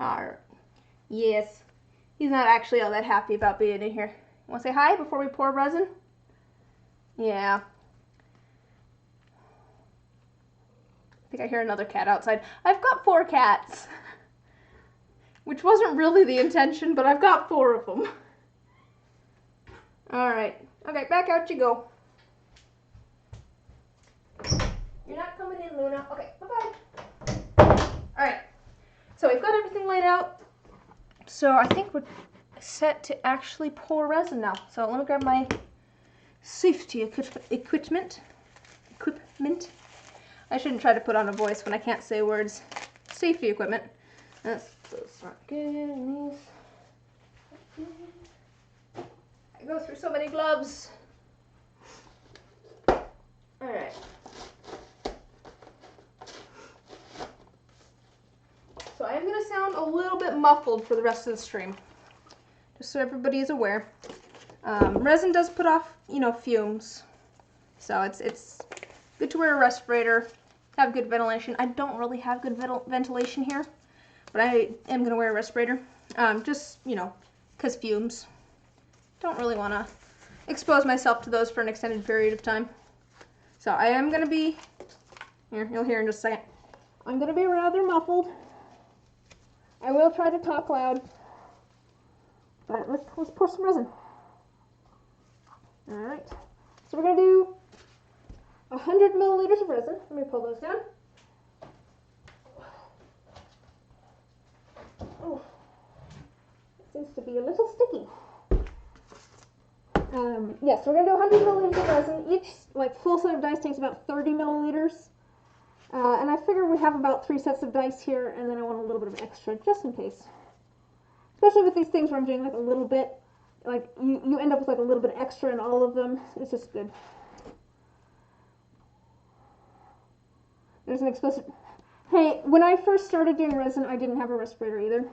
Alright. Yes. He's not actually all that happy about being in here. Want to say hi before we pour resin? Yeah. I think I hear another cat outside. I've got 4 cats. Which wasn't really the intention, but I've got 4 of them. Alright. Okay, back out you go. You're not coming in, Luna. Okay, bye-bye. Alright. So we've got everything laid out. So I think we're set to actually pour resin now. So let me grab my safety equipment. I shouldn't try to put on a voice when I can't say words. Safety equipment. Let's start getting these. I go through so many gloves. Alright. So I am going to sound a little bit muffled for the rest of the stream, just so everybody is aware. Resin does put off, you know, fumes, so it's good to wear a respirator, have good ventilation. I don't really have good ventilation here, but I am going to wear a respirator, just, you know, because fumes. Don't really want to expose myself to those for an extended period of time. So I am going to be, here, you'll hear in just a second, I'm going to be rather muffled. I will try to talk loud, but let's pour some resin. Alright, so we're going to do 100 milliliters of resin. Let me pull those down. Oh, it seems to be a little sticky. Yes, we're going to do 100 milliliters of resin. Each full set of dice takes about 30 milliliters. And I figure we have about 3 sets of dice here, and then I want a little bit of extra just in case. Especially with these things where I'm doing like a little bit, like you end up with like a little bit extra in all of them. It's just good. There's an explicit. Hey, when I first started doing resin, I didn't have a respirator either.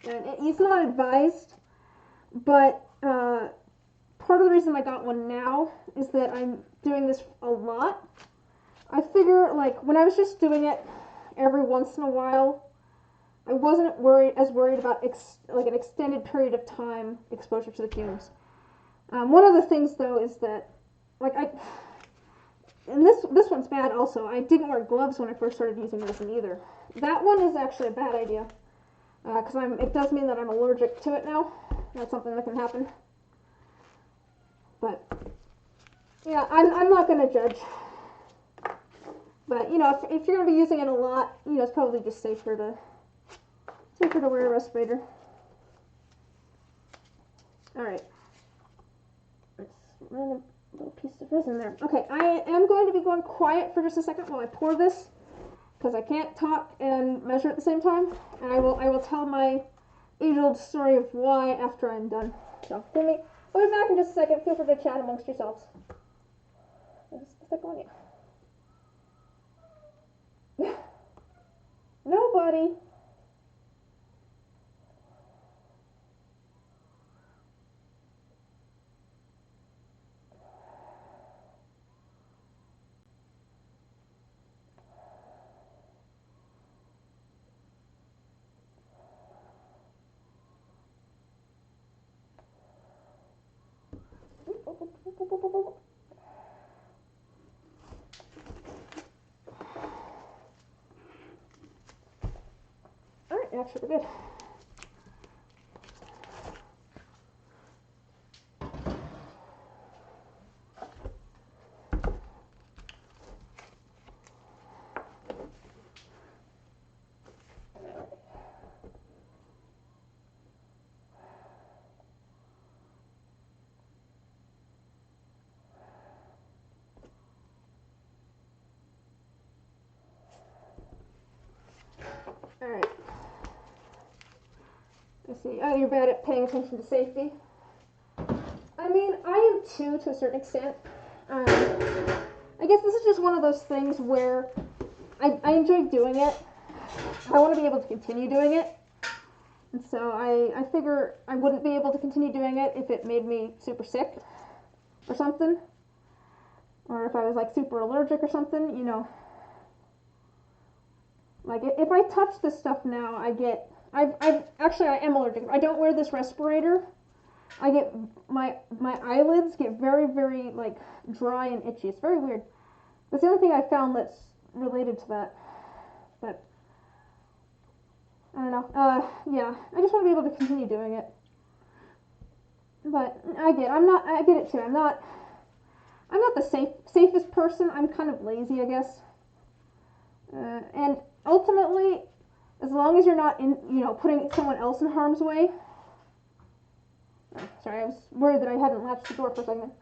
And it's not advised, but part of the reason I got one now is that I'm doing this a lot. I figure, like, when I was just doing it every once in a while, I wasn't as worried about an extended period of time exposure to the fumes. One of the things, though, is that, like, and this one's bad also, I didn't wear gloves when I first started using resin either. That one is actually a bad idea, because it does mean that I'm allergic to it now. That's something that can happen. But, yeah, I'm not going to judge. But, you know, if you're going to be using it a lot, you know, it's probably just safer to wear a respirator. Alright. Let's run a little piece of resin there. Okay, I am going to be going quiet for just a second while I pour this, because I can't talk and measure at the same time. And I will tell my age-old story of why after I'm done. So, we'll be back in just a second. Feel free to chat amongst yourselves. Is that going in? Nobody. Alright, actually we're good. Alright. Let's see. Oh, you're bad at paying attention to safety. I mean, I am too, to a certain extent. I guess this is just one of those things where I enjoy doing it. I want to be able to continue doing it. And so I figure I wouldn't be able to continue doing it if it made me super sick or something. Or if I was like super allergic or something, you know. Like if I touch this stuff now, I am allergic. I don't wear this respirator. I get, my eyelids get very, very like dry and itchy. It's very weird. That's the only thing I found that's related to that. But I don't know. Yeah, I just want to be able to continue doing it. But I get it too. I'm not the safest person. I'm kind of lazy, I guess. And ultimately, as long as you're not putting someone else in harm's way. Oh, sorry, I was worried that I hadn't latched the door for a second.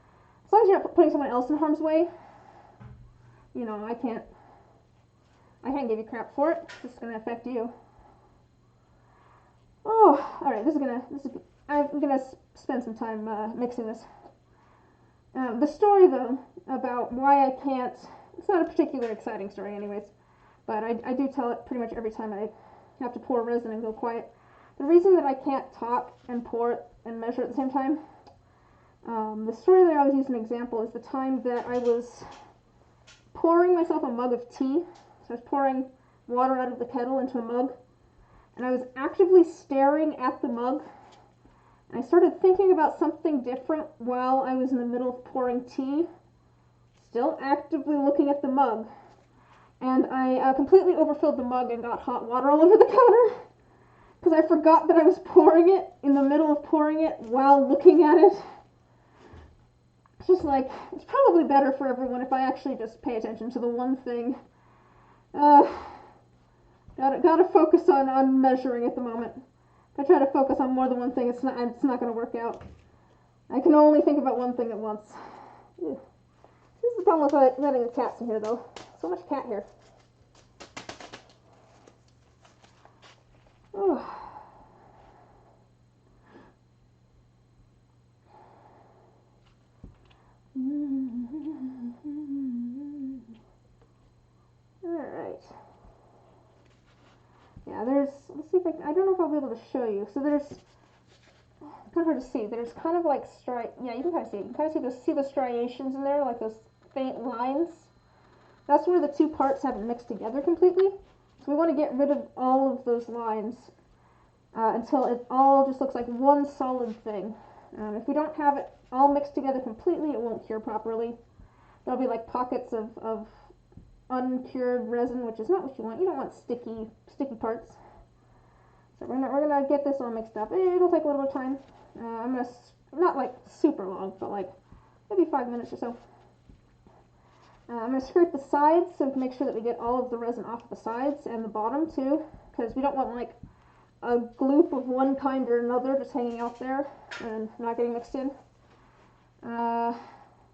As long as you're not putting someone else in harm's way, you know, I can't I can't give you crap for it. This is gonna affect you. Oh, all right. I'm gonna spend some time mixing this. The story, though, about why I can't. It's not a particularly exciting story, anyways. But I do tell it pretty much every time I have to pour resin and go quiet. The reason that I can't talk and pour it and measure at the same time, the story that I always use an example is the time that I was pouring myself a mug of tea. So I was pouring water out of the kettle into a mug, and I was actively staring at the mug. And I started thinking about something different while I was in the middle of pouring tea, still actively looking at the mug. And I completely overfilled the mug and got hot water all over the counter because I forgot that I was pouring it in the middle of pouring it while looking at it. It's just like, it's probably better for everyone if I actually just pay attention to the one thing. Gotta focus on measuring at the moment. If I try to focus on more than one thing, it's not going to work out. I can only think about one thing at once. Ew. This is the problem with letting the cats in here, though. So much cat hair. Oh. Alright. Yeah, let's see if I don't know if I'll be able to show you. So it's kind of hard to see. There's kind of like yeah, you can kind of see it. You can kind of see the striations in there, like those faint lines. That's where the two parts haven't mixed together completely. So we want to get rid of all of those lines until it all just looks like one solid thing. If we don't have it all mixed together completely, it won't cure properly. There'll be like pockets of uncured resin, which is not what you want. You don't want sticky parts. So we're gonna get this all mixed up. It'll take a little bit of time. I'm gonna not like super long, but like maybe 5 minutes or so. I'm gonna scrape the sides so we can make sure that we get all of the resin off the sides and the bottom too, because we don't want like a gloop of one kind or another just hanging out there and not getting mixed in.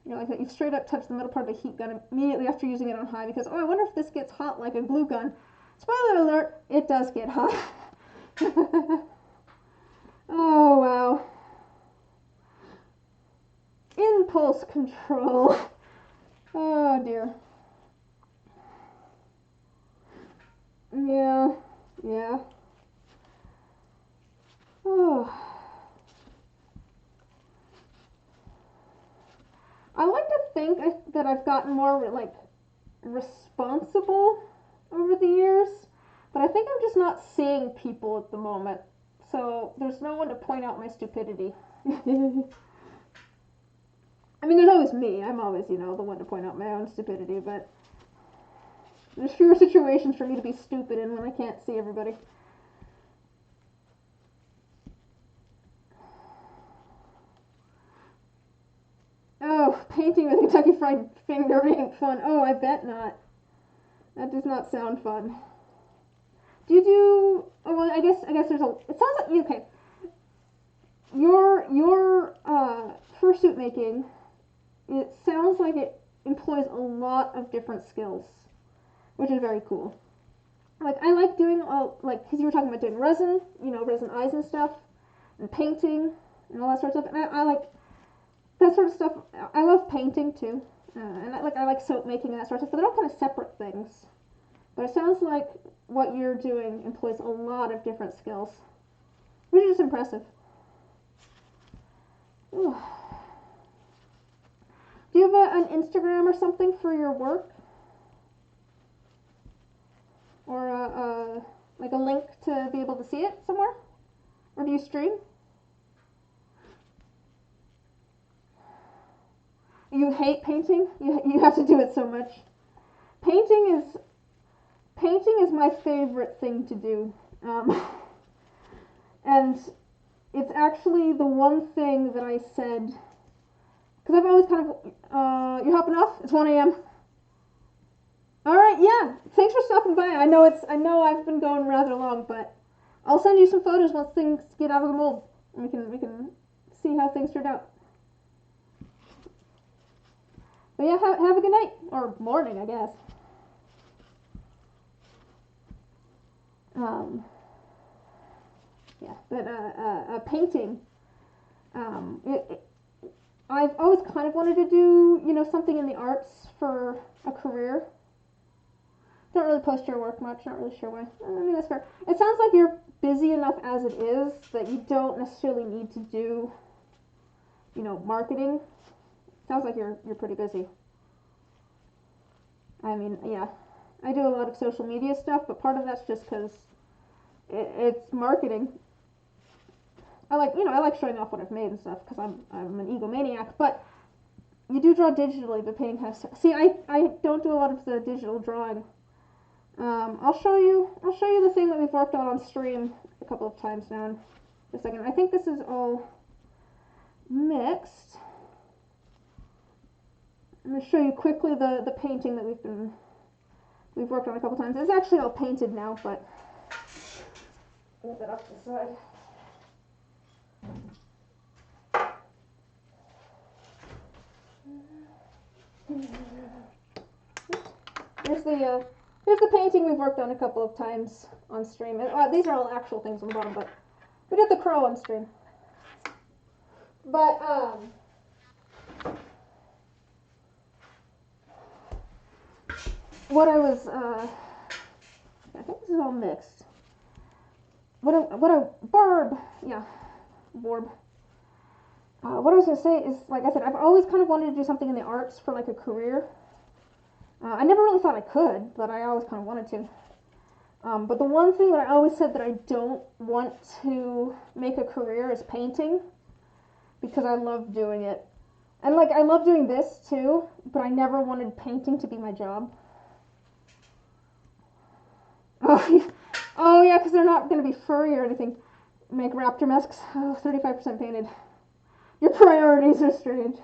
You know, like that, you straight up touch the middle part of the heat gun immediately after using it on high because, oh, I wonder if this gets hot like a glue gun. Spoiler alert, it does get hot. Oh, wow. Impulse control. Oh, dear. Yeah. Oh. I like to think that I've gotten more, like, responsible over the years, but I think I'm just not seeing people at the moment, so there's no one to point out my stupidity. I mean, there's always me. I'm always, the one to point out my own stupidity, but there's fewer situations for me to be stupid in when I can't see everybody. Oh, painting with Kentucky Fried Finger ain't fun. Oh, I bet not. That does not sound fun. Do you do? Oh, well, I guess there's a. It sounds like okay. Your fursuit making. It sounds like it employs a lot of different skills, which is very cool. Like I like doing because you were talking about doing resin, resin eyes and stuff, and painting and all that sort of stuff. And I like that sort of stuff. I love painting too, and I like soap making and that sort of stuff. But they're all kind of separate things. But it sounds like what you're doing employs a lot of different skills, which is just impressive. Ooh. Do you have an Instagram or something for your work? Or like a link to be able to see it somewhere? Or do you stream? You hate painting? You have to do it so much. Painting is my favorite thing to do. And it's actually the one thing that I said, because I've always kind of, you're hopping off? It's 1 a.m. Alright, yeah. Thanks for stopping by. I know I've been going rather long, but I'll send you some photos once things get out of the mold. And we can see how things turned out. But yeah, have a good night. Or morning, I guess. Yeah, but painting. I've always kind of wanted to do, something in the arts for a career. Don't really post your work much, not really sure why. I mean, that's fair. It sounds like you're busy enough as it is that you don't necessarily need to do, marketing. Sounds like you're pretty busy. I mean, yeah, I do a lot of social media stuff, but part of that's just because it's marketing. I like showing off what I've made and stuff because I'm an egomaniac. But you do draw digitally, but painting has to. See, I don't do a lot of the digital drawing. I'll show you the thing that we've worked on stream a couple of times now in a second. I think this is all mixed. I'm going to show you quickly the painting that we've worked on a couple times. It's actually all painted now, but move it off to the side. Here's the painting we've worked on a couple of times on stream. These are all actual things on the bottom, but we did the crow on stream. But what I was I think this is all mixed. What I was gonna say is, like I said, I've always kind of wanted to do something in the arts for like a career. I never really thought I could, but I always kind of wanted to. But the one thing that I always said that I don't want to make a career is painting, because I love doing it. And like, I love doing this too, but I never wanted painting to be my job. Oh yeah, because they're not going to be furry or anything. Make raptor masks. Oh, 35% painted. Your priorities are strange.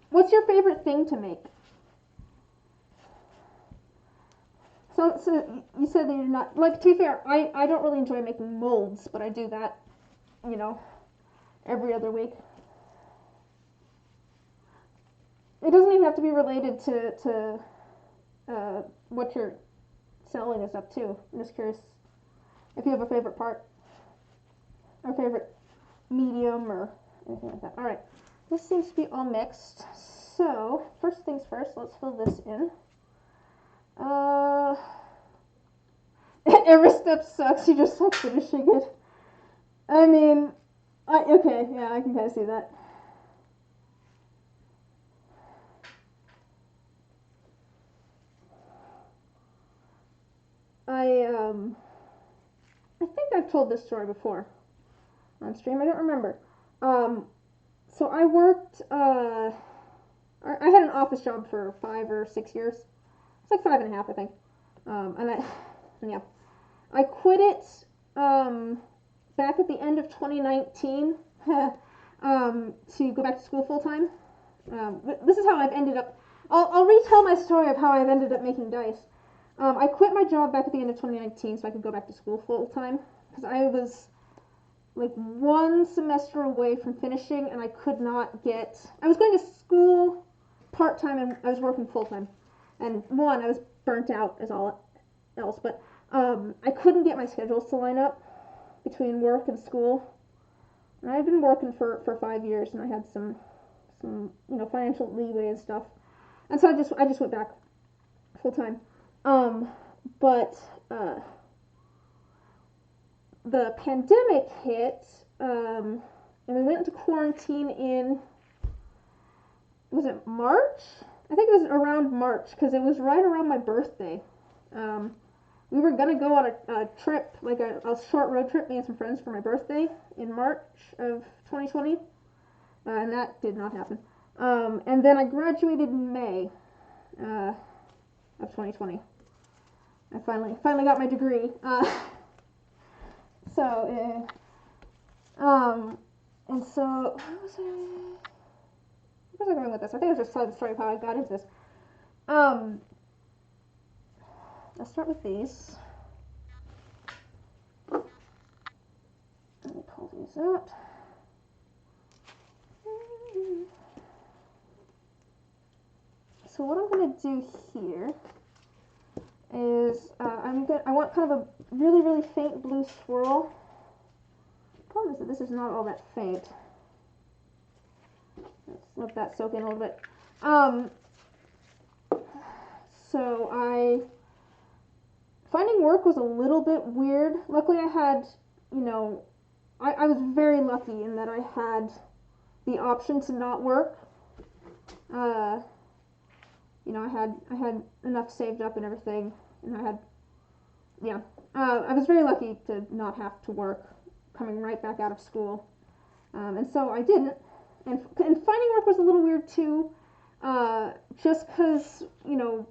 What's your favorite thing to make? So you said that you're not, like, to be fair, I don't really enjoy making molds, but I do that, every other week. It doesn't even have to be related to what you're selling is up to. I'm just curious if you have a favorite part or favorite medium or anything like that. Alright, this seems to be all mixed. So, first things first, let's fill this in. Every step sucks, you just like finishing it. I mean, okay, yeah, I can kind of see that. I think I've told this story before on stream. I don't remember. So I worked. I had an office job for 5 or 6 years. It's like 5.5, I think. Yeah, I quit it back at the end of 2019 to go back to school full time. This is how I've ended up. I'll retell my story of how I've ended up making dice. I quit my job back at the end of 2019 so I could go back to school full time because I was like 1 semester away from finishing and I could not get. I was going to school part time and I was working full time, and I was burnt out as all else, but I couldn't get my schedules to line up between work and school. And I've been working for 5 years and I had some financial leeway and stuff, and so I just went back full time. But the pandemic hit, and we went into quarantine in, was it March? I think it was around March, because it was right around my birthday. We were going to go on a trip, like a short road trip, me and some friends, for my birthday in March of 2020, and that did not happen. And then I graduated in May of 2020. I finally got my degree. And so, where was I going with this? I think I was just telling the story of how I got into this. Let's start with these. Let me pull these out. So what I'm going to do here is I want kind of a really, really faint blue swirl. The problem is that this is not all that faint. Let's let that soak in a little bit. So finding work was a little bit weird. Luckily I had, I was very lucky in that I had the option to not work. I had enough saved up and everything, and I was very lucky to not have to work coming right back out of school. And so I didn't. And finding work was a little weird too, just because, I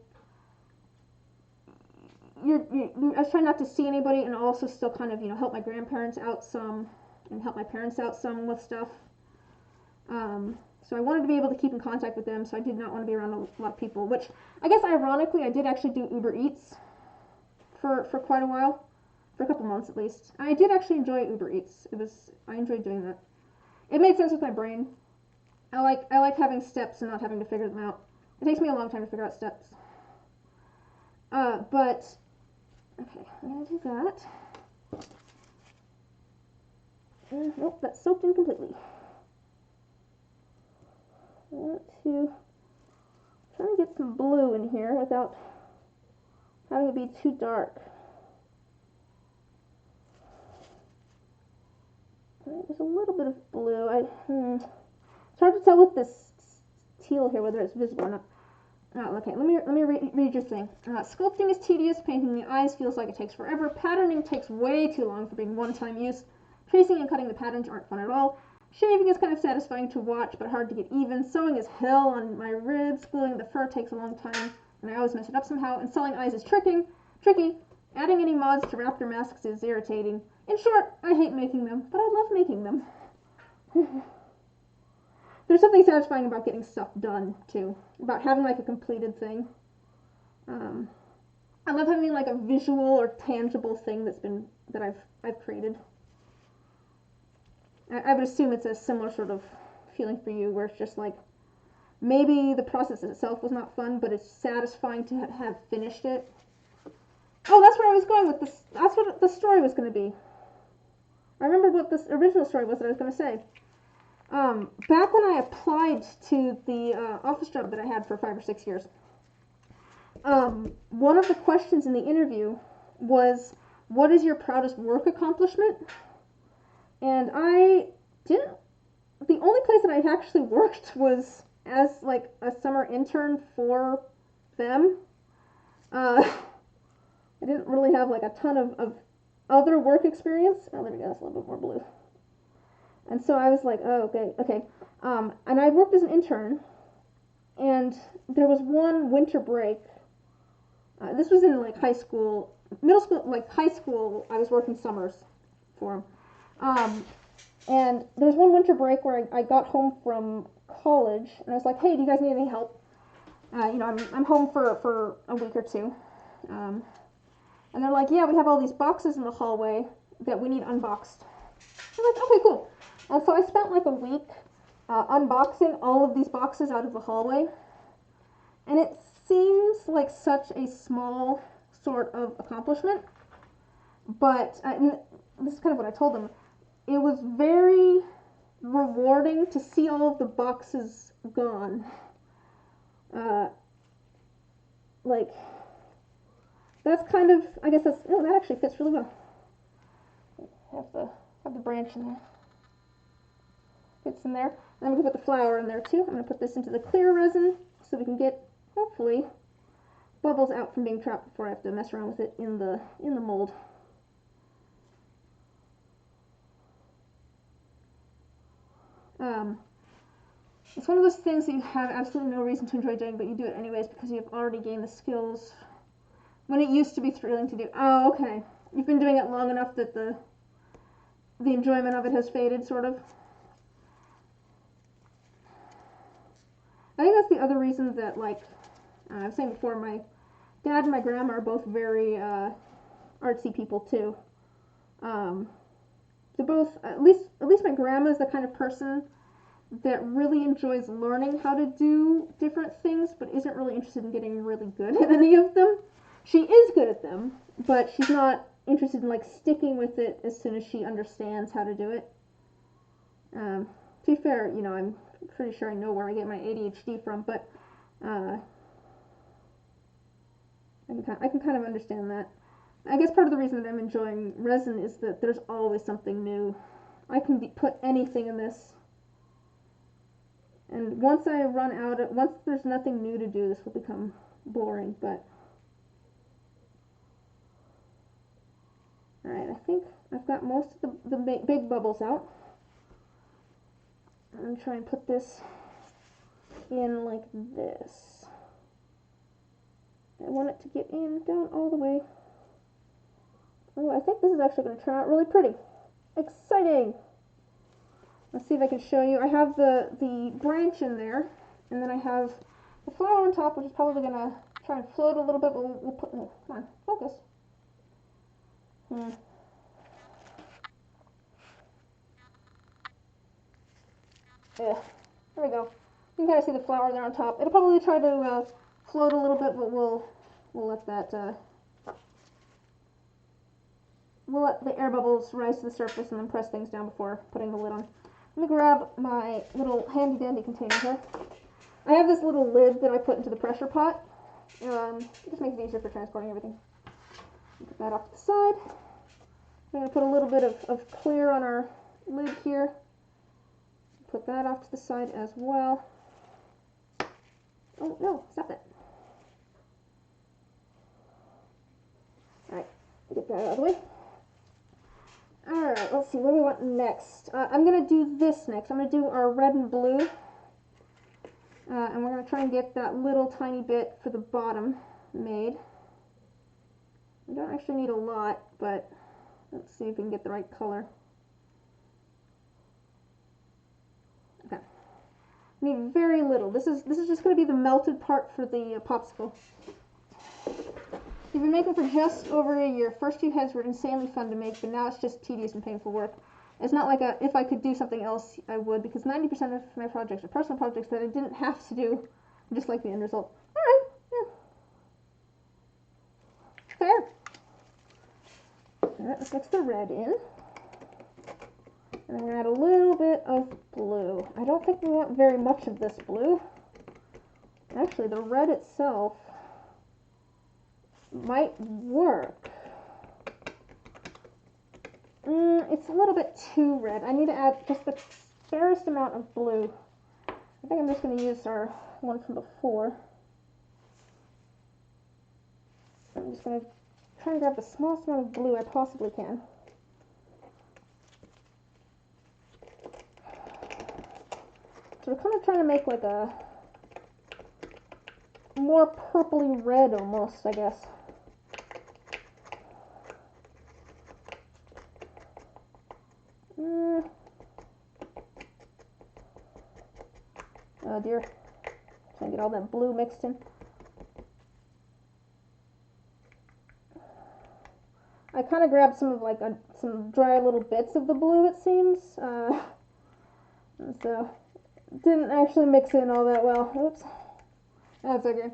was trying not to see anybody and also still kind of, help my grandparents out some and help my parents out some with stuff. So I wanted to be able to keep in contact with them, so I did not want to be around a lot of people, which I guess ironically I did actually do Uber Eats for quite a while, for a couple months at least. I did actually enjoy Uber Eats. I enjoyed doing that. It made sense with my brain. I like having steps and not having to figure them out. It takes me a long time to figure out steps. But okay, I'm gonna do that. Nope, that's soaked in completely. I want to try and get some blue in here without having it be too dark. There's a little bit of blue. It's hard to tell with this teal here whether it's visible or not. Okay, let me read your thing. Sculpting is tedious. Painting the eyes feels like it takes forever. Patterning takes way too long for being one-time use. Tracing and cutting the patterns aren't fun at all. Shaving is kind of satisfying to watch, but hard to get even. Sewing is hell on my ribs. Gluing the fur takes a long time, and I always mess it up somehow. And selling eyes is tricky. Adding any mods to raptor masks is irritating. In short, I hate making them, but I love making them. There's something satisfying about getting stuff done, too. About having, like, a completed thing. I love having, like, a visual or tangible thing that I've created. I would assume it's a similar sort of feeling for you, where it's just like, maybe the process itself was not fun, but it's satisfying to have finished it. Oh, that's where I was going with this. That's what the story was going to be. I remember what this original story was that I was going to say. Back when I applied to the office job that I had for 5 or 6 years, one of the questions in the interview was, what is your proudest work accomplishment? And the only place that I actually worked was as like a summer intern for them. I didn't really have like a ton of other work experience. Oh, there we go, that's a little bit more blue. And so I was like, oh, okay. And I worked as an intern, and there was one winter break. This was in like high school, middle school, like high school. I was working summers for them. And there's one winter break where I got home from college, and I was like, hey, do you guys need any help? I'm home for a week or two. And they're like, yeah, we have all these boxes in the hallway that we need unboxed. I'm like, okay, cool. And so I spent like a week unboxing all of these boxes out of the hallway. And it seems like such a small sort of accomplishment. But this is kind of what I told them. It was very rewarding to see all of the boxes gone. That's kind of, I guess that actually fits really well. Have the branch in there. Fits in there. And then we can put the flower in there too. I'm going to put this into the clear resin so we can get, hopefully, bubbles out from being trapped before I have to mess around with it in the mold. It's one of those things that you have absolutely no reason to enjoy doing, but you do it anyways because you've already gained the skills. When it used to be thrilling to do. Oh, okay. You've been doing it long enough that the enjoyment of it has faded, sort of. I think that's the other reason that, like, I was saying before, my dad and my grandma are both very artsy people too. They're both, at least my grandma is the kind of person that really enjoys learning how to do different things, but isn't really interested in getting really good at any of them. she is good at them, but she's not interested in like sticking with it as soon as she understands how to do it. To be fair, you know, I'm pretty sure I know where I get my ADHD from, but I can kind of understand that. I guess part of the reason that I'm enjoying Resin is that there's always something new. I can put anything in this, and once there's nothing new to do, this will become boring. But all right, I think I've got most of the big bubbles out. I'm going to try and put this in like this. I want it to get in down all the way. Oh, I think this is actually going to turn out really pretty. Exciting! Let's see if I can show you. I have the branch in there, and then I have the flower on top, which is probably going to try and float a little bit, but we'll put, oh, come on, focus. Yeah, there we go. You can kind of see the flower there on top. It'll probably try to float a little bit, but we'll let that we'll let the air bubbles rise to the surface and then press things down before putting the lid on. Let me grab my little handy dandy container here. I have this little lid that I put into the pressure pot. It just makes it easier for transporting everything. Put that off to the side. I'm going to put a little bit of clear on our lid here. Put that off to the side as well. Oh no, stop it. Alright, get that out of the way. Alright, let's see, what do we want next? I'm going to do this next. I'm going to do our red and blue. And we're going to try and get that little tiny bit for the bottom made. We don't actually need a lot, but let's see if we can get the right color. Okay. We need very little. This is just going to be the melted part for the popsicle. We've been making for just over a year. First few heads were insanely fun to make, but now it's just tedious and painful work. It's not like if I could do something else, I would, because 90% of my projects are personal projects that I didn't have to do. I just like the end result. Alright, yeah. Fair. Alright, let's mix the red in. And I'm going to add a little bit of blue. I don't think we want very much of this blue. Actually, the red itself might work. It's a little bit too red. I need to add just the fairest amount of blue. I think I'm just going to use our one from before. I'm just going to try and grab the smallest amount of blue I possibly can. So we're kind of trying to make like a more purpley red almost, I guess. Oh dear. Trying to get all that blue mixed in. I kind of grabbed some of like some dry little bits of the blue, it seems. So didn't actually mix in all that well. Oops. That's okay.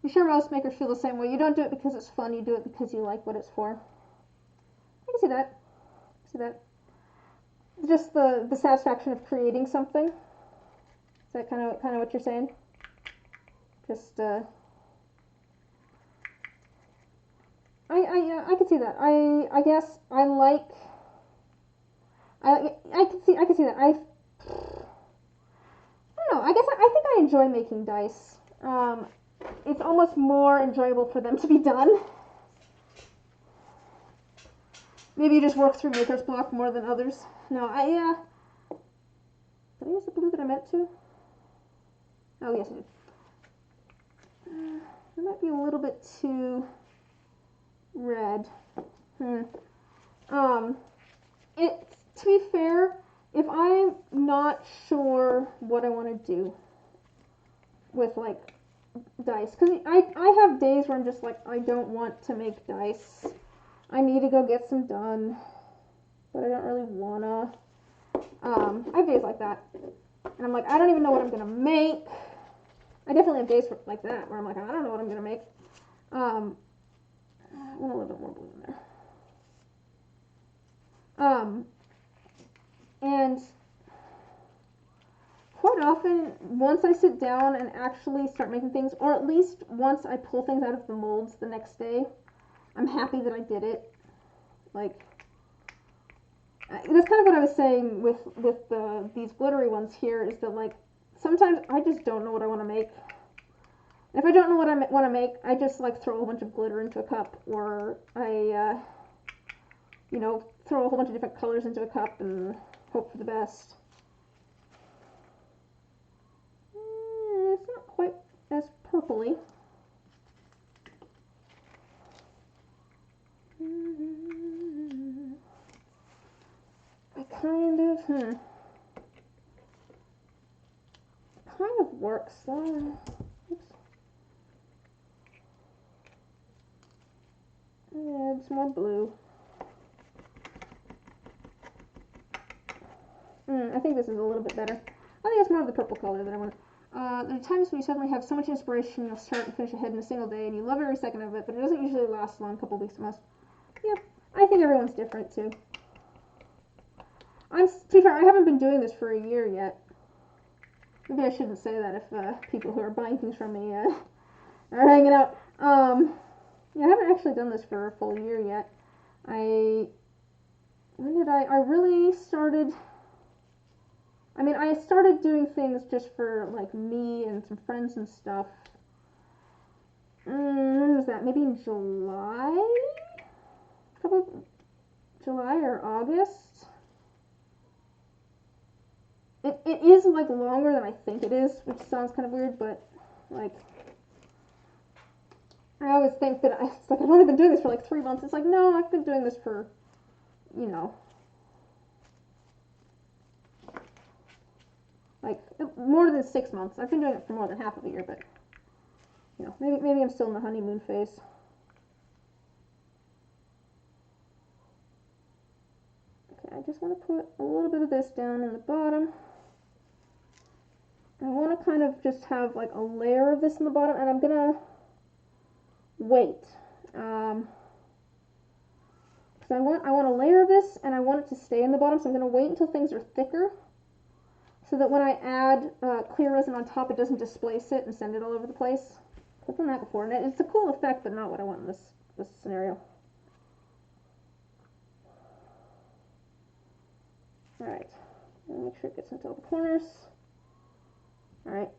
I'm sure most makers feel the same way. You don't do it because it's fun, you do it because you like what it's for. I can see that. See that? Just the satisfaction of creating something. Is that kind of what you're saying? Just I can see that. I guess I like. I can see that. I don't know. I guess I think I enjoy making dice. It's almost more enjoyable for them to be done. Maybe you just work through Maker's Block more than others. No, did I use the blue that I meant to? Oh, yes, I did. It might be a little bit too red. To be fair, if I'm not sure what I want to do with, like, dice, because I have days where I'm just like, I don't want to make dice. I need to go get some done, but I don't really wanna. I have days like that, and I'm like, I don't even know what I'm gonna make. I definitely have days like that where I'm like, I don't know what I'm gonna make. I want a little bit more blue in there. And quite often, once I sit down and actually start making things, or at least once I pull things out of the molds the next day, I'm happy that I did it. Like, that's kind of what I was saying with these glittery ones here, is that like sometimes I just don't know what I want to make. And if I don't know what I want to make, I just like throw a bunch of glitter into a cup, or I throw a whole bunch of different colors into a cup and hope for the best. It's not quite as purpley. I kind of works. Oops. Add some more blue. I think this is a little bit better. I think it's more of the purple color that I want. There are times when you suddenly have so much inspiration, you'll start and finish a head in a single day, and you love every second of it, but it doesn't usually last long, a couple weeks at most. Yeah, I think everyone's different too. To be fair, I haven't been doing this for a year yet. Maybe I shouldn't say that if people who are buying things from me are hanging out. Yeah, I haven't actually done this for a full year yet. I really started. I mean, I started doing things just for like me and some friends and stuff. When was that? Maybe in July? July or August? It is like longer than I think it is, which sounds kind of weird, but like I always think that it's like I've only been doing this for like 3 months. It's like, no, I've been doing this for, like more than 6 months. I've been doing it for more than half of a year, but maybe I'm still in the honeymoon phase. Okay, I just want to put a little bit of this down in the bottom. I want to kind of just have like a layer of this in the bottom, and I'm gonna wait. Because I want a layer of this, and I want it to stay in the bottom, so I'm gonna wait until things are thicker, so that when I add clear resin on top, it doesn't displace it and send it all over the place. I've done that before, and it's a cool effect, but not what I want in this scenario. Alright, make sure it gets into all the corners. Alright,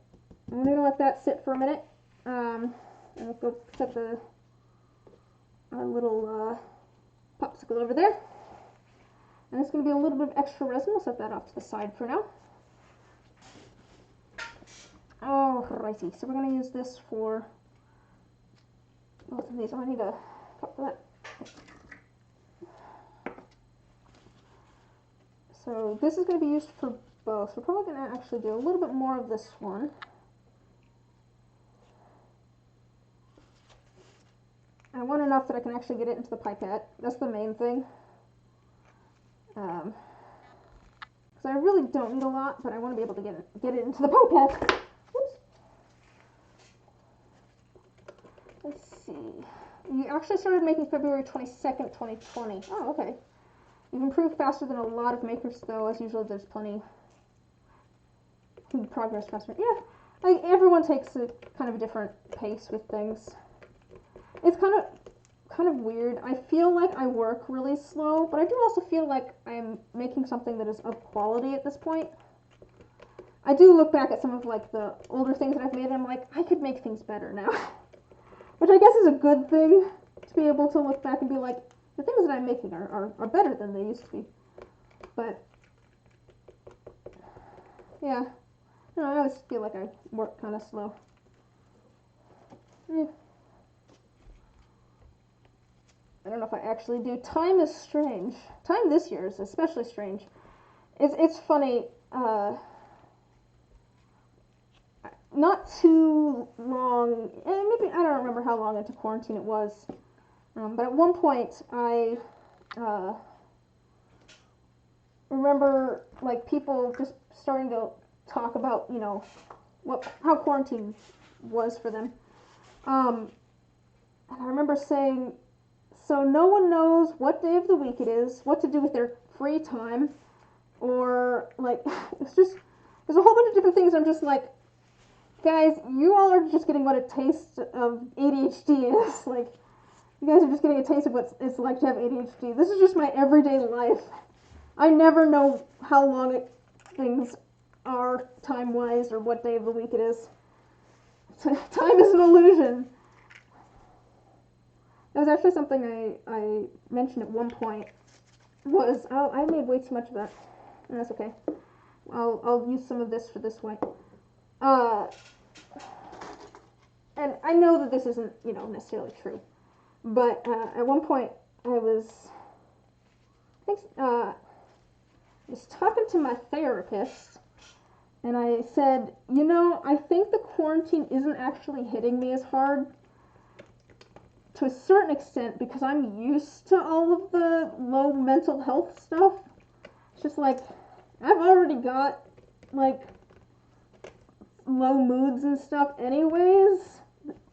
I'm going to let that sit for a minute. And I'll go set our little popsicle over there. And it's going to be a little bit of extra resin. We'll set that off to the side for now. Alrighty, so we're going to use this for both of these. Oh, I need a cup for that. So this is going to be used for both. We're probably going to actually do a little bit more of this one. I want enough that I can actually get it into the pipette. That's the main thing. Because I really don't need a lot, but I want to be able to get it into the pipette. Oops. Let's see. You actually started making February 22nd, 2020. Oh, okay. You've improved faster than a lot of makers, though. As usual, there's plenty progress faster. Yeah, like everyone takes a kind of a different pace with things. It's kind of weird. I feel like I work really slow, but I do also feel like I'm making something that is of quality at this point. I do look back at some of like the older things that I've made, and I'm like, I could make things better now. Which I guess is a good thing, to be able to look back and be like, the things that I'm making are better than they used to be. But, yeah. I always feel like I work kind of slow. I don't know if I actually do. Time is strange. Time this year is especially strange. It's funny. Not too long. Maybe I don't remember how long into quarantine it was. But at one point, I remember like people just starting to talk about how quarantine was for them. And I remember saying, so no one knows what day of the week it is, what to do with their free time, or like, it's just, there's a whole bunch of different things. I'm just like, guys, you all are just getting what a taste of ADHD is. Like, you guys are just getting a taste of what it's like to have ADHD. This is just my everyday life. I never know how long things are time-wise or what day of the week it is. Time is an illusion. That was actually something I mentioned at one point. Was, oh, I made way too much of that. And that's okay. I'll use some of this for this one. And I know that this isn't, necessarily true. But at one point I was talking to my therapist, and I said, I think the quarantine isn't actually hitting me as hard to a certain extent because I'm used to all of the low mental health stuff. It's just like, I've already got, like, low moods and stuff anyways,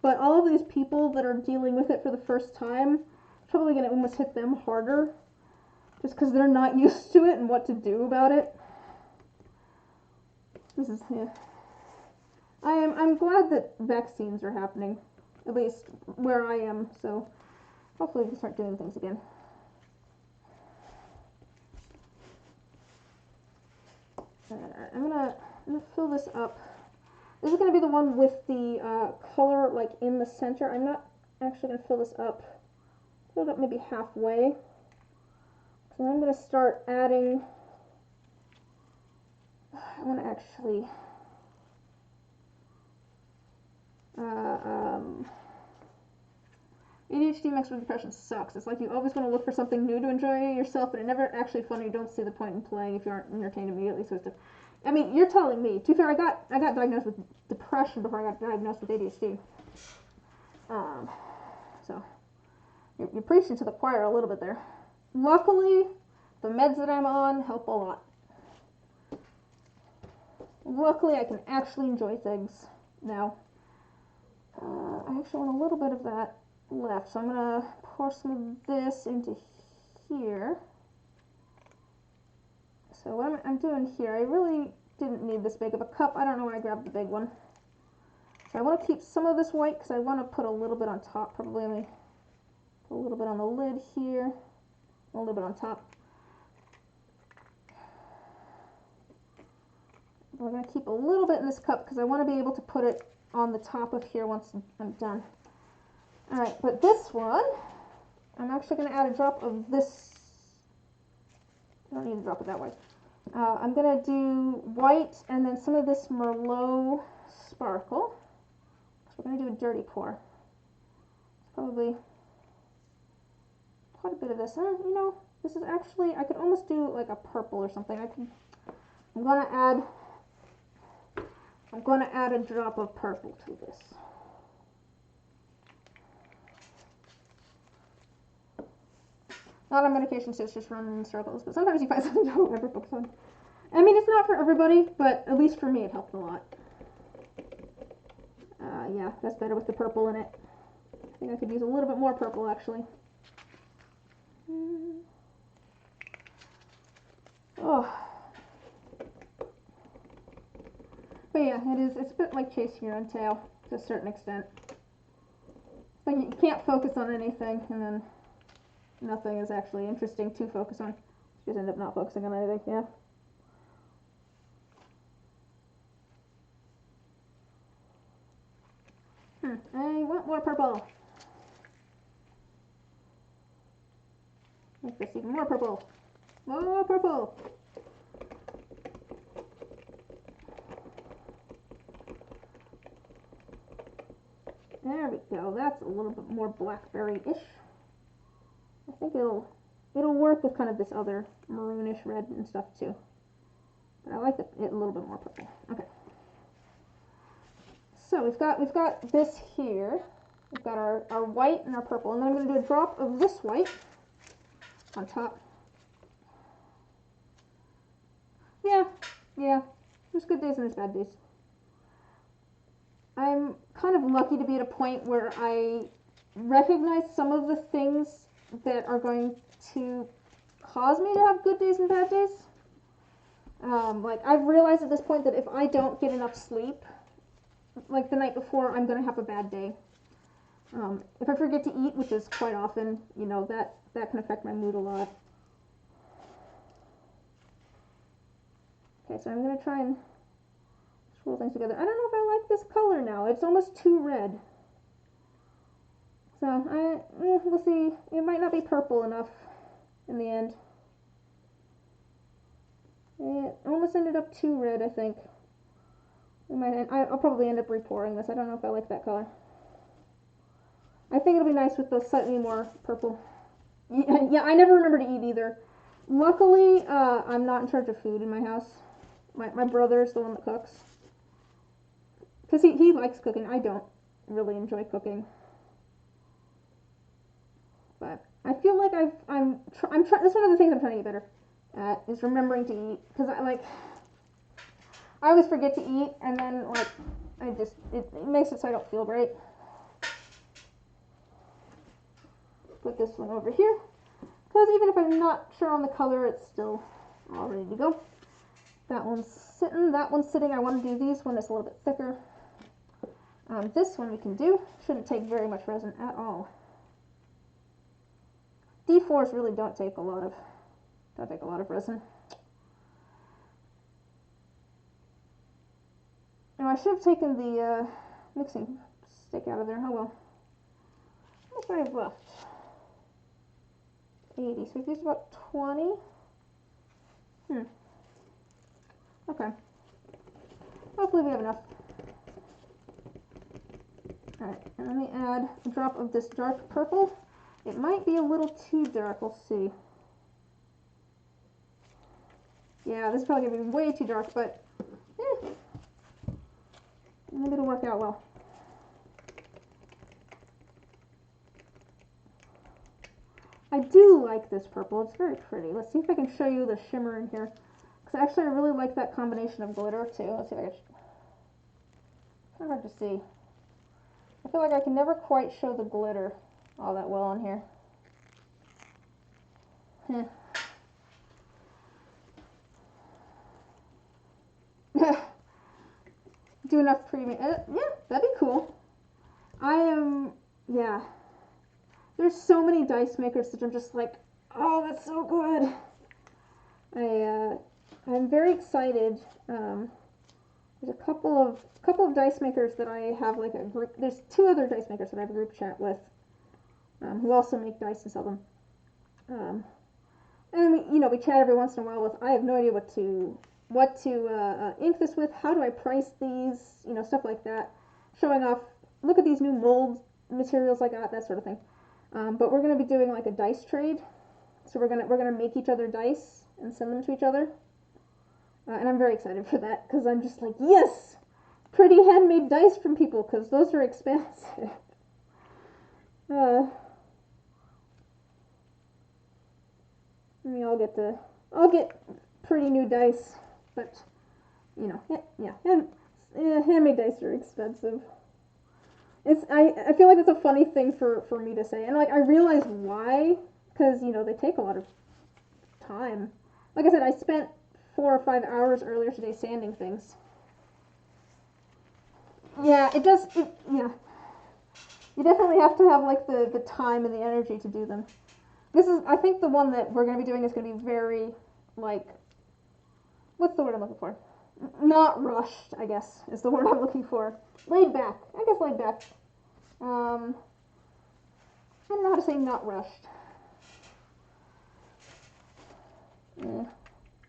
but all of these people that are dealing with it for the first time, it's probably going to almost hit them harder just because they're not used to it and what to do about it. This is, yeah. I'm glad that vaccines are happening, at least where I am, so hopefully we can start doing things again. I'm gonna fill this up. This is gonna be the one with the color like in the center. I'm not actually gonna fill this up. Fill it up maybe halfway. So I'm gonna start adding. I want to actually. ADHD mixed with depression sucks. It's like you always want to look for something new to enjoy yourself, but it's never actually fun. You don't see the point in playing if you aren't entertained immediately. So it's I mean, you're telling me. To be fair, I got diagnosed with depression before I got diagnosed with ADHD. So you're preaching to the choir a little bit there. Luckily, the meds that I'm on help a lot. Luckily, I can actually enjoy things now. I actually want a little bit of that left, so I'm gonna pour some of this into here. So what I'm doing here, I really didn't need this big of a cup. I don't know why I grabbed the big one. So I want to keep some of this white because I want to put a little bit on top, probably. Let me put a little bit on the lid here, a little bit on top. We're going to keep a little bit in this cup because I want to be able to put it on the top of here once I'm done. Alright, but this one, I'm actually going to add a drop of this. I don't need to drop it that way. I'm going to do white and then some of this Merlot sparkle. So we're going to do a dirty pour. Probably quite a bit of this. This is actually, I could almost do like a purple or something. I'm going to add a drop of purple to this. Not on medication, so it's just running in circles, but sometimes you find something you don't ever focus on. I mean, it's not for everybody, but at least for me it helped a lot. Yeah, that's better with the purple in it. I think I could use a little bit more purple, actually. Oh. But yeah, it's a bit like chasing your own tail, to a certain extent. Like you can't focus on anything, and then nothing is actually interesting to focus on. You just end up not focusing on anything, yeah. I want more purple. Make this even more purple. More purple. There we go. That's a little bit more blackberry-ish. I think it'll work with kind of this other maroonish red and stuff too. But I like it a little bit more purple. Okay. So we've got this here. We've got our white and our purple, and then I'm going to do a drop of this white on top. Yeah. There's good days and there's bad days. I'm kind of lucky to be at a point where I recognize some of the things that are going to cause me to have good days and bad days. Like I've realized at this point that if I don't get enough sleep, like the night before, I'm going to have a bad day. If I forget to eat, which is quite often, you know, that can affect my mood a lot. Okay, so I'm going to try and swirl things together. I don't know if I like this color now. It's almost too red. So we'll see. It might not be purple enough in the end. It almost ended up too red, I think. I'll probably end up repouring this. I don't know if I like that color. I think it'll be nice with the slightly more purple. Yeah, I never remember to eat either. Luckily, I'm not in charge of food in my house. My brother's the one that cooks. Because he likes cooking. I don't really enjoy cooking. But I feel like I'm trying. That's one of the things I'm trying to get better at, is remembering to eat. Because I always forget to eat, and then it makes it so I don't feel great. Put this one over here, because even if I'm not sure on the color, it's still all ready to go. That one's sitting. I want to do these when it's a little bit thicker. This one we can do. Shouldn't take very much resin at all. D4s really don't take a lot of resin. Now I should have taken the mixing stick out of there. Oh well. How much do I have left? 80. So we've used about 20. Okay. Hopefully we have enough. Alright, and let me add a drop of this dark purple. It might be a little too dark, we'll see. Yeah, this is probably going to be way too dark, but maybe it'll work out well. I do like this purple. It's very pretty. Let's see if I can show you the shimmer in here. Because actually I really like that combination of glitter too. Let's see if I can... Kind of hard to see. I feel like I can never quite show the glitter all that well on here. Do enough premium. Yeah, that'd be cool. Yeah. There's so many dice makers that I'm just like, oh, that's so good. I'm very excited. There's a couple of dice makers that I have like a group. There's 2 other dice makers that I have a group chat with, who also make dice and sell them. And we chat every once in a while with, I have no idea what to ink this with. How do I price these? Stuff like that. Showing off. Look at these new mold materials I got. That sort of thing. But we're going to be doing like a dice trade. So we're gonna make each other dice and send them to each other. And I'm very excited for that, because I'm just like, yes! Pretty handmade dice from people, because those are expensive. I'll get pretty new dice, but, handmade dice are expensive. I feel like it's a funny thing for me to say, and I realize why, because, they take a lot of time. Like I said, I spent 4 or 5 hours earlier today sanding things. Yeah, it does. Yeah, you definitely have to have the time and the energy to do them. I think the one that we're going to be doing is going to be very what's the word I'm looking for? Not rushed, I guess, is the word I'm looking for. Laid back. I guess laid back. I don't know how to say not rushed. Yeah.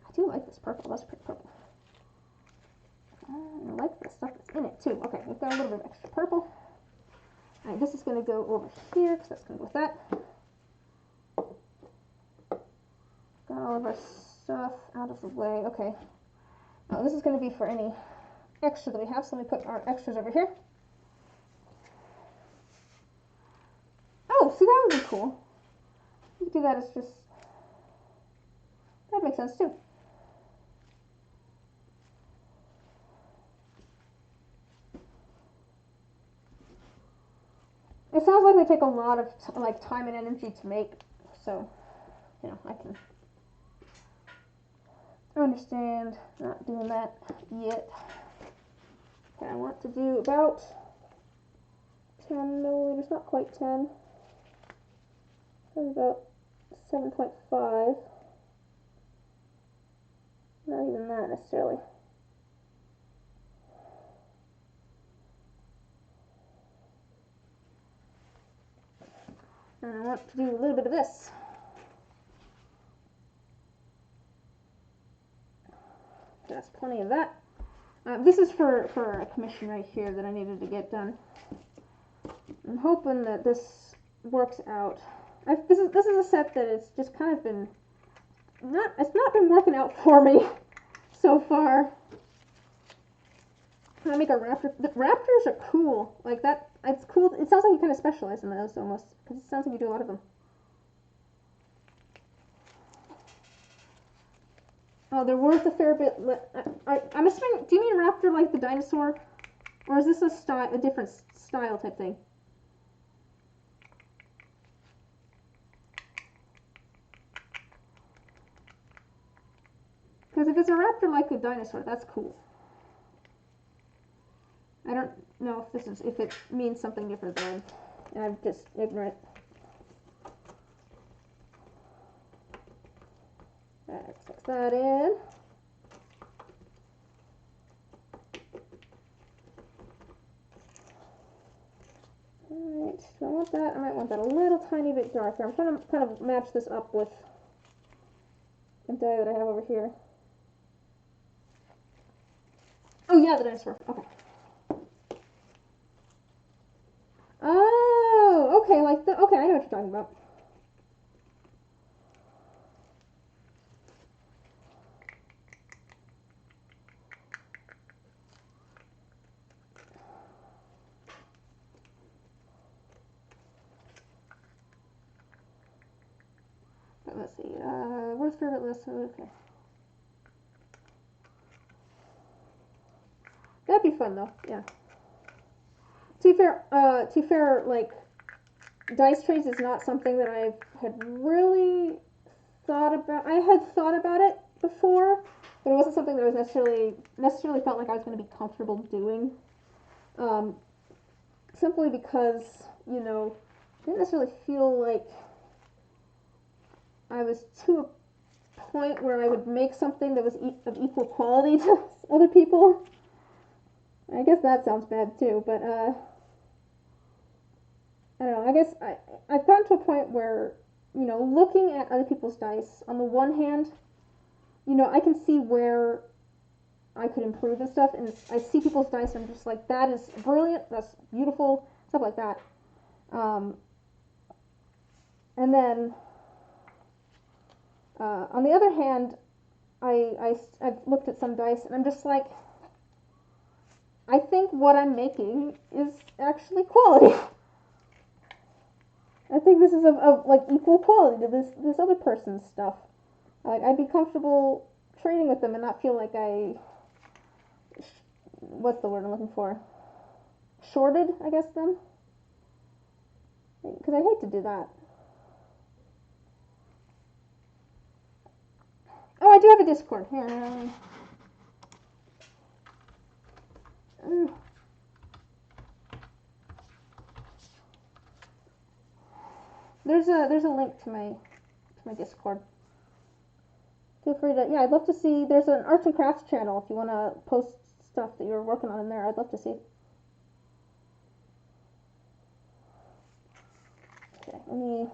I do like this purple. That's pretty purple. I like the stuff that's in it too. Okay, we've got a little bit of extra purple. Alright, this is going to go over here, because that's going to go with that. Got all of our stuff out of the way. Okay. Now this is going to be for any extra that we have, so let me put our extras over here. Oh, see, that would be cool. You could do that as just... That makes sense too. it sounds like they take a lot of like time and energy to make, so you know I can understand not doing that yet. Okay, I want to do about 10 milliliters, not quite 10, probably about 7.5. Not even that necessarily. And I want to do a little bit of this. That's plenty of that. This is for a commission right here that I needed to get done. I'm hoping that this works out. This is a set that it's just kind of been it's not been working out for me so far. Can I make a raptor? The raptors are cool. Like that, it's cool. It sounds like you kind of specialize in those almost, because it sounds like you do a lot of them. Oh, they're worth a fair bit. I'm assuming. Do you mean raptor like the dinosaur, or is this a different style type thing? Because if it's a raptor like a dinosaur, that's cool. I don't know if it means something different then. I'm just ignorant. Let's mix that in. Alright, so I want that. I might want that a little tiny bit darker. I'm trying to kind of match this up with the dye that I have over here. Oh yeah, the dinosaur. Okay. Oh, okay, okay, I know what you're talking about. Let's see, where's favorite list? Okay. That'd be fun though, yeah. To be fair, like, dice trays is not something that I had really thought about. I had thought about it before, but it wasn't something that I was necessarily felt like I was going to be comfortable doing. Simply because, you know, I didn't necessarily feel like I was to a point where I would make something that was of equal quality to other people. I guess that sounds bad too, but I don't know. I guess I've gotten to a point where, you know, looking at other people's dice, on the one hand, you know, I can see where I could improve and stuff, and I see people's dice and I'm just like, that is brilliant, that's beautiful, stuff like that. And then on the other hand, I've looked at some dice and I'm just like, I think what I'm making is actually quality. I think this is of like equal quality to this other person's stuff. Like, I'd be comfortable trading with them and not feel like what's the word I'm looking for? Shorted, I guess, them. Because I hate to do that. Oh, I do have a Discord. Here. There's a link to my Discord. Feel free to, yeah, I'd love to see. There's an arts and crafts channel if you want to post stuff that you're working on in there. I'd love to see. Okay, let me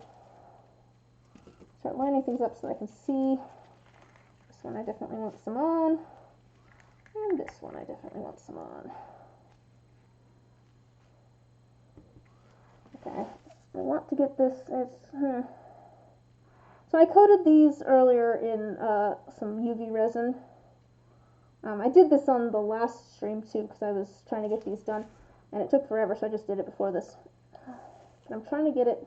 start lining things up so I can see. This one I definitely want some on, and this one I definitely want some on. Okay, I want to get this as, So I coated these earlier in some UV resin. I did this on the last stream too because I was trying to get these done, and it took forever, so I just did it before this. But I'm trying to get it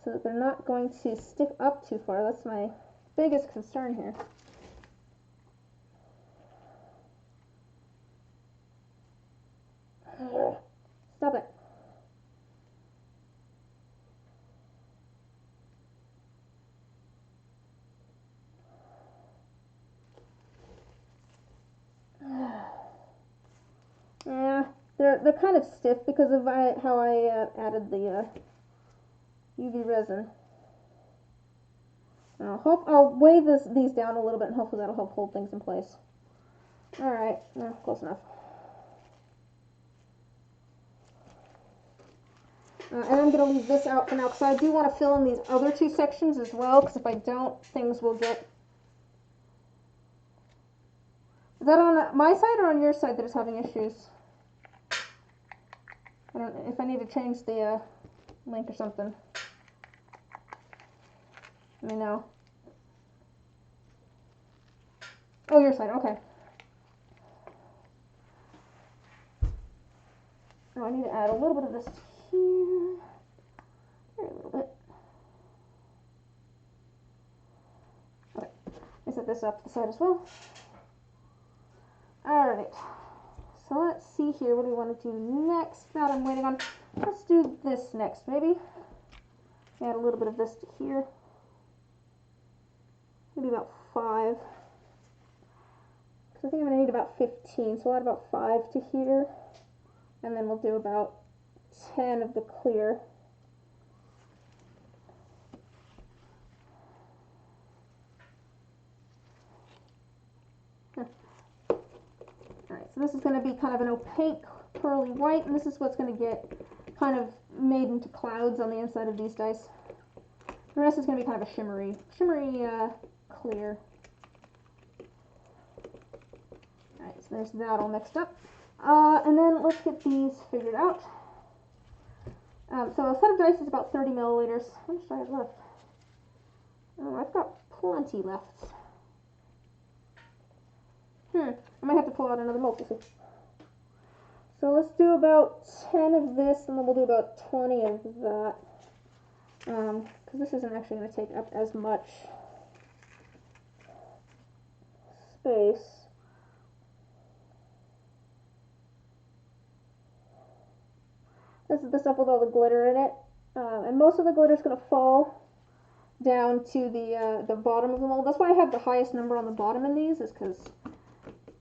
so that they're not going to stick up too far. That's my biggest concern here. Stop it. they're kind of stiff because of how I added the UV resin. I'll weigh these down a little bit, and hopefully that'll help hold things in place. All right, close enough. And I'm going to leave this out for now because I do want to fill in these other two sections as well, because if I don't, things will get... Is that on my side or on your side that is having issues? I don't know if I need to change the link or something. Let me know. Oh, your side, okay. Now I need to add a little bit of this here. Here a little bit. Okay, let me set this up the side as well. Alright, so let's see here. What do we want to do next? That I'm waiting on. Let's do this next, maybe. Add a little bit of this to here. Maybe about 5. Because I think I'm going to need about 15, so we'll add about 5 to here. And then we'll do about 10 of the clear. Alright, so this is going to be kind of an opaque pearly white, and this is what's going to get kind of made into clouds on the inside of these dice. The rest is going to be kind of a shimmery clear. Alright, so there's that all mixed up. And then let's get these figured out. So a set of dice is about 30 milliliters. How much do I have left? Oh, I've got plenty left. I might have to pull out another multi. So let's do about 10 of this, and then we'll do about 20 of that. Because this isn't actually going to take up as much space. This is the stuff with all the glitter in it, and most of the glitter is going to fall down to the bottom of the mold. That's why I have the highest number on the bottom in these, is because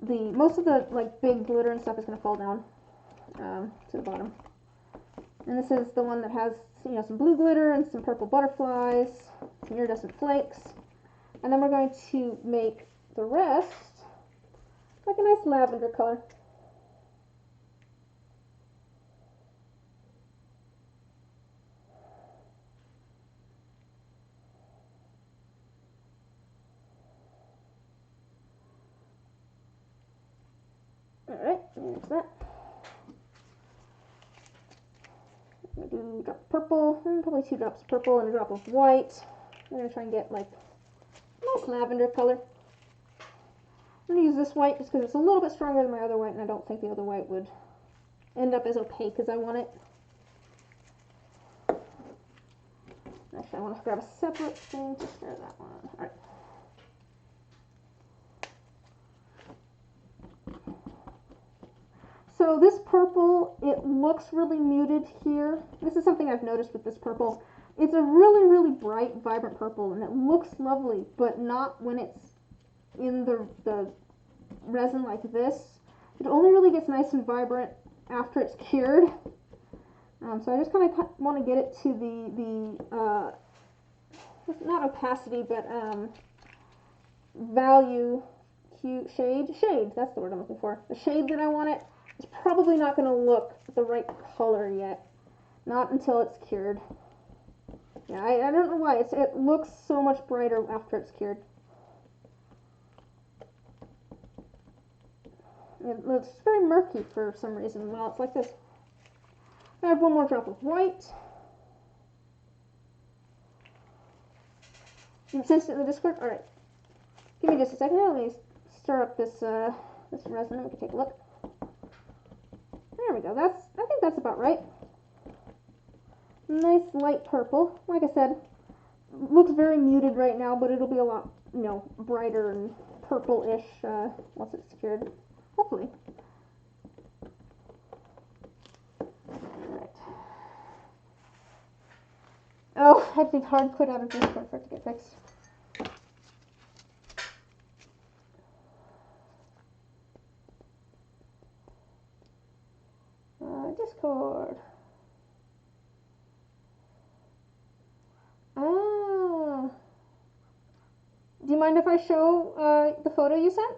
most of the like big glitter and stuff is going to fall down to the bottom. And this is the one that has some blue glitter and some purple butterflies, some iridescent flakes, and then we're going to make the rest like a nice lavender color. Alright, there's that. I'm going to do a drop of purple, and probably 2 drops of purple and a drop of white. I'm going to try and get like a nice lavender color. I'm going to use this white just because it's a little bit stronger than my other white, and I don't think the other white would end up as opaque as I want it. Actually, I want to grab a separate thing to stir that one. Alright. So this purple, it looks really muted here. This is something I've noticed with this purple. It's a really, really bright, vibrant purple, and it looks lovely, but not when it's in the resin like this. It only really gets nice and vibrant after it's cured. So I just kind of want to get it to the not opacity, but value, hue, shade, that's the word I'm looking for. The shade that I want it is probably not going to look the right color yet. Not until it's cured. Yeah, I don't know why. It looks so much brighter after it's cured. It looks very murky for some reason. Well, it's like this. I have one more drop of white. You've sensed it in the Discord? Alright. Give me just a second. Let me stir up this this resin and we can take a look. There we go. I think that's about right. Nice light purple. Like I said, looks very muted right now, but it'll be a lot, brighter and purple-ish once it's cured. Hopefully. Alright. Oh, I had to hard quit out of Discord for it to get fixed. Discord. Ah. Do you mind if I show the photo you sent?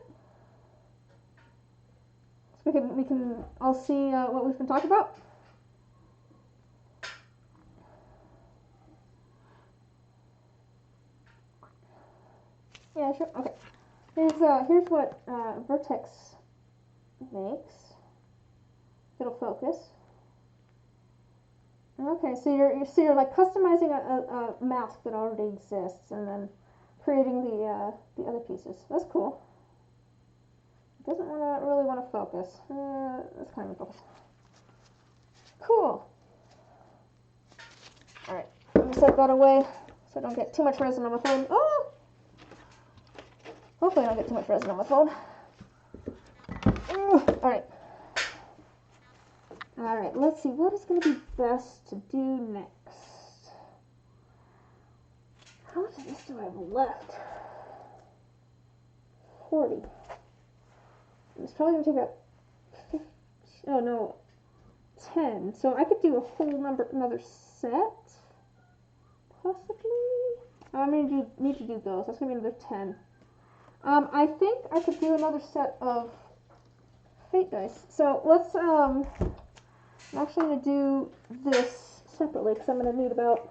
So we can all see what we've been talking about. Yeah, sure. Okay. Here's what Vertex makes. It'll focus. Okay, so you're like customizing a mask that already exists, and then creating the other pieces. That's cool. It doesn't really want to focus. Let's kind of focus. Cool. All right, let me set that away so I don't get too much resin on my phone. Oh! Hopefully I don't get too much resin on my phone. All right. All right, let's see. What is going to be best to do next? How much of this do I have left? 40. It's probably going to take about 50, oh no, 10. So I could do a whole another set, possibly. I'm going to need to do those. That's going to be another 10. I think I could do another set of fate dice. So let's, I'm actually going to do this separately because I'm going to need about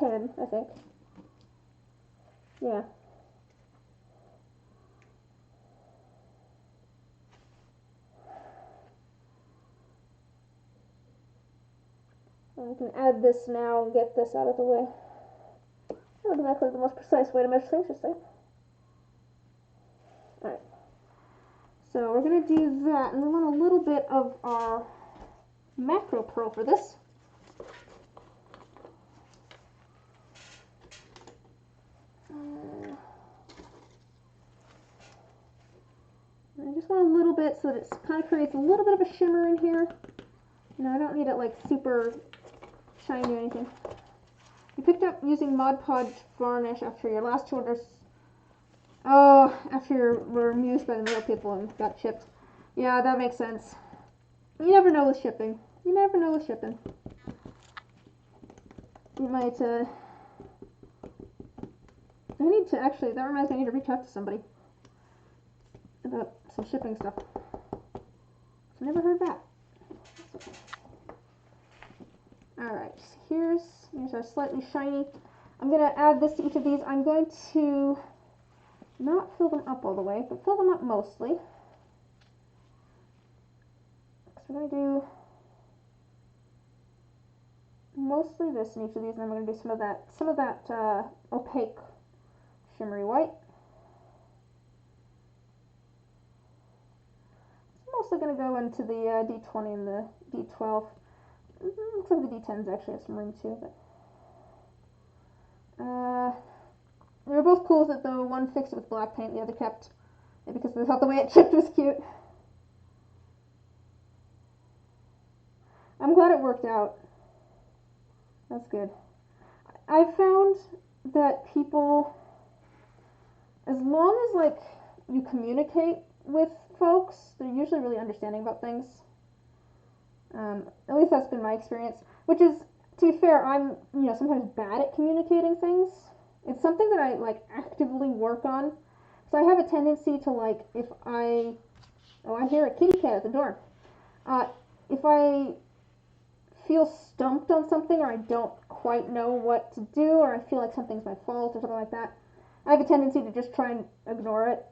10, I think. Yeah. I can add this now and get this out of the way. Not exactly the most precise way to measure things, just say. Alright. So we're going to do that, and we want a little bit of our macro pearl for this. I just want a little bit so that it kind of creates a little bit of a shimmer in here. You know, I don't need it like super shiny or anything. You picked up using Mod Podge varnish after your last two orders. Oh, after you were amused by the mail people and got shipped. Yeah, that makes sense. You never know with shipping. You never know with shipping. You might, I need to actually, that reminds me, I need to reach out to somebody about some shipping stuff. I never heard back. Okay. Alright, here's our slightly shiny. I'm going to add this to each of these. I'm going to not fill them up all the way, but fill them up mostly. So we're going to do mostly this in each of these, and then we're going to do some of that opaque shimmery white. It's mostly going to go into the D20 and the D12. Looks like the D10s actually have some room too, but they were both cool that the one fixed it with black paint, the other kept it because they thought the way it chipped was cute. I'm glad it worked out. That's good. I found that people, as long as like you communicate with folks, they're usually really understanding about things. At least that's been my experience. Which is, to be fair, I'm sometimes bad at communicating things. It's something that I like actively work on. So I have a tendency to like if I hear a kitty cat at the door. If I feel stumped on something or I don't quite know what to do or I feel like something's my fault or something like that, I have a tendency to just try and ignore it.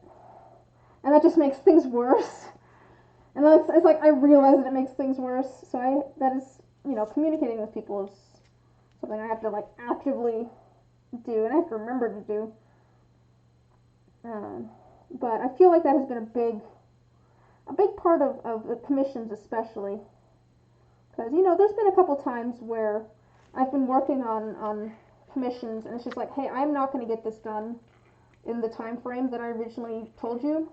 And that just makes things worse. And it's like I realize that it makes things worse. So that is, communicating with people is something I have to like actively do and I have to remember to do. But I feel like that has been a big part of the commissions especially. Because, there's been a couple times where I've been working on commissions and it's just like, hey, I'm not going to get this done in the time frame that I originally told you.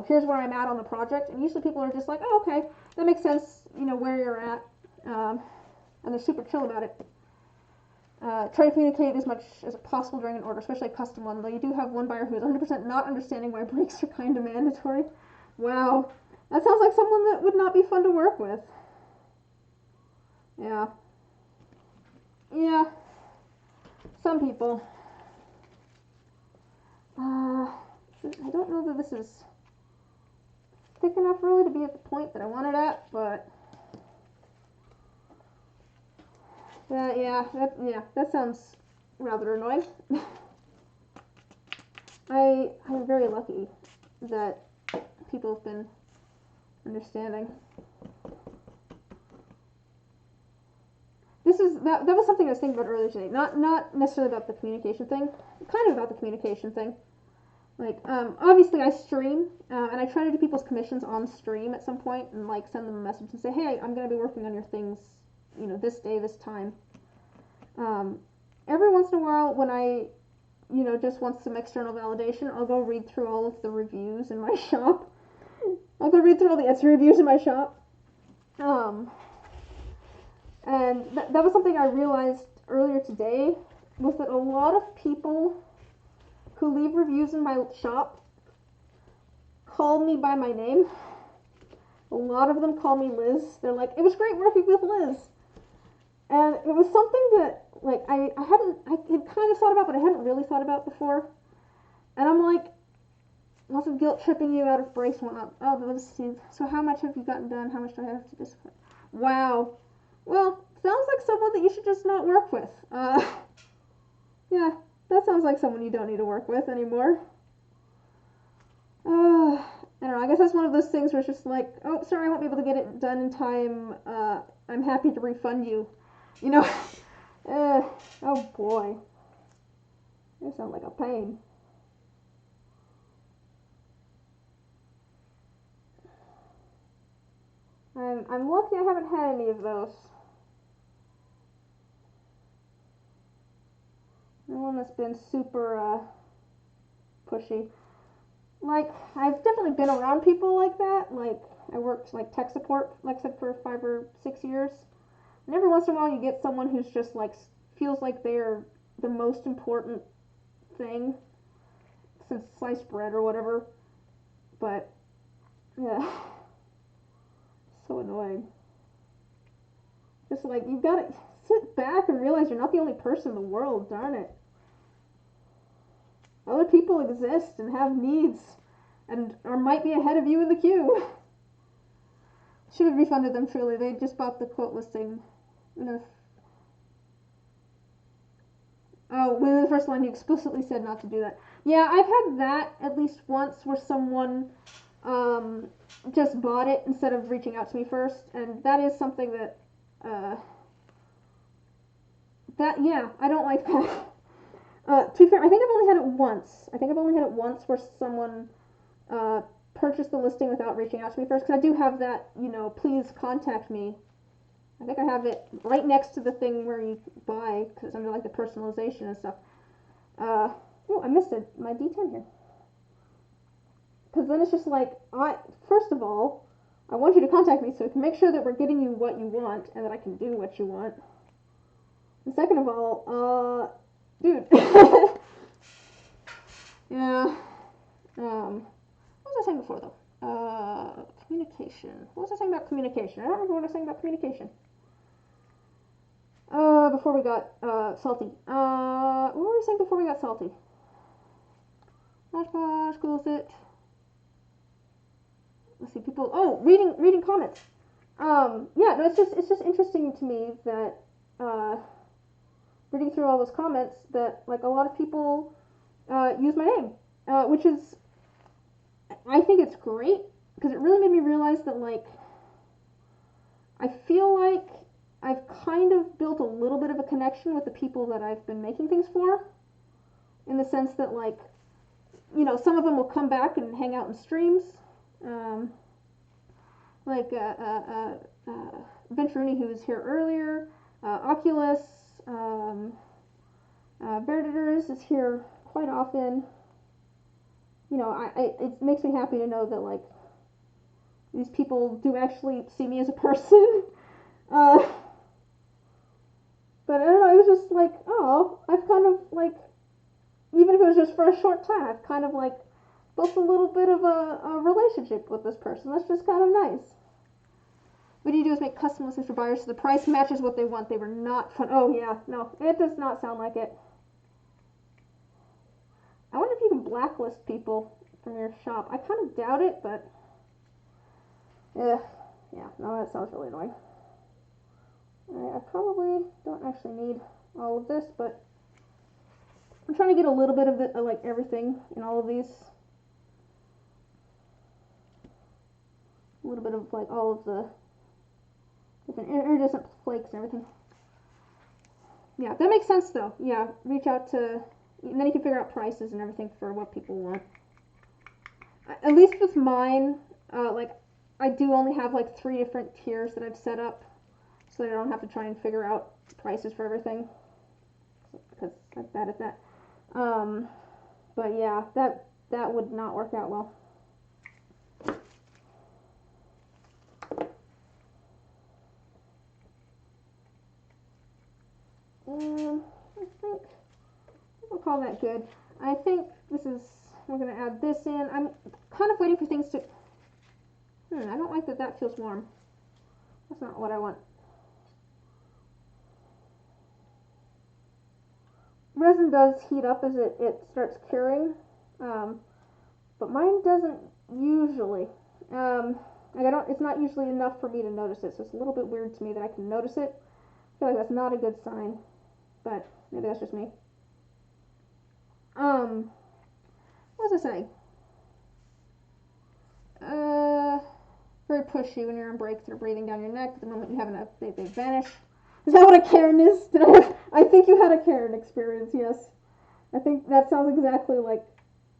Here's where I'm at on the project. And usually people are just like, oh, okay, that makes sense, where you're at. And they're super chill about it. Try to communicate as much as possible during an order, especially a custom one. Though you do have one buyer who is 100% not understanding why breaks are kind of mandatory. Wow. That sounds like someone that would not be fun to work with. Yeah. Yeah. Some people. I don't know that this is thick enough really to be at the point that I want it at, but that sounds rather annoying. I'm very lucky that people have been understanding. That was something I was thinking about earlier today. Not necessarily about the communication thing, kind of about the communication thing. Like, obviously I stream, and I try to do people's commissions on stream at some point, and like send them a message and say, hey, I'm gonna be working on your things, this day, this time. Every once in a while, when I, just want some external validation, I'll go read through all of the reviews in my shop. I'll go read through all the Etsy reviews in my shop. And that was something I realized earlier today, was that a lot of people who leave reviews in my shop call me by my name. A lot of them call me Liz. They're like, it was great working with Liz. And it was something that, like, I had kind of thought about, but I hadn't really thought about before. And I'm like, lots of guilt tripping you out of brace and whatnot. Oh, let's see. So how much have you gotten done? How much do I have to discipline? Wow. Well, sounds like someone that you should just not work with. Yeah, that sounds like someone you don't need to work with anymore. I don't know, I guess that's one of those things where it's just like, oh, sorry, I won't be able to get it done in time. I'm happy to refund you. Oh boy. They sound like a pain. I'm lucky I haven't had any of those. No one that's been super pushy. Like, I've definitely been around people like that. Like, I worked like tech support, like I said, for 5 or 6 years. And every once in a while, you get someone who's just like feels like they're the most important thing since sliced bread or whatever. But yeah, so annoying. Just like, you gotta sit back and realize you're not the only person in the world. Darn it. Other people exist and have needs, and or might be ahead of you in the queue. Should have refunded them, truly. They just bought the quote listing. Oh, within the first line, you explicitly said not to do that. Yeah, I've had that at least once, where someone just bought it instead of reaching out to me first, and that is something that I don't like that. To be fair, I think I've only had it once where someone purchased the listing without reaching out to me first, because I do have that, please contact me. I think I have it right next to the thing where you buy, because under like the personalization and stuff. Oh, I missed it. My D10 here. Because then it's just like, first of all, I want you to contact me so we can make sure that we're getting you what you want and that I can do what you want. And second of all, dude. Yeah. What was I saying before, though? Communication. What was I saying about communication? I don't remember what I was saying about communication. Before we got salty. What were we saying before we got salty? Gosh, close it. Let's see, people. Oh, reading comments. Yeah, no, it's just interesting to me that reading through all those comments that like a lot of people use my name, which is, I think it's great, because it really made me realize that like I feel like I've kind of built a little bit of a connection with the people that I've been making things for, in the sense that like, some of them will come back and hang out in streams, like Venturini, who was here earlier, Oculus, Verdators is here quite often. It makes me happy to know that like these people do actually see me as a person. But I don't know, it was just like, oh, I've kind of like, even if it was just for a short time, I've kind of like built a little bit of a relationship with this person. That's just kind of nice. What you do is make custom listings for buyers so the price matches what they want. They were not fun. Oh yeah, no, it does not sound like it. I wonder if you can blacklist people from your shop. I kind of doubt it, but yeah, no, that sounds really annoying. I probably don't actually need all of this, but I'm trying to get a little bit of it, like everything in all of these. A little bit of like all of the different iridescent flakes and everything. Yeah, that makes sense though. Yeah, reach out to, and then you can figure out prices and everything for what people want. At least with mine, like I do only have like 3 different tiers that I've set up, so that I don't have to try and figure out prices for everything. Because I'm bad at that. But yeah, that would not work out well. I think we'll call that good. I think this is, we're going to add this in. I'm kind of waiting for things to, I don't like that that feels warm. That's not what I want. Resin does heat up as it starts curing, but mine doesn't usually. Like it's not usually enough for me to notice it, so it's a little bit weird to me that I can notice it. I feel like that's not a good sign, but maybe that's just me. What was I saying? Very pushy when you're on breaks. They're breathing down your neck. The moment you have an update, they vanish. Is that what a Karen is? I think you had a Karen experience, yes. I think that sounds exactly like,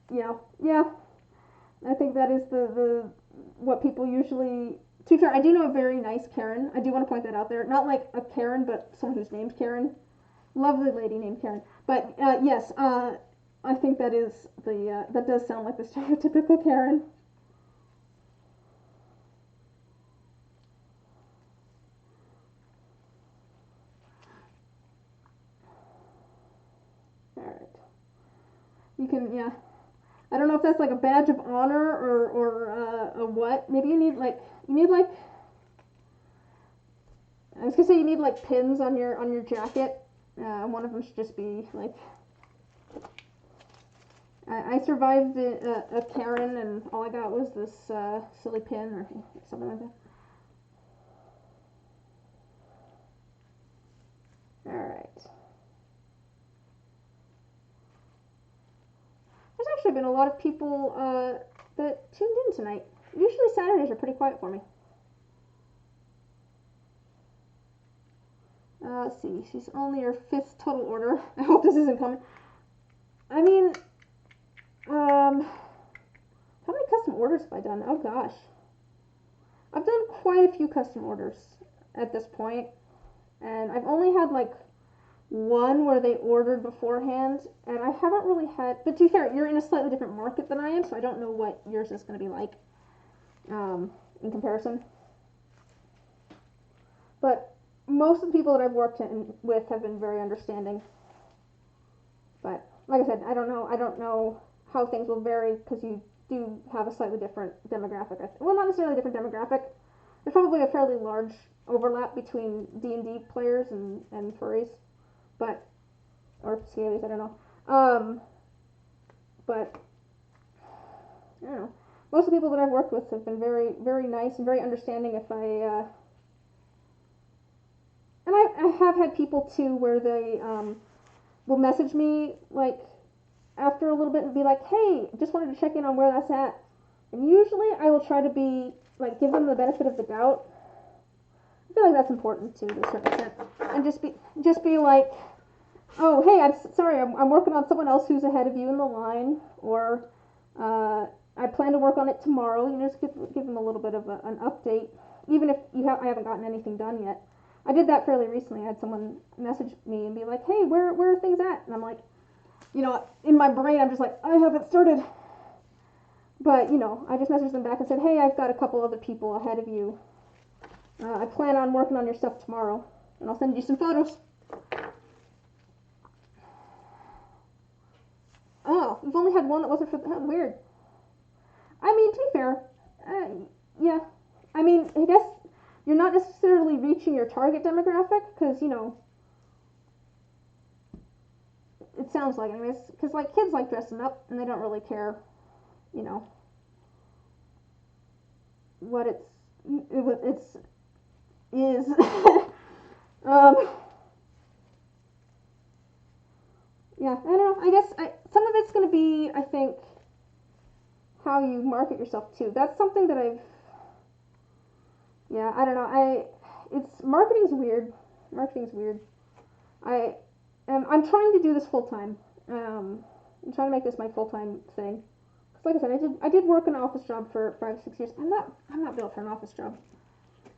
yeah. I think that is the what people usually, to be fair, I do know a very nice Karen. I do want to point that out there. Not like a Karen, but someone who's named Karen. Lovely lady named Karen. But yes, I think that is that does sound like the stereotypical Karen. Alright. You can, yeah. I don't know if that's like a badge of honor or a what. Maybe you need like, I was gonna say you need like pins on your jacket. One of them should just be like, I survived a Karen and all I got was this silly pin or something like that. Alright. There's actually been a lot of people that tuned in tonight. Usually Saturdays are pretty quiet for me. Let's see, she's only her 5th total order. I hope this isn't coming. I mean, how many custom orders have I done? Oh gosh. I've done quite a few custom orders at this point, and I've only had like one where they ordered beforehand, and I haven't really had, but to be fair, you're in a slightly different market than I am, so I don't know what yours is going to be like in comparison. But most of the people that I've worked with have been very understanding. But like I said, I don't know how things will vary because you do have a slightly different demographic. Well, not necessarily a different demographic. There's probably a fairly large overlap between D&D players and furries, but or scalies, I don't know. But I don't know. Most of the people that I've worked with have been very, very nice and very understanding. If I and I have had people too where they will message me like after a little bit and be like, "Hey, just wanted to check in on where that's at." And usually I will try to be like give them the benefit of the doubt. I feel like that's important too, to a certain extent, and just be like, "Oh, hey, I'm working on someone else who's ahead of you in the line," or I plan to work on it tomorrow. You know, just give them a little bit of an update, even if I haven't gotten anything done yet. I did that fairly recently. I had someone message me and be like, "Hey, where are things at?" And I'm like, you know, in my brain, I'm just like, I haven't started. But, you know, I just messaged them back and said, "Hey, I've got a couple other people ahead of you. I plan on working on your stuff tomorrow, and I'll send you some photos." Oh, you've only had one that wasn't for that. Weird. I mean, I guess you're not necessarily reaching your target demographic, because, you know, it sounds like, anyways, because, like, kids like dressing up, and they don't really care, you know, what it's is. Yeah, I don't know. I guess some of it's going to be, I think, how you market yourself too. That's something that yeah, I don't know. Marketing's weird. Marketing's weird. I'm trying to do this full time. I'm trying to make this my full time thing. Cause like I said, I did work in an office job for 5-6 years. I'm not built for an office job.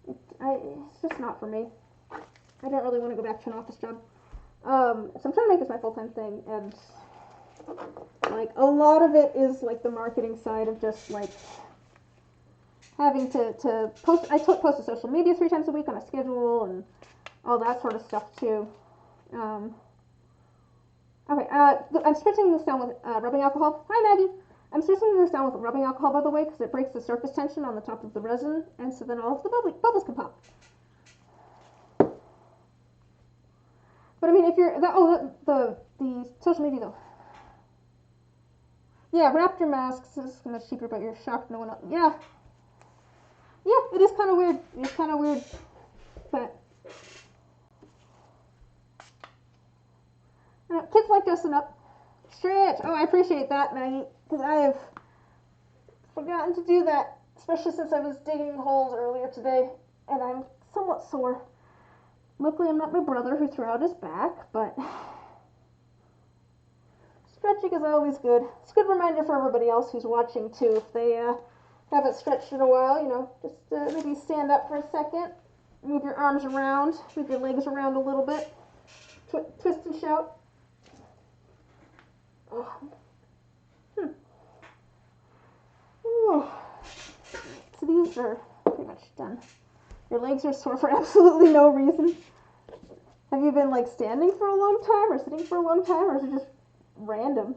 It's just not for me. I don't really want to go back to an office job. So I'm trying to make this my full-time thing, and like a lot of it is like the marketing side of just like having to post. I post to social media 3 times a week on a schedule and all that sort of stuff too. Okay, I'm spritzing this down with rubbing alcohol. Hi, Maggie. I'm spritzing this down with rubbing alcohol, by the way, because it breaks the surface tension on the top of the resin, and so then all of the bubbles can pop. But I mean, if you're the social media though. Yeah, Raptor masks is much cheaper, but you're shocked no one else. Yeah, it is kind of weird. It's kind of weird, but kids like dressing up. Stretch. Oh, I appreciate that, Maggie, because I have forgotten to do that, especially since I was digging holes earlier today, and I'm somewhat sore. Luckily, I'm not my brother who threw out his back, but stretching is always good. It's a good reminder for everybody else who's watching, too. If they haven't stretched in a while, you know, just maybe stand up for a second, move your arms around, move your legs around a little bit, twist and shout. Oh. Ooh. So these are pretty much done. Your legs are sore for absolutely no reason. Have you been like standing for a long time or sitting for a long time, or is it just random?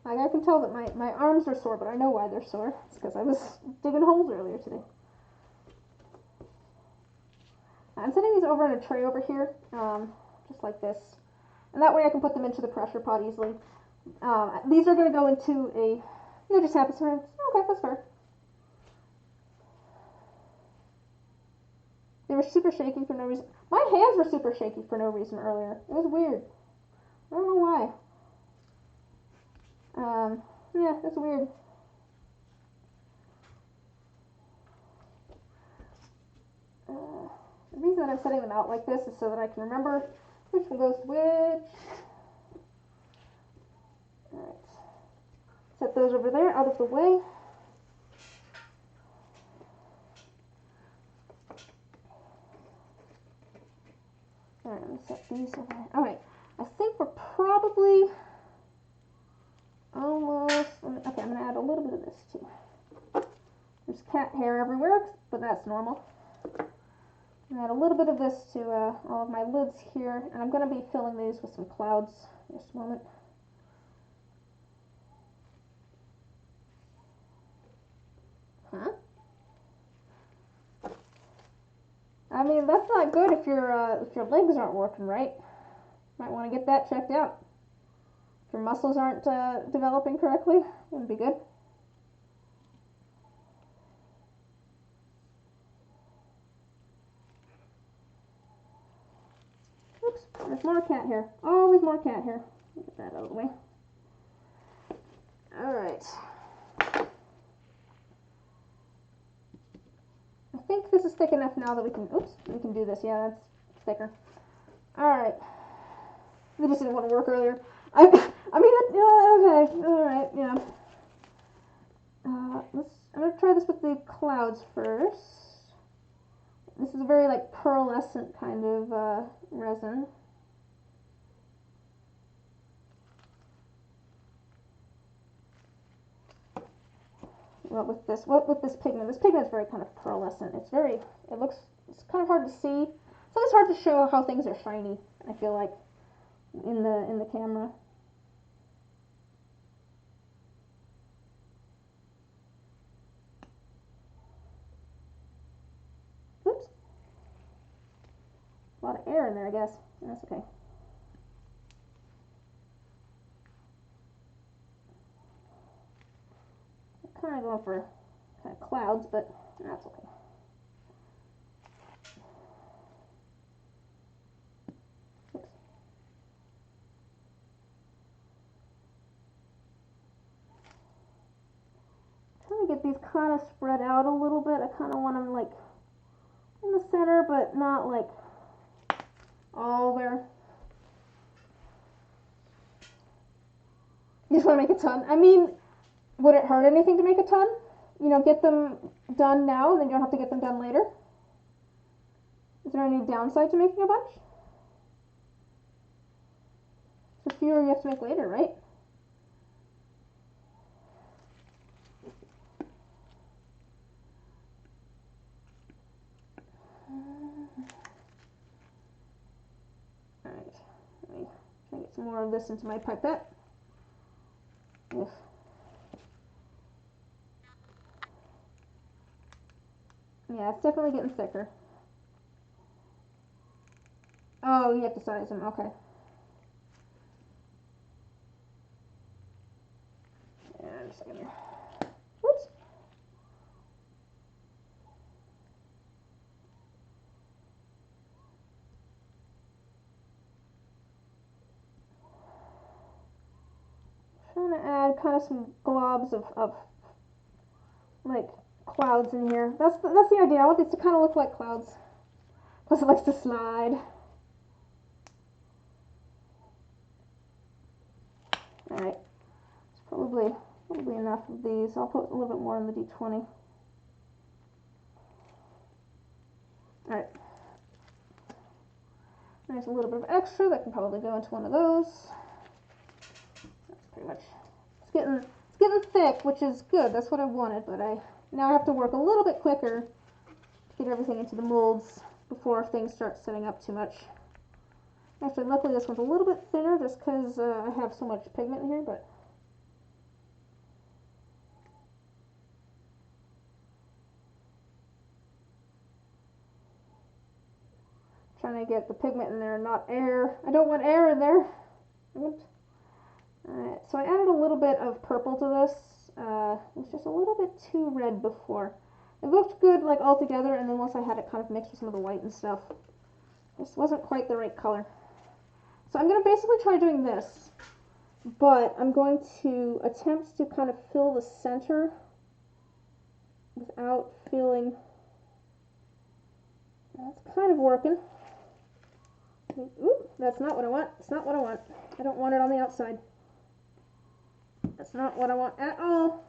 Like I can tell that my arms are sore, but I know why they're sore. It's because I was digging holes earlier today. I'm setting these over in a tray over here, just like this. And that way I can put them into the pressure pot easily. These are going to go into a, they just happen to, okay, that's fair. They were super shaky for no reason. My hands were super shaky for no reason earlier. It was weird. I don't know why. Yeah, it's weird. The reason that I'm setting them out like this is so that I can remember which one goes to which. Alright. Set those over there out of the way. Alright, let me set these over there. Alright, I think we're probably almost, okay, I'm going to add a little bit of this too. There's cat hair everywhere, but that's normal. And add a little bit of this to all of my lids here, and I'm going to be filling these with some clouds in just a moment. Huh? I mean, that's not good if your legs aren't working right. Might want to get that checked out. If your muscles aren't developing correctly, wouldn't be good. Oops, there's more cat hair. Always more cat hair. Get that out of the way. Alright. I think this is thick enough now that we can do this. Yeah, that's thicker. Alright. They just didn't want to work earlier. I mean, okay, alright, yeah. I'm going to try this with the clouds first. This is a very, like, pearlescent kind of resin. With this pigment is very kind of pearlescent. It's kind of hard to see. It's always hard to show how things are shiny, I feel like, in the camera. lot of air in there, I guess. That's okay. I'm kind of going for kind of clouds, but that's okay. Oops. Trying to get these kind of spread out a little bit. I kind of want them like in the center, but not like all there. You just want to make a ton. I mean, would it hurt anything to make a ton? You know, get them done now, and then you don't have to get them done later. Is there any downside to making a bunch? The fewer you have to make later, right? Alright, let me try to get some more of this into my pipette. Oof. Yeah, it's definitely getting thicker. Oh, you have to size them, okay. Yeah, just a second here. Whoops. Trying to add kind of some globs of like clouds in here. That's the idea. I want these to kind of look like clouds. Plus it likes to slide. Alright. It's probably enough of these. I'll put a little bit more in the D20. Alright. There's a little bit of extra that can probably go into one of those. That's pretty much. It's getting thick, which is good. That's what I wanted, but now I have to work a little bit quicker to get everything into the molds before things start setting up too much. Actually, luckily this one's a little bit thinner just because I have so much pigment in here, but trying to get the pigment in there, not air. I don't want air in there. Oops. Alright, so I added a little bit of purple to this. It was just a little bit too red before. It looked good like all together, and then once I had it kind of mixed with some of the white and stuff, this wasn't quite the right color. So I'm going to basically try doing this, but I'm going to attempt to kind of fill the center without feeling. That's kind of working. Ooh, that's not what I want. It's not what I want. I don't want it on the outside. That's not what I want at all.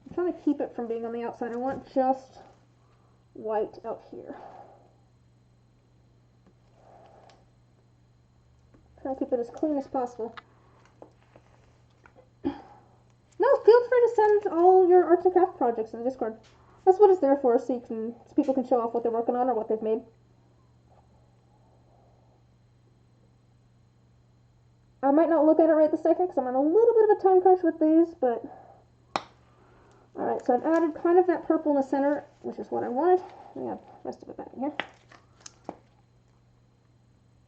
I'm trying to keep it from being on the outside. I want just white out here. Try to keep it as clean as possible. No, feel free to send all your arts and craft projects in the Discord. That's what it's there for, so people can show off what they're working on or what they've made. I might not look at it right this second because I'm on a little bit of a time crunch with these, but alright, so I've added kind of that purple in the center, which is what I wanted. We have the rest of it back in here.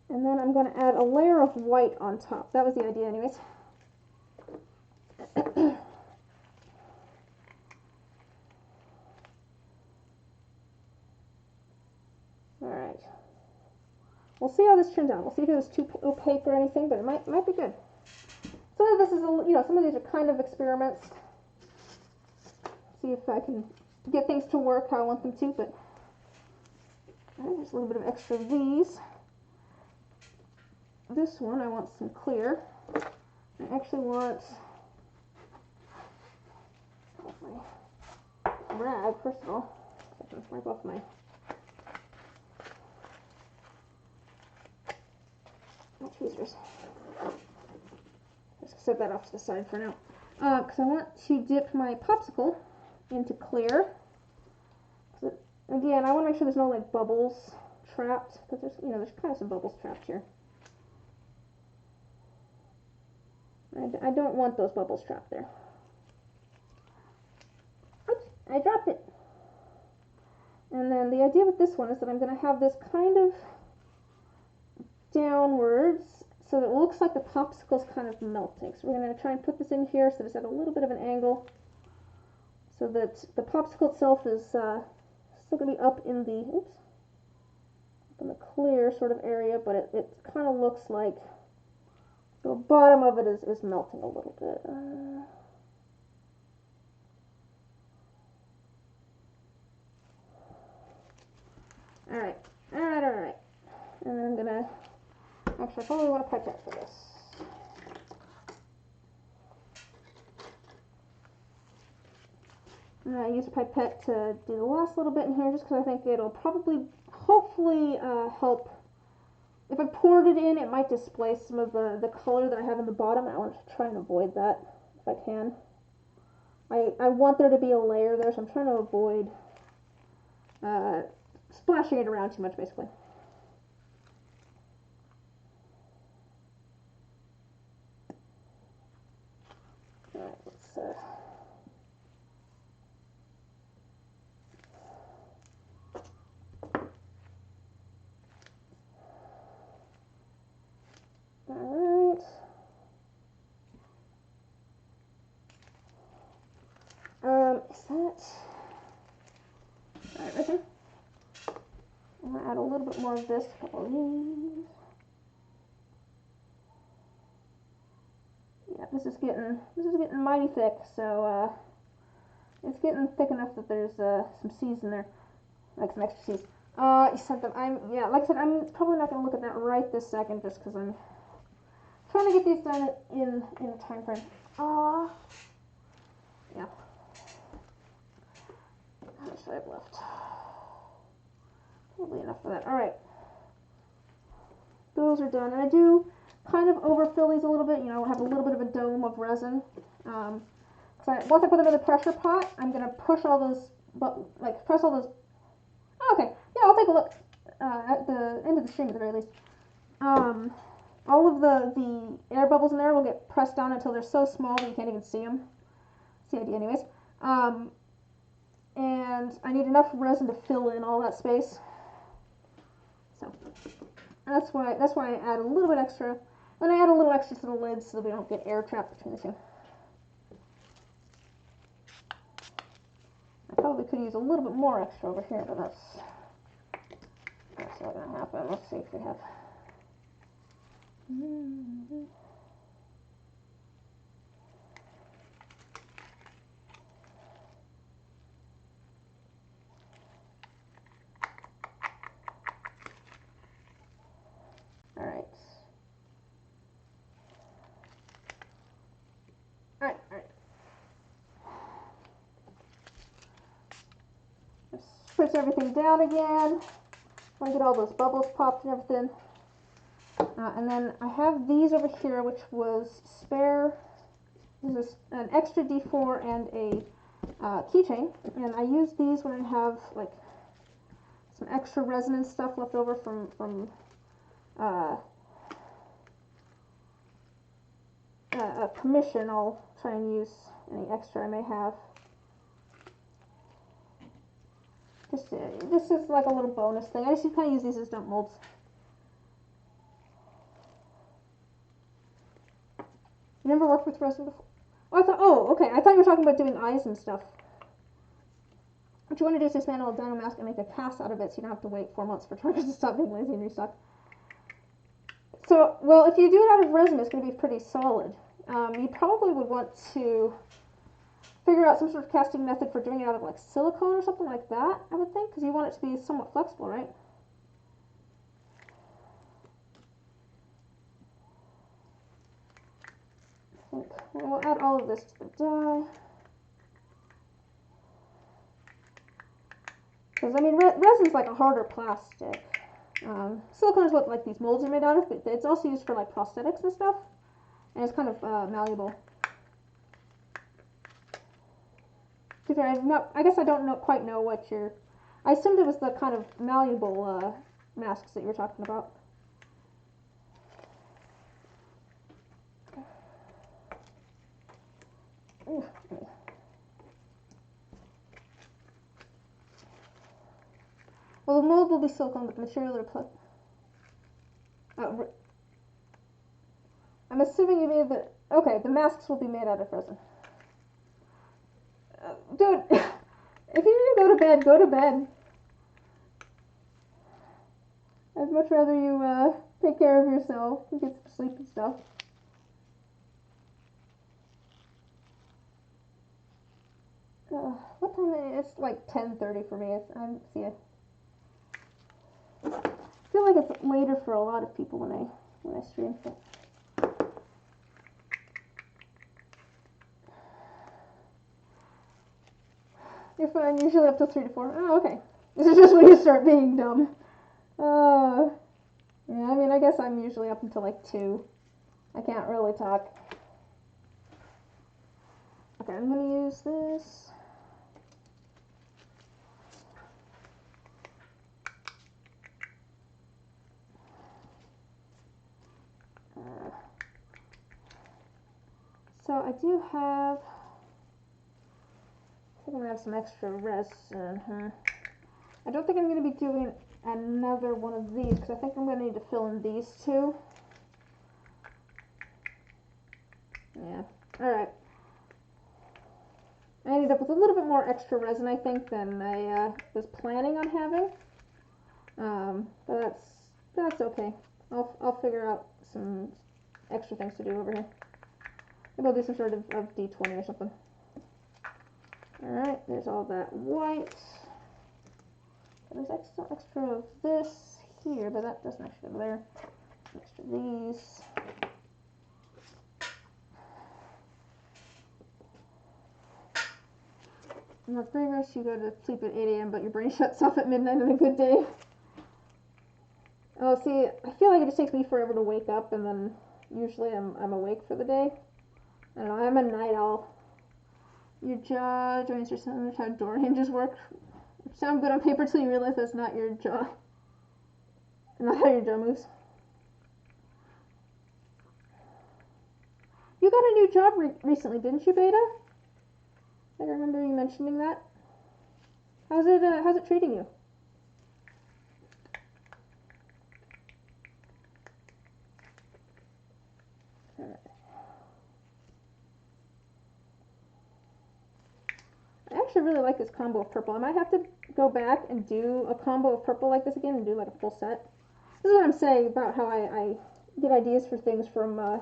And then I'm going to add a layer of white on top. That was the idea anyways. Alright. We'll see how this turns out. We'll see if it was too opaque or anything, but it might be good. Some of this is, some of these are kind of experiments. See if I can get things to work how I want them to, but there's a little bit of extra of these. This one I want some clear. I actually want my rag first of all. So I can wipe off my tweezers. Just set that off to the side for now. Because I want to dip my popsicle into clear. So, again, I want to make sure there's no like bubbles trapped, because there's kind of some bubbles trapped here. I don't want those bubbles trapped there. Oops, I dropped it. And then the idea with this one is that I'm going to have this kind of downwards so that it looks like the popsicle's kind of melting. So we're going to try and put this in here so it's at a little bit of an angle so that the popsicle itself is still going to be up in the, oops, up in the clear sort of area, but it kind of looks like the bottom of it is melting a little bit. Alright. And then I'm gonna, actually I probably want a pipette for this. I'm gonna use a pipette to do the last little bit in here just because I think it'll probably, hopefully help. If I poured it in, it might displace some of the color that I have in the bottom. I want to try and avoid that if I can. I want there to be a layer there, so I'm trying to avoid splashing it around too much, basically. Alright, let's alright. Is that... Alright, right there. I'm gonna add a little bit more of this, a couple of these. Yeah, this is getting mighty thick, so it's getting thick enough that there's some C's in there, like some extra C's. You said that like I said, I'm probably not gonna look at that right this second, just because I'm trying to get these done in a time frame. Yeah. How much do I have left? Probably enough for that. Alright. Those are done. And I do kind of overfill these a little bit. You know, have a little bit of a dome of resin. Once I put them in the pressure pot, I'm going to push all those, press all those. Oh, okay. Yeah, I'll take a look at the end of the stream at the very least. All of the air bubbles in there will get pressed down until they're so small that you can't even see them. That's the idea anyways. And I need enough resin to fill in all that space. So that's why I add a little bit extra. And I add a little extra to the lids so that we don't get air trapped between the two. I probably could use a little bit more extra over here, but that's not going to happen. Let's see if we have... Alright. Alright. Spritz everything down again. I want to get all those bubbles popped and everything. And then I have these over here, which was spare. This is an extra D4 and a keychain. And I use these when I have like some extra resin and stuff left over from a commission. I'll try and use any extra I may have. This is like a little bonus thing. I just kind of use these as dump molds. You never worked with resin before? Okay. I thought you were talking about doing eyes and stuff. What you want to do is dismantle a dino mask and make a cast out of it so you don't have to wait 4 months for Target to stop being lazy and restock. So, well, if you do it out of resin, it's going to be pretty solid. You probably would want to figure out some sort of casting method for doing it out of like silicone or something like that, I would think, because you want it to be somewhat flexible, right? I think we'll add all of this to the die. Because, I mean, resin's like a harder plastic. Silicone is what like these molds are made out of, but it's also used for like prosthetics and stuff. And it's kind of malleable. I guess I don't quite know what you're... I assumed it was the kind of malleable masks that you were talking about. Well, the mold will be silicone, but the material I'm assuming you mean that. Okay, the masks will be made out of resin. Dude, if you need to go to bed, go to bed. I'd much rather you take care of yourself and get some sleep and stuff. What time is it? It's like 10:30 for me. I'm see. I feel like it's later for a lot of people when I stream. So. You're fine. Usually up till 3 to 4. Oh, okay. This is just when you start being dumb. Yeah. I mean, I guess I'm usually up until like 2. I can't really talk. Okay, I'm gonna use this. So I do have. I think I'm gonna have some extra resin. I don't think I'm gonna be doing another one of these because I think I'm gonna need to fill in these two. Yeah. All right. I ended up with a little bit more extra resin, I think, than I was planning on having. But that's okay. I'll figure out some extra things to do over here. Maybe I'll do some sort of D20 or something. Alright, there's all that white. There's extra of this here, but that doesn't actually go there. Extra of these. In the Blackberries, you go to sleep at 8 a.m., but your brain shuts off at midnight on a good day. Oh, see, I feel like it just takes me forever to wake up, and then usually I'm awake for the day. I don't know, I'm a night owl. Your jaw joints are similar to how door hinges work. Sound good on paper till you realize that's not your jaw. Not how your jaw moves. You got a new job recently, didn't you, Beta? I remember you mentioning that. How's it treating you? I actually really like this combo of purple. I might have to go back and do a combo of purple like this again and do like a full set. This is what I'm saying about how I get ideas for things from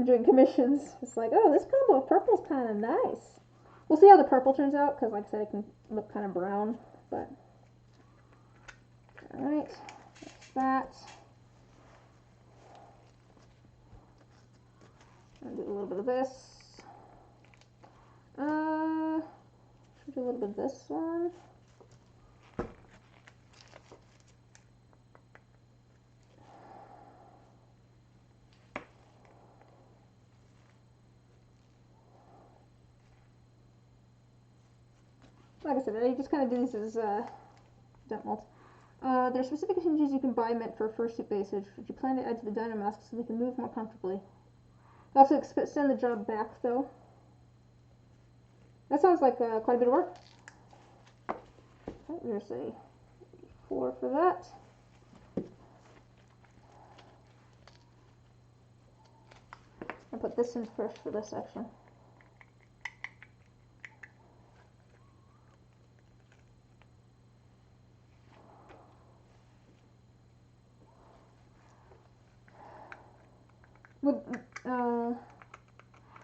doing commissions. It's like, oh, this combo of purple is kind of nice. We'll see how the purple turns out, because like I said, it can look kind of brown, but alright, that's that. I'll do a little bit of this. Should do a little bit of this one. Like I said, I just kind of do these as dump molds. There are specific hinges you can buy meant for fursuit basage, which you plan to add to the dino mask so they can move more comfortably. You have to extend the job back, though. That sounds like quite a bit of work. Okay, there's a 4 for that. I'll put this in first for this section.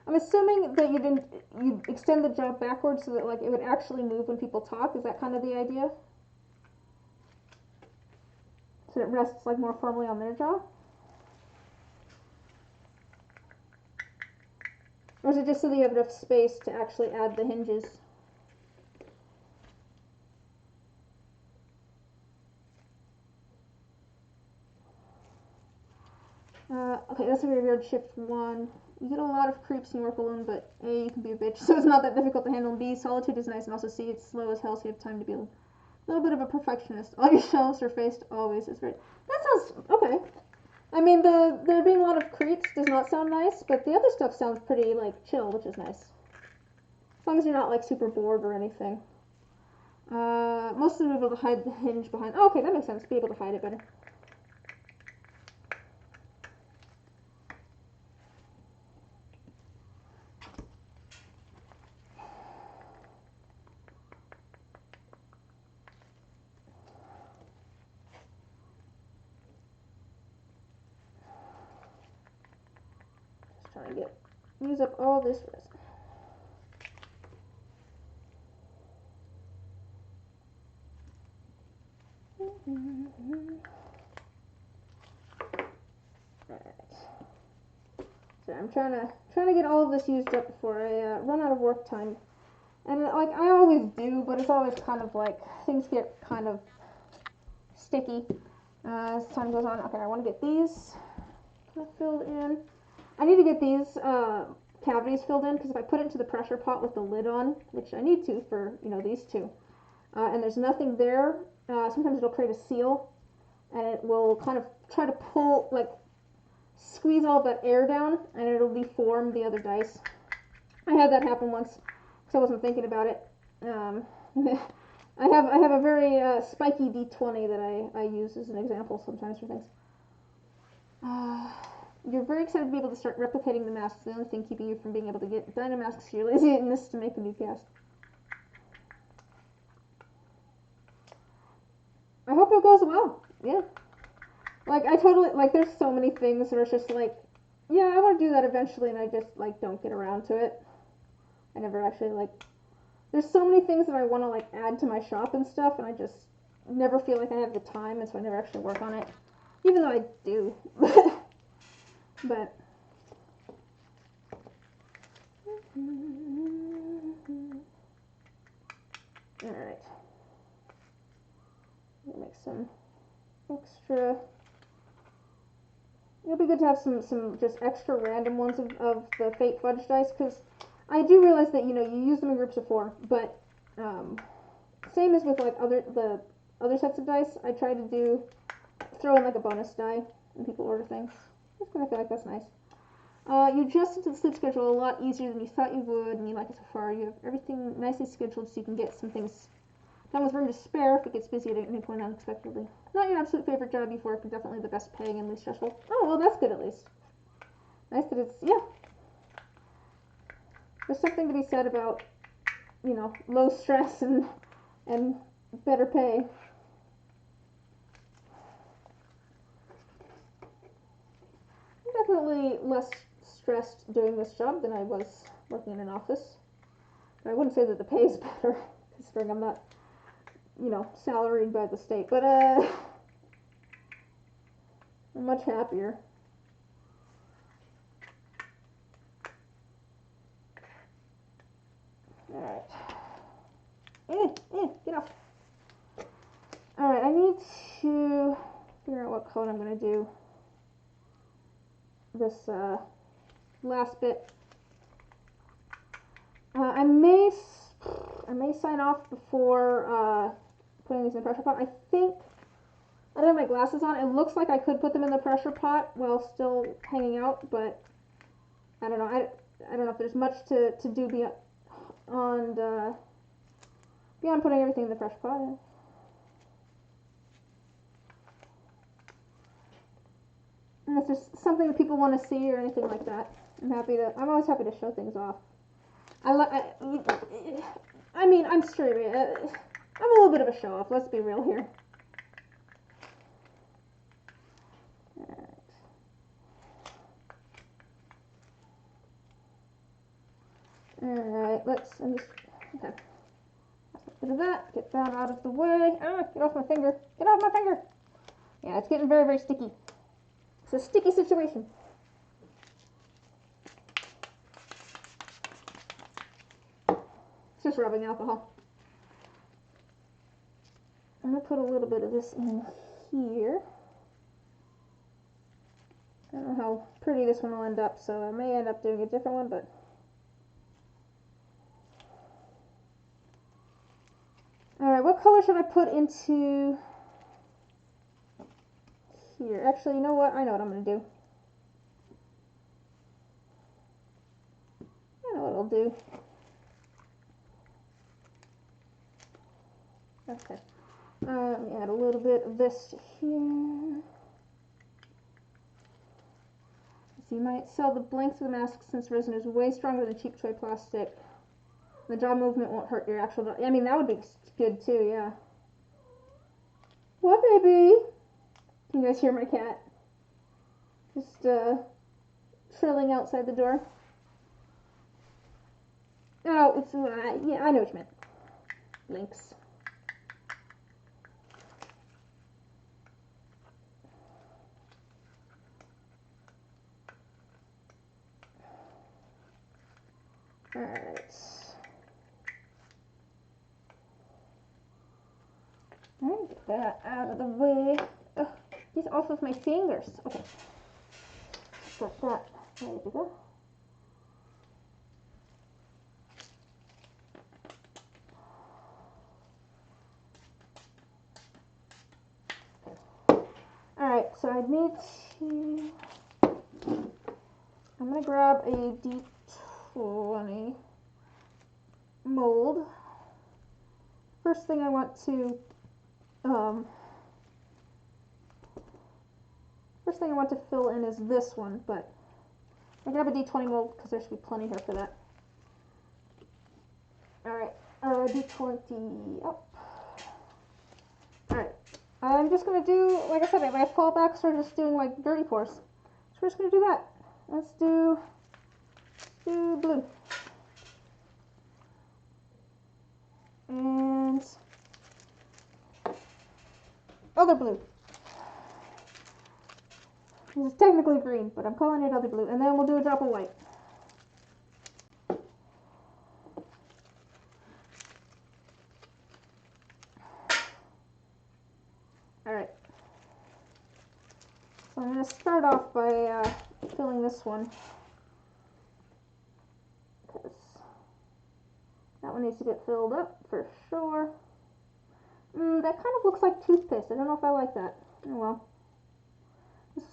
I'm assuming that you extend the jaw backwards so that like it would actually move when people talk. Is that kind of the idea? So it rests like more firmly on their jaw? Or is it just so that you have enough space to actually add the hinges? Okay, that's a graveyard shift 1. You get a lot of creeps and you work alone, but A, you can be a bitch, so it's not that difficult to handle. B, solitude is nice, and also C, it's slow as hell, so you have time to be a little bit of a perfectionist. All your shelves are faced always. It's great. That sounds okay. I mean, there being a lot of creeps does not sound nice, but the other stuff sounds pretty, like, chill, which is nice. As long as you're not, like, super bored or anything. Mostly to be able to hide the hinge behind. Oh, okay, that makes sense. Be able to hide it better. Just trying to use up all this resin. Alright. So I'm trying to get all of this used up before I run out of work time. And like I always do, but it's always kind of like things get kind of sticky as time goes on. Okay, I want to get these filled in. I need to get these cavities filled in because if I put it into the pressure pot with the lid on, which I need to for these two, and there's nothing there, sometimes it'll create a seal, and it will kind of try to pull, like squeeze all that air down, and it'll deform the other dice. I had that happen once because I wasn't thinking about it. I have a very spiky D20 that I use as an example sometimes for things. You're very excited to be able to start replicating the masks. The only thing keeping you from being able to get Dynamasks is your laziness to make a new cast. I hope it goes well. Yeah. Like, I totally, like, there's so many things where it's just like, yeah, I want to do that eventually, and I just, like, don't get around to it. I never actually, like, there's so many things that I want to, like, add to my shop and stuff, and I just never feel like I have the time, and so I never actually work on it. Even though I do. But alright. Make some extra. It'll be good to have some just extra random ones of the Fate Fudge dice, because I do realize that you use them in groups of 4, but same as with like the other sets of dice, I try to throw in like a bonus die when people order things. Just because I feel like that's nice. You adjusted to the sleep schedule a lot easier than you thought you would, and you like it so far. You have everything nicely scheduled so you can get some things done with room to spare if it gets busy at any point unexpectedly. Not your absolute favorite job you've worked, but definitely the best paying and least stressful. Oh, well, that's good at least. Nice that it's, yeah. There's something to be said about, low stress and better pay. I'm definitely less stressed doing this job than I was working in an office. But I wouldn't say that the pay is better, considering I'm not, salaried by the state. But, I'm much happier. Alright. Get off. Alright, I need to figure out what code I'm going to do this last bit. I may sign off before putting these in the pressure pot. I don't have my glasses on. It looks like I could put them in the pressure pot while still hanging out, but I don't know. I don't know if there's much to do beyond putting everything in the pressure pot. And if there's something that people want to see or anything like that, I'm always happy to show things off. I mean, I'm streaming. I'm a little bit of a show off. Let's be real here. Alright, okay. A bit of that, get that out of the way. Get off my finger. Get off my finger! Yeah, it's getting very, very sticky. It's a sticky situation. It's just rubbing alcohol. I'm going to put a little bit of this in here. I don't know how pretty this one will end up, so I may end up doing a different one, but alright, what color should I put into here? Actually, you know what? I know what I'm going to do. I know what I'll do. Okay. Let me add a little bit of this to here. So you might sell the blanks of the mask since resin is way stronger than cheap toy plastic. The jaw movement won't hurt your actual jaw. I mean, that would be good too, yeah. What, baby? Can you guys hear my cat? Just trilling outside the door. Oh, it's, yeah, I know what you meant. Links. Alright. Get that out of the way. Ugh, get off of my fingers. Okay. Got that. There we go. Alright, so I need to... I'm going to grab a D20 mold. First thing I want to fill in is this one, but I grab a D20 mold because there should be plenty here for that. Alright, D20 up. Alright, I'm just going to do, like I said, my fallbacks are just doing like dirty pours. So we're just going to do that. Let's do blue. And other blue. This is technically green, but I'm calling it other blue. And then we'll do a drop of white. Alright. So I'm going to start off by filling this one. Because that one needs to get filled up for sure. That kind of looks like toothpaste. I don't know if I like that. Oh well.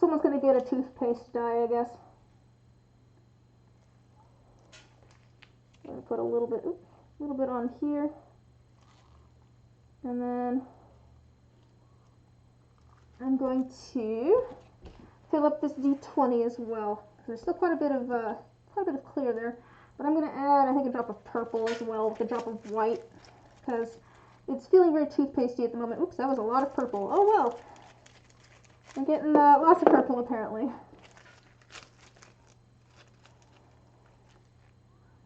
Someone's going to get a toothpaste dye, I guess. I'm going to put a little bit on here. And then I'm going to fill up this D20 as well. There's still quite a bit of clear there. But I'm going to add, I think, a drop of purple as well with a drop of white. Because it's feeling very toothpastey at the moment. Oops, that was a lot of purple. Oh well. I'm getting lots of purple apparently.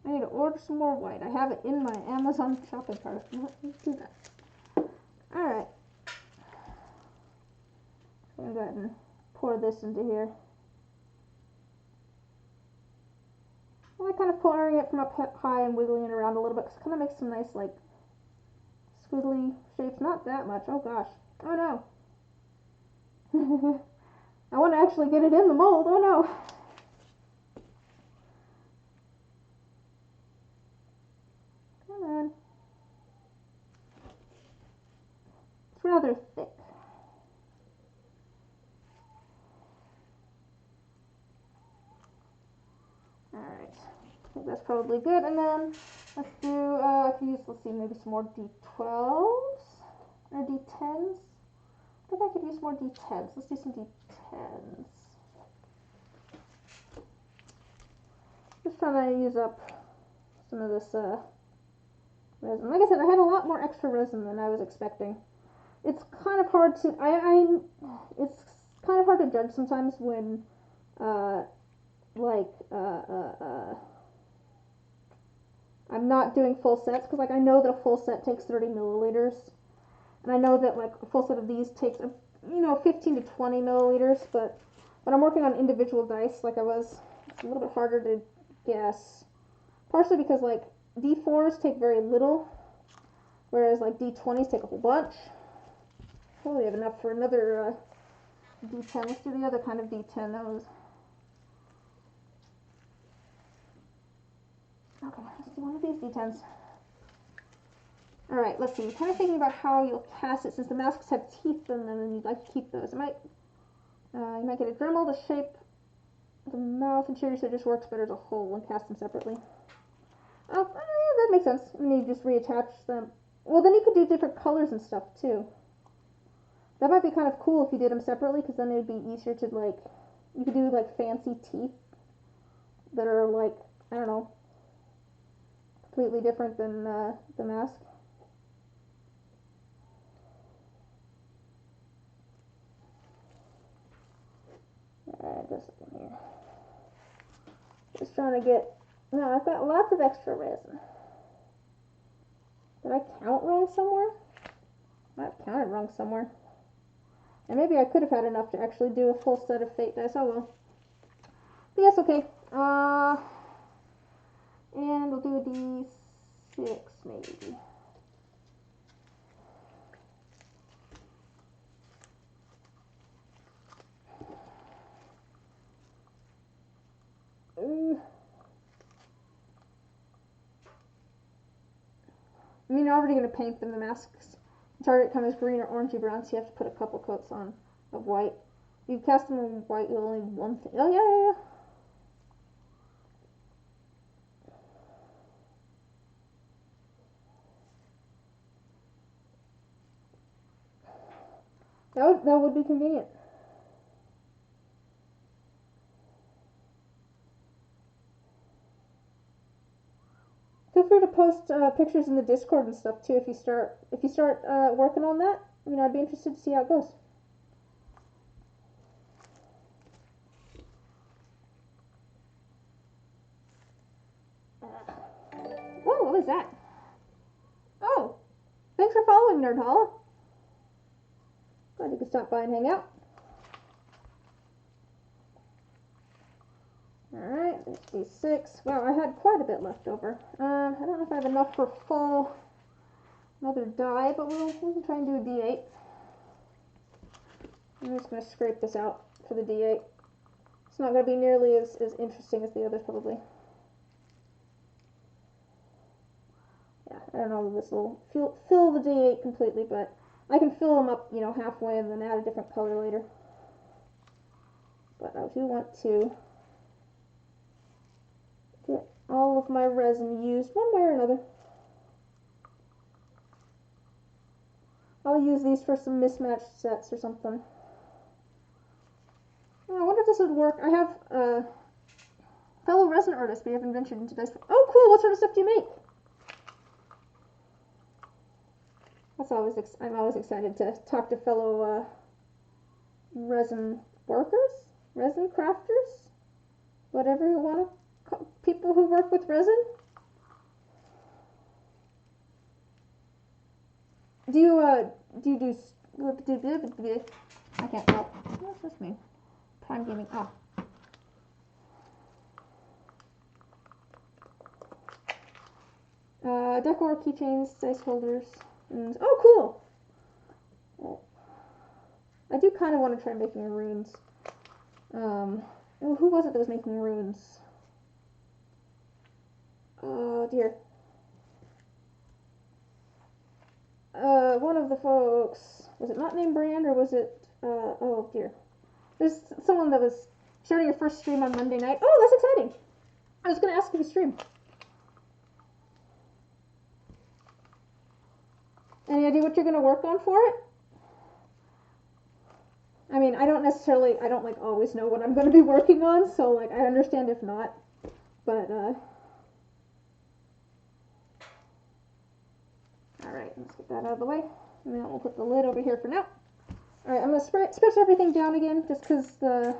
I need to order some more white. I have it in my Amazon shopping cart. Let's do that. Alright. I'm going to go ahead and pour this into here. I like kind of pouring it from up high and wiggling it around a little bit because it kind of makes some nice like squiggly shapes. Not that much. Oh gosh. Oh no. I want to actually get it in the mold. Oh no. Come on. It's rather thick. Alright. I think that's probably good. And then let's do, I could use, let's see, maybe some more D12s or D10s. I think I could use more D10s. Let's do some D10s. Just trying to use up some of this resin. Like I said, I had a lot more extra resin than I was expecting. It's kind of hard to, it's kind of hard to judge sometimes when, I'm not doing full sets, because like I know that a full set takes 30 milliliters. And I know that like a full set of these takes, 15 to 20 milliliters, but when I'm working on individual dice, like I was, it's a little bit harder to guess. Partially because like D4s take very little, whereas like D20s take a whole bunch. Probably have enough for another D10. Let's do the other kind of D10. That was... Okay, let's do one of these D10s. Alright, let's see. Kind of thinking about how you'll cast it, since the masks have teeth in them and you'd like to keep those. You might get a Dremel to shape the mouth and cheers, so it just works better as a whole and cast them separately. Oh, yeah, that makes sense. And you just reattach them. Well, then you could do different colors and stuff too. That might be kind of cool if you did them separately, because then it would be easier to, like, you could do like fancy teeth that are like, I don't know, completely different than the mask. Alright, just looking here. Just trying to get. No, I've got lots of extra resin. Did I count wrong somewhere? I might have counted wrong somewhere. And maybe I could have had enough to actually do a full set of fate dice. Oh well. But yes, okay. And we'll do a D6 maybe. I mean, you're already going to paint them. The masks target color is green or orangey brown, so you have to put a couple coats on of white. If you cast them in white, you'll only need one thing. Oh, yeah. That would be convenient. Feel free to post pictures in the Discord and stuff too if you start working on that. You know, I'd be interested to see how it goes. Whoa, what was that? Oh, thanks for following, Nerd Hollow. Glad you could stop by and hang out. Alright, there's D6. Wow, I had quite a bit left over. I don't know if I have enough for full another die, but we can try and do a D8. I'm just going to scrape this out for the D8. It's not going to be nearly as interesting as the others, probably. Yeah, I don't know if this will fill the D8 completely, but I can fill them up, you know, halfway and then add a different color later. But I do want to get all of my resin used one way or another. I'll use these for some mismatched sets or something. I wonder if this would work. I have a fellow resin artist we haven't ventured into dice. Oh, cool! What sort of stuff do you make? I'm always excited to talk to fellow resin workers, resin crafters, whatever you want to call people who work with resin. Do you do I can't tell. What's this mean? Prime gaming. Ah. Decor, keychains, dice holders. And, oh, cool! Well, I do kind of want to try making runes. Who was it that was making runes? Oh, dear. One of the folks. Was it not named Brand, or was it, oh, dear. There's someone that was starting your first stream on Monday night. Oh, that's exciting! I was going to ask if you stream. Any idea what you're going to work on for it? I mean, I don't like always know what I'm going to be working on, so like I understand if not, but alright, let's get that out of the way, and then we'll put the lid over here for now. Alright, I'm going to spritz everything down again, just because the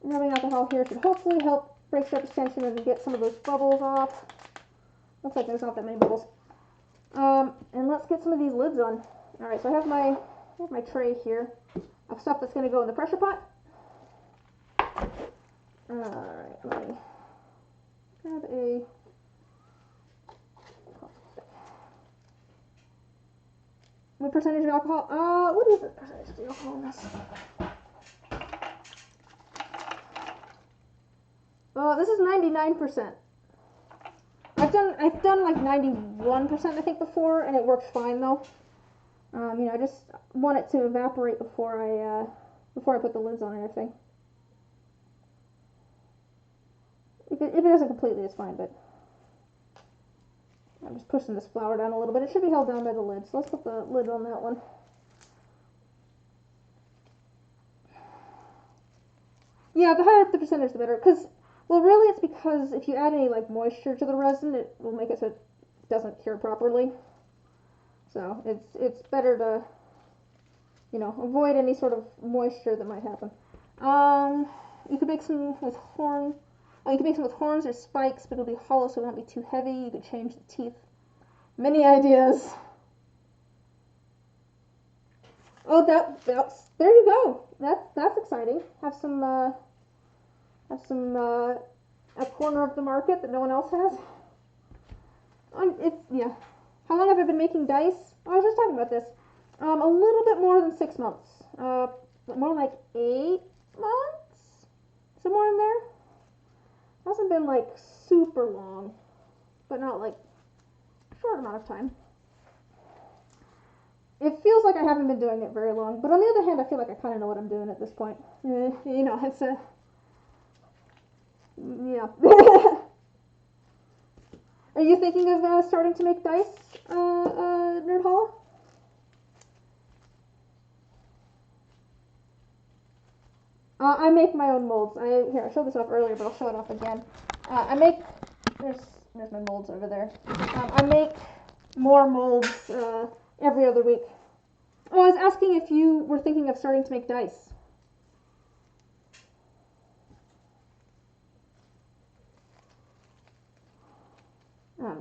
rubbing alcohol here should hopefully help break surface tension and get some of those bubbles off. Looks like there's not that many bubbles. And let's get some of these lids on. Alright, so I have my tray here of stuff that's going to go in the pressure pot. Alright, let me grab a... What percentage of alcohol? What is the percentage of alcohol in this? This is 99%. I've done like 91% I think before, and it works fine though. You know, I just want it to evaporate before I put the lids on and everything. If it doesn't completely, it's fine, but I'm just pushing this flower down a little bit. It should be held down by the lid, so let's put the lid on that one. Yeah, the higher up the percentage, the better. Because, well, really, it's because if you add any like moisture to the resin, it will make it so it doesn't cure properly. So it's better to, you know, avoid any sort of moisture that might happen. You could make some with horn. Oh, you can make some with horns or spikes, but it'll be hollow, so it won't be too heavy. You could change the teeth. Many ideas. Oh, that's there you go. That's exciting. Have some a corner of the market that no one else has. It's yeah. How long have I been making dice? Oh, I was just talking about this. A little bit more than 6 months. More like 8 months, somewhere in there. Hasn't been like super long, but not like short amount of time. It feels like I haven't been doing it very long, but on the other hand, I feel like I kind of know what I'm doing at this point. You know, it's a yeah. Are you thinking of starting to make dice, Nerd Hollow? I make my own molds. Here, I showed this off earlier, but I'll show it off again. I make there's my molds over there. I make more molds every other week. Oh, I was asking if you were thinking of starting to make dice.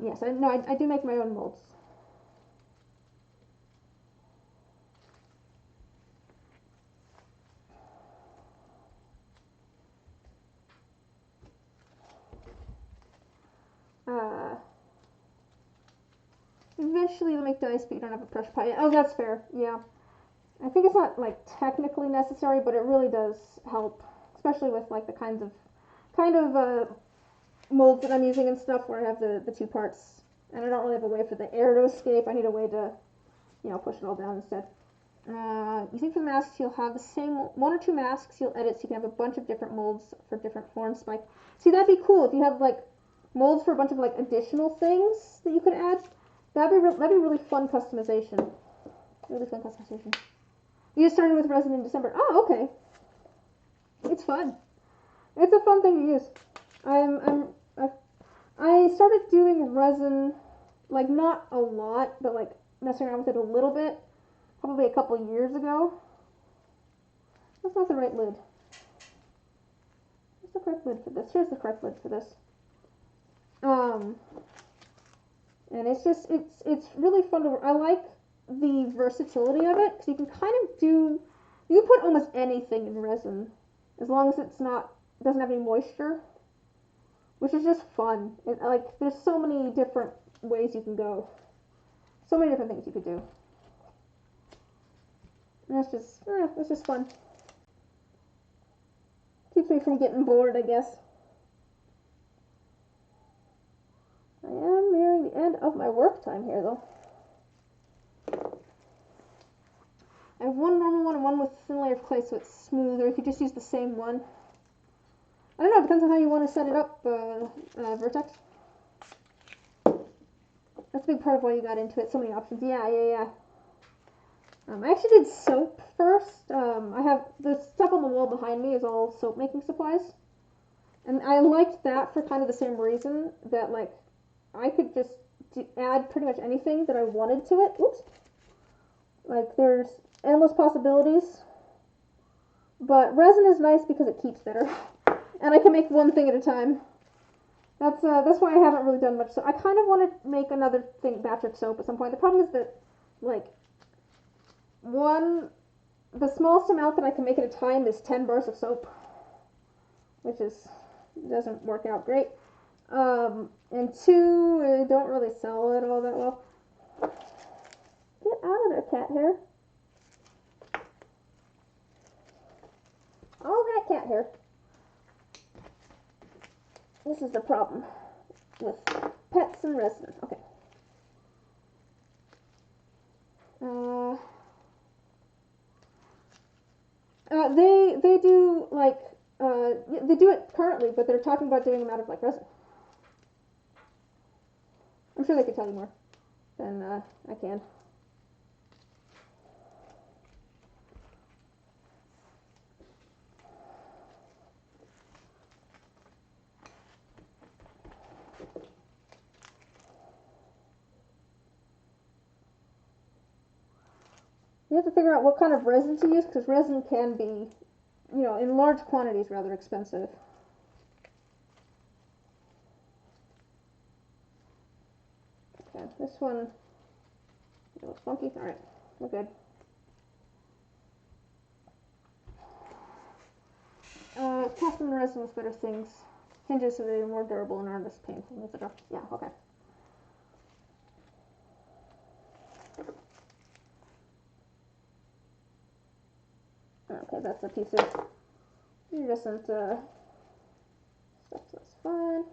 Yes, I do make my own molds. Eventually you'll make dice, but you don't have a pressure pot yet. Oh, that's fair. Yeah. I think it's not like technically necessary, but it really does help, especially with like the kind of molds that I'm using and stuff where I have the two parts, and I don't really have a way for the air to escape. I need a way to, you know, push it all down instead. You think for the masks you'll have the same one or two masks you'll edit so you can have a bunch of different molds for different horn spike. See, that'd be cool if you have like molds for a bunch of like additional things that you could add. That'd be really fun customization. Really fun customization. You just started with resin in December. Oh, okay. It's fun. It's a fun thing to use. I started doing resin, like not a lot, but like messing around with it a little bit, probably a couple years ago. That's not the right lid. What's the correct lid for this? Here's the correct lid for this. And it's really fun to work. I like the versatility of it because you can kind of do, you can put almost anything in resin as long as it's not, doesn't have any moisture, which is just fun. Like there's so many different ways you can go, so many different things you could do. And it's just fun. Keeps me from getting bored, I guess. I am nearing the end of my work time here, though. I have one normal one and one with a thin layer of clay, so it's smoother. You could just use the same one. I don't know, it depends on how you want to set it up, Vertex. That's a big part of why you got into it. So many options. Yeah. I actually did soap first. I have the stuff on the wall behind me is all soap making supplies. And I liked that for kind of the same reason that, like, I could just add pretty much anything that I wanted to it. Oops. Like, there's endless possibilities. But resin is nice because it keeps better. And I can make one thing at a time. That's why I haven't really done much. So I kind of want to make another batch of soap at some point. The problem is that, like, the smallest amount that I can make at a time is 10 bars of soap, which doesn't work out great. And two, I don't really sell it all that well. Get out of there, cat hair. All that cat hair. This is the problem with pets and resin. Okay. They do like they do it currently, but they're talking about doing them out of like resin. I'm sure they could tell you more than I can. You have to figure out what kind of resin to use, because resin can be, you know, in large quantities, rather expensive. Okay, this one a little funky. All right, we're good. Casting resin with better things hinges so they're more durable and aren't as painful, etc. Yeah, okay. Okay, that's a piece of iridescent stuff, so that's fine.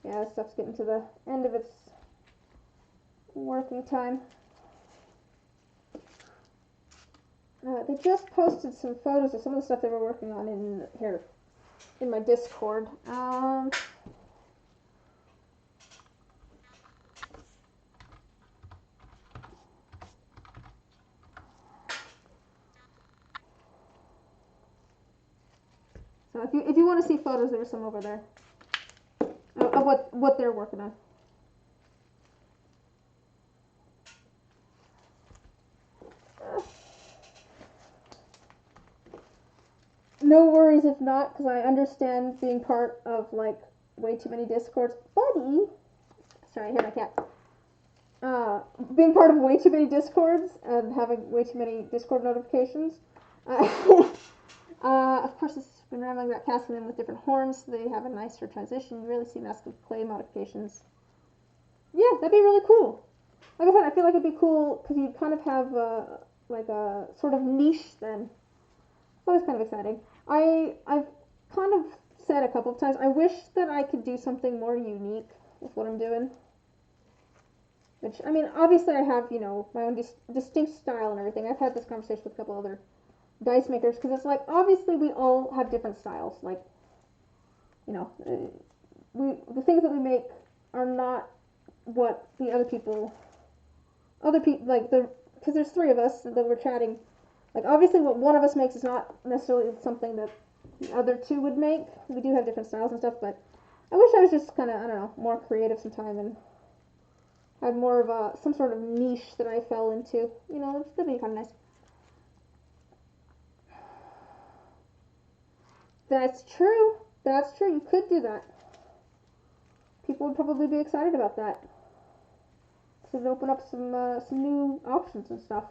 Yeah, this stuff's getting to the end of its working time. They just posted some photos of some of the stuff they were working on in here in my Discord. So if you want to see photos, there are some over there of what they're working on. No worries if not, because I understand being part of like way too many Discords. Buddy, sorry, I hear my cat. Being part of way too many Discords and having way too many Discord notifications. Of course, it's been rambling about casting them with different horns so they have a nicer transition. You really see Mask of Clay modifications. Yeah, that'd be really cool. Like I said, I feel like it'd be cool because you kind of have like a sort of niche then. So it's kind of exciting. I've kind of said a couple of times, I wish that I could do something more unique with what I'm doing. Which, I mean, obviously I have, you know, my own distinct style and everything. I've had this conversation with a couple other dice makers, because it's like, obviously we all have different styles. Like, you know, the things that we make are not what the other people, like, because there's three of us that we're chatting. Like, obviously what one of us makes is not necessarily something that the other two would make. We do have different styles and stuff, but I wish I was just kind of, I don't know, more creative sometime and had more of some sort of niche that I fell into. You know, that'd be kind of nice. That's true. That's true. You could do that. People would probably be excited about that. So it'd open up some new options and stuff.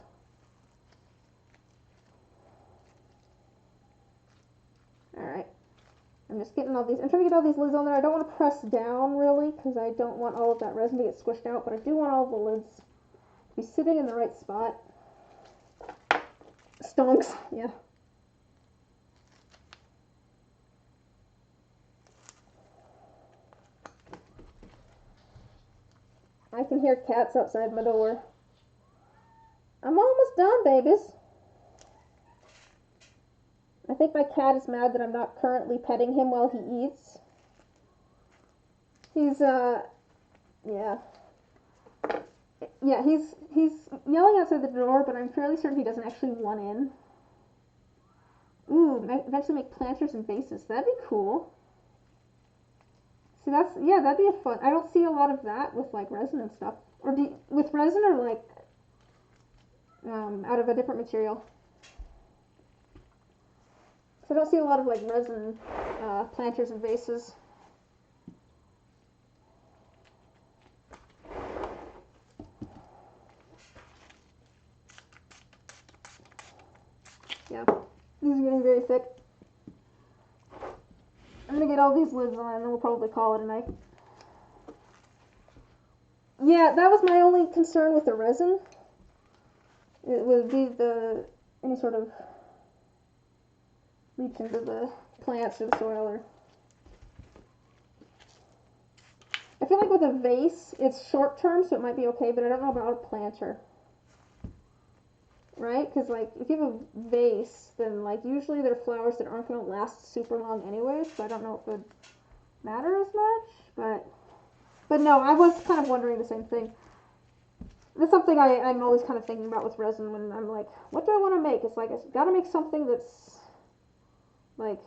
Alright. I'm just getting all these. I'm trying to get all these lids on there. I don't want to press down really because I don't want all of that resin to get squished out, but I do want all the lids to be sitting in the right spot. Stonks. Yeah. I can hear cats outside my door. I'm almost done, babies. I think my cat is mad that I'm not currently petting him while he eats. He's, yeah. Yeah, he's yelling outside the door, but I'm fairly certain he doesn't actually want in. Ooh, eventually make planters and vases. That'd be cool. So yeah, that'd be a fun. I don't see a lot of that with like resin and stuff. Or with resin or like out of a different material. So I don't see a lot of like resin planters and vases. Yeah, these are getting very thick. I'm gonna get all these lids on and then we'll probably call it a night. Yeah, that was my only concern with the resin. It would be any sort of reach into the plants or the soil. Or I feel like with a vase, it's short term, so it might be okay, but I don't know about a planter. Right? Because like if you have a vase, then like usually they're flowers that aren't going to last super long anyway, so I don't know if it would matter as much, but But no, I was kind of wondering the same thing. That's something I'm always kind of thinking about with resin when I'm like, what do I want to make? It's like, I gotta make something that's, like,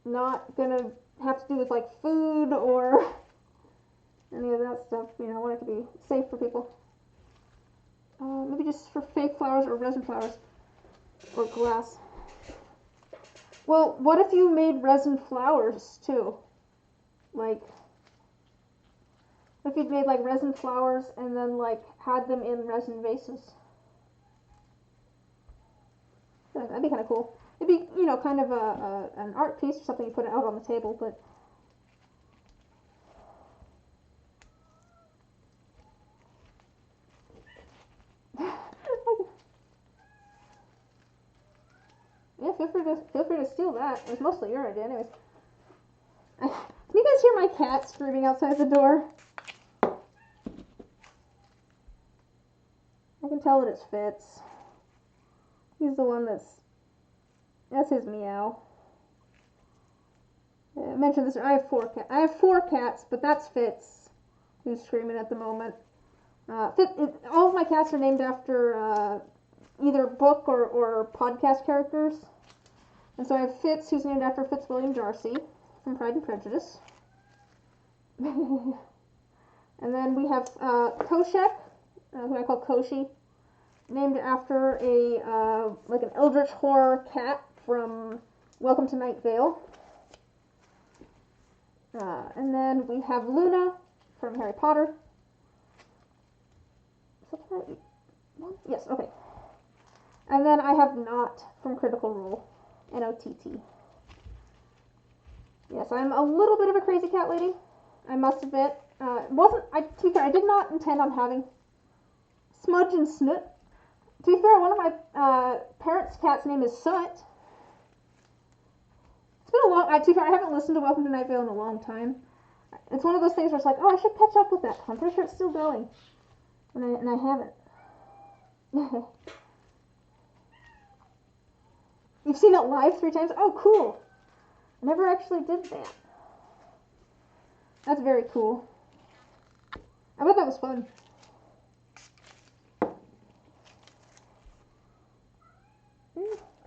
not gonna have to do with, like, food or any of that stuff. You know, I want it to be safe for people. Maybe just for fake flowers or resin flowers. Or glass. Well, what if you made resin flowers, too? Like, if you made, like, resin flowers and then, like, had them in resin vases? Yeah, that'd be kind of cool. It'd be, you know, kind of an art piece or something you put it out on the table, but... Yeah, feel free to steal that. It was mostly your idea, anyways. Can you guys hear my cat screaming outside the door? I can tell that it's Fitz. He's the one that's his meow. I mentioned this. I have four cats, but that's Fitz who's screaming at the moment. All of my cats are named after either book or podcast characters. And so I have Fitz, who's named after Fitzwilliam Darcy from Pride and Prejudice. And then we have Koshek, who I call Koshi, named after like an eldritch horror cat from Welcome to Night Vale. And then we have Luna from Harry Potter. Yes, okay. And then I have Not from Critical Role. N-O-T-T. Yes, I'm a little bit of a crazy cat lady, I must admit. To be fair, I did not intend on having Smudge and Snoot. To be fair, one of my parents' cat's name is Soot. It's been a long... to be fair, I haven't listened to Welcome to Night Vale in a long time. It's one of those things where it's like, oh, I should catch up with that. I'm pretty sure it's still going. And I haven't. You've seen it live 3 times? Oh, cool. I never actually did that. That's very cool. I bet that was fun.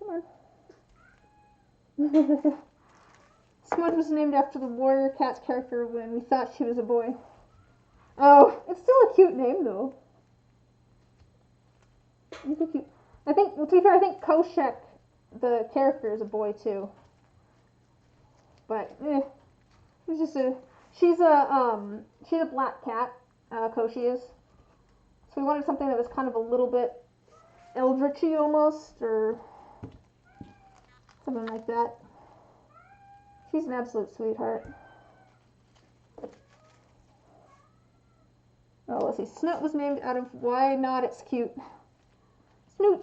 Come on. Smudge was named after the Warrior Cat's character when we thought she was a boy. Oh, it's still a cute name, though. It's so cute. To be fair, I think Koshek, the character, is a boy, too. But, it's just she's a black cat, Koshi is. So we wanted something that was kind of a little bit eldritchy almost, or something like that. She's an absolute sweetheart. Oh, let's see. Snoot was named out of Why Not It's Cute. Snoot.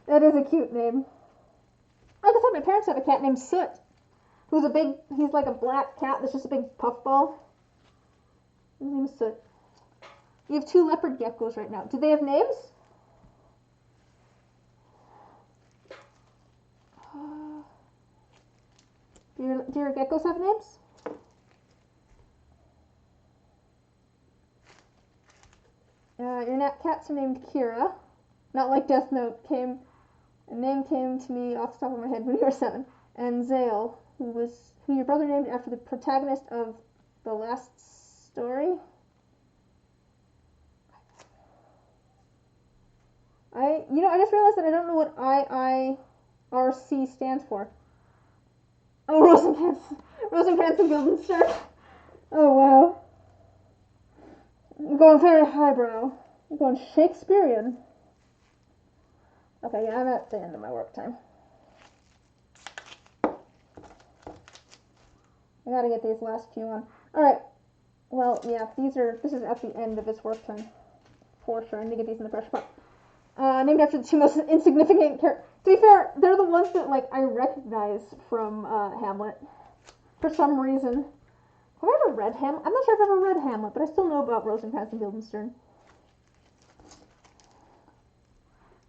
That is a cute name. Like I said, my parents have a cat named Soot. He's like a black cat that's just a big puffball. His name is Soot. You have 2 leopard geckos right now. Do they have names? Do your geckos have names? Your cats are named Kira. Not like Death Note. A name came to me off the top of my head when you were 7. And Zale, who your brother named after the protagonist of the last story. I just realized that I don't know what IIRC stands for. Oh, Rosencrantz and Guildenstern. Oh, wow. I'm going very highbrow. I'm going Shakespearean. Okay, yeah, I'm at the end of my work time. I gotta get these last few on. Alright. Well, yeah, this is at the end of his work time. For sure, I need to get these in the fresh pot. Named after the 2 most insignificant characters. To be fair, they're the ones that, like, I recognize from Hamlet. For some reason. Have I ever read Hamlet? I'm not sure if I've ever read Hamlet, but I still know about Rosencrantz and Guildenstern.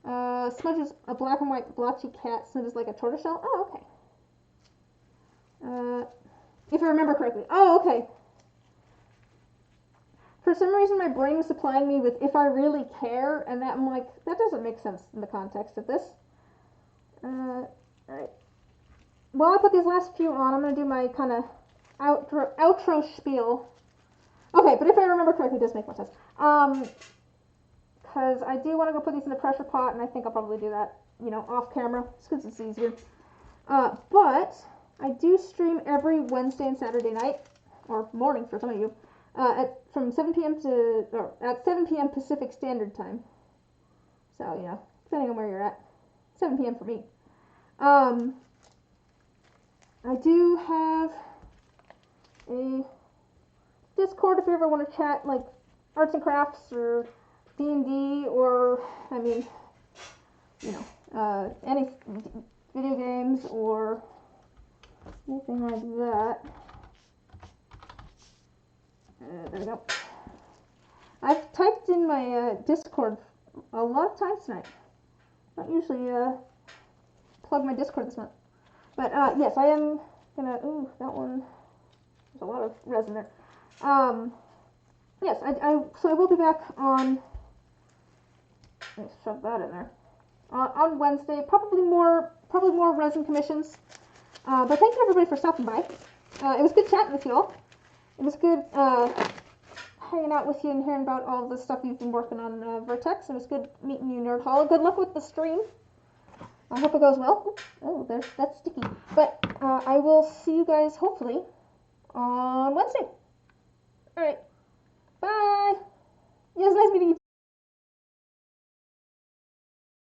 Smudge is a black and white blotchy cat. Snoot is like a tortoiseshell. Oh, okay. If I remember correctly. Oh, okay. for some reason my brain was supplying me with if I really care, and that I'm like, that doesn't make sense in the context of this. Alright. While I put these last few on, I'm going to do my kind of outro spiel. Okay, but if I remember correctly, it does make more sense. Because I do want to go put these in the pressure pot, and I think I'll probably do that, off camera, just because it's easier. But I do stream every Wednesday and Saturday night, or morning for some of you, from 7 p.m. at 7 p.m. Pacific Standard Time. So, depending on where you're at, 7 p.m. for me. I do have a Discord if you ever want to chat, like arts and crafts or D&D, or any video games or anything like that. There we go. I've typed in my Discord a lot of times tonight. I don't usually plug my Discord this month. But yes, I am gonna. Ooh, that one. There's a lot of resin there. Yes, so I will be back on. Let's shove that in there. On Wednesday, probably more resin commissions. But thank you everybody for stopping by. It was good chatting with you all. It was good hanging out with you and hearing about all the stuff you've been working on, Vertex. It was good meeting you, Nerd Hall. Good luck with the stream. I hope it goes well. Oh, that's sticky. But I will see you guys hopefully on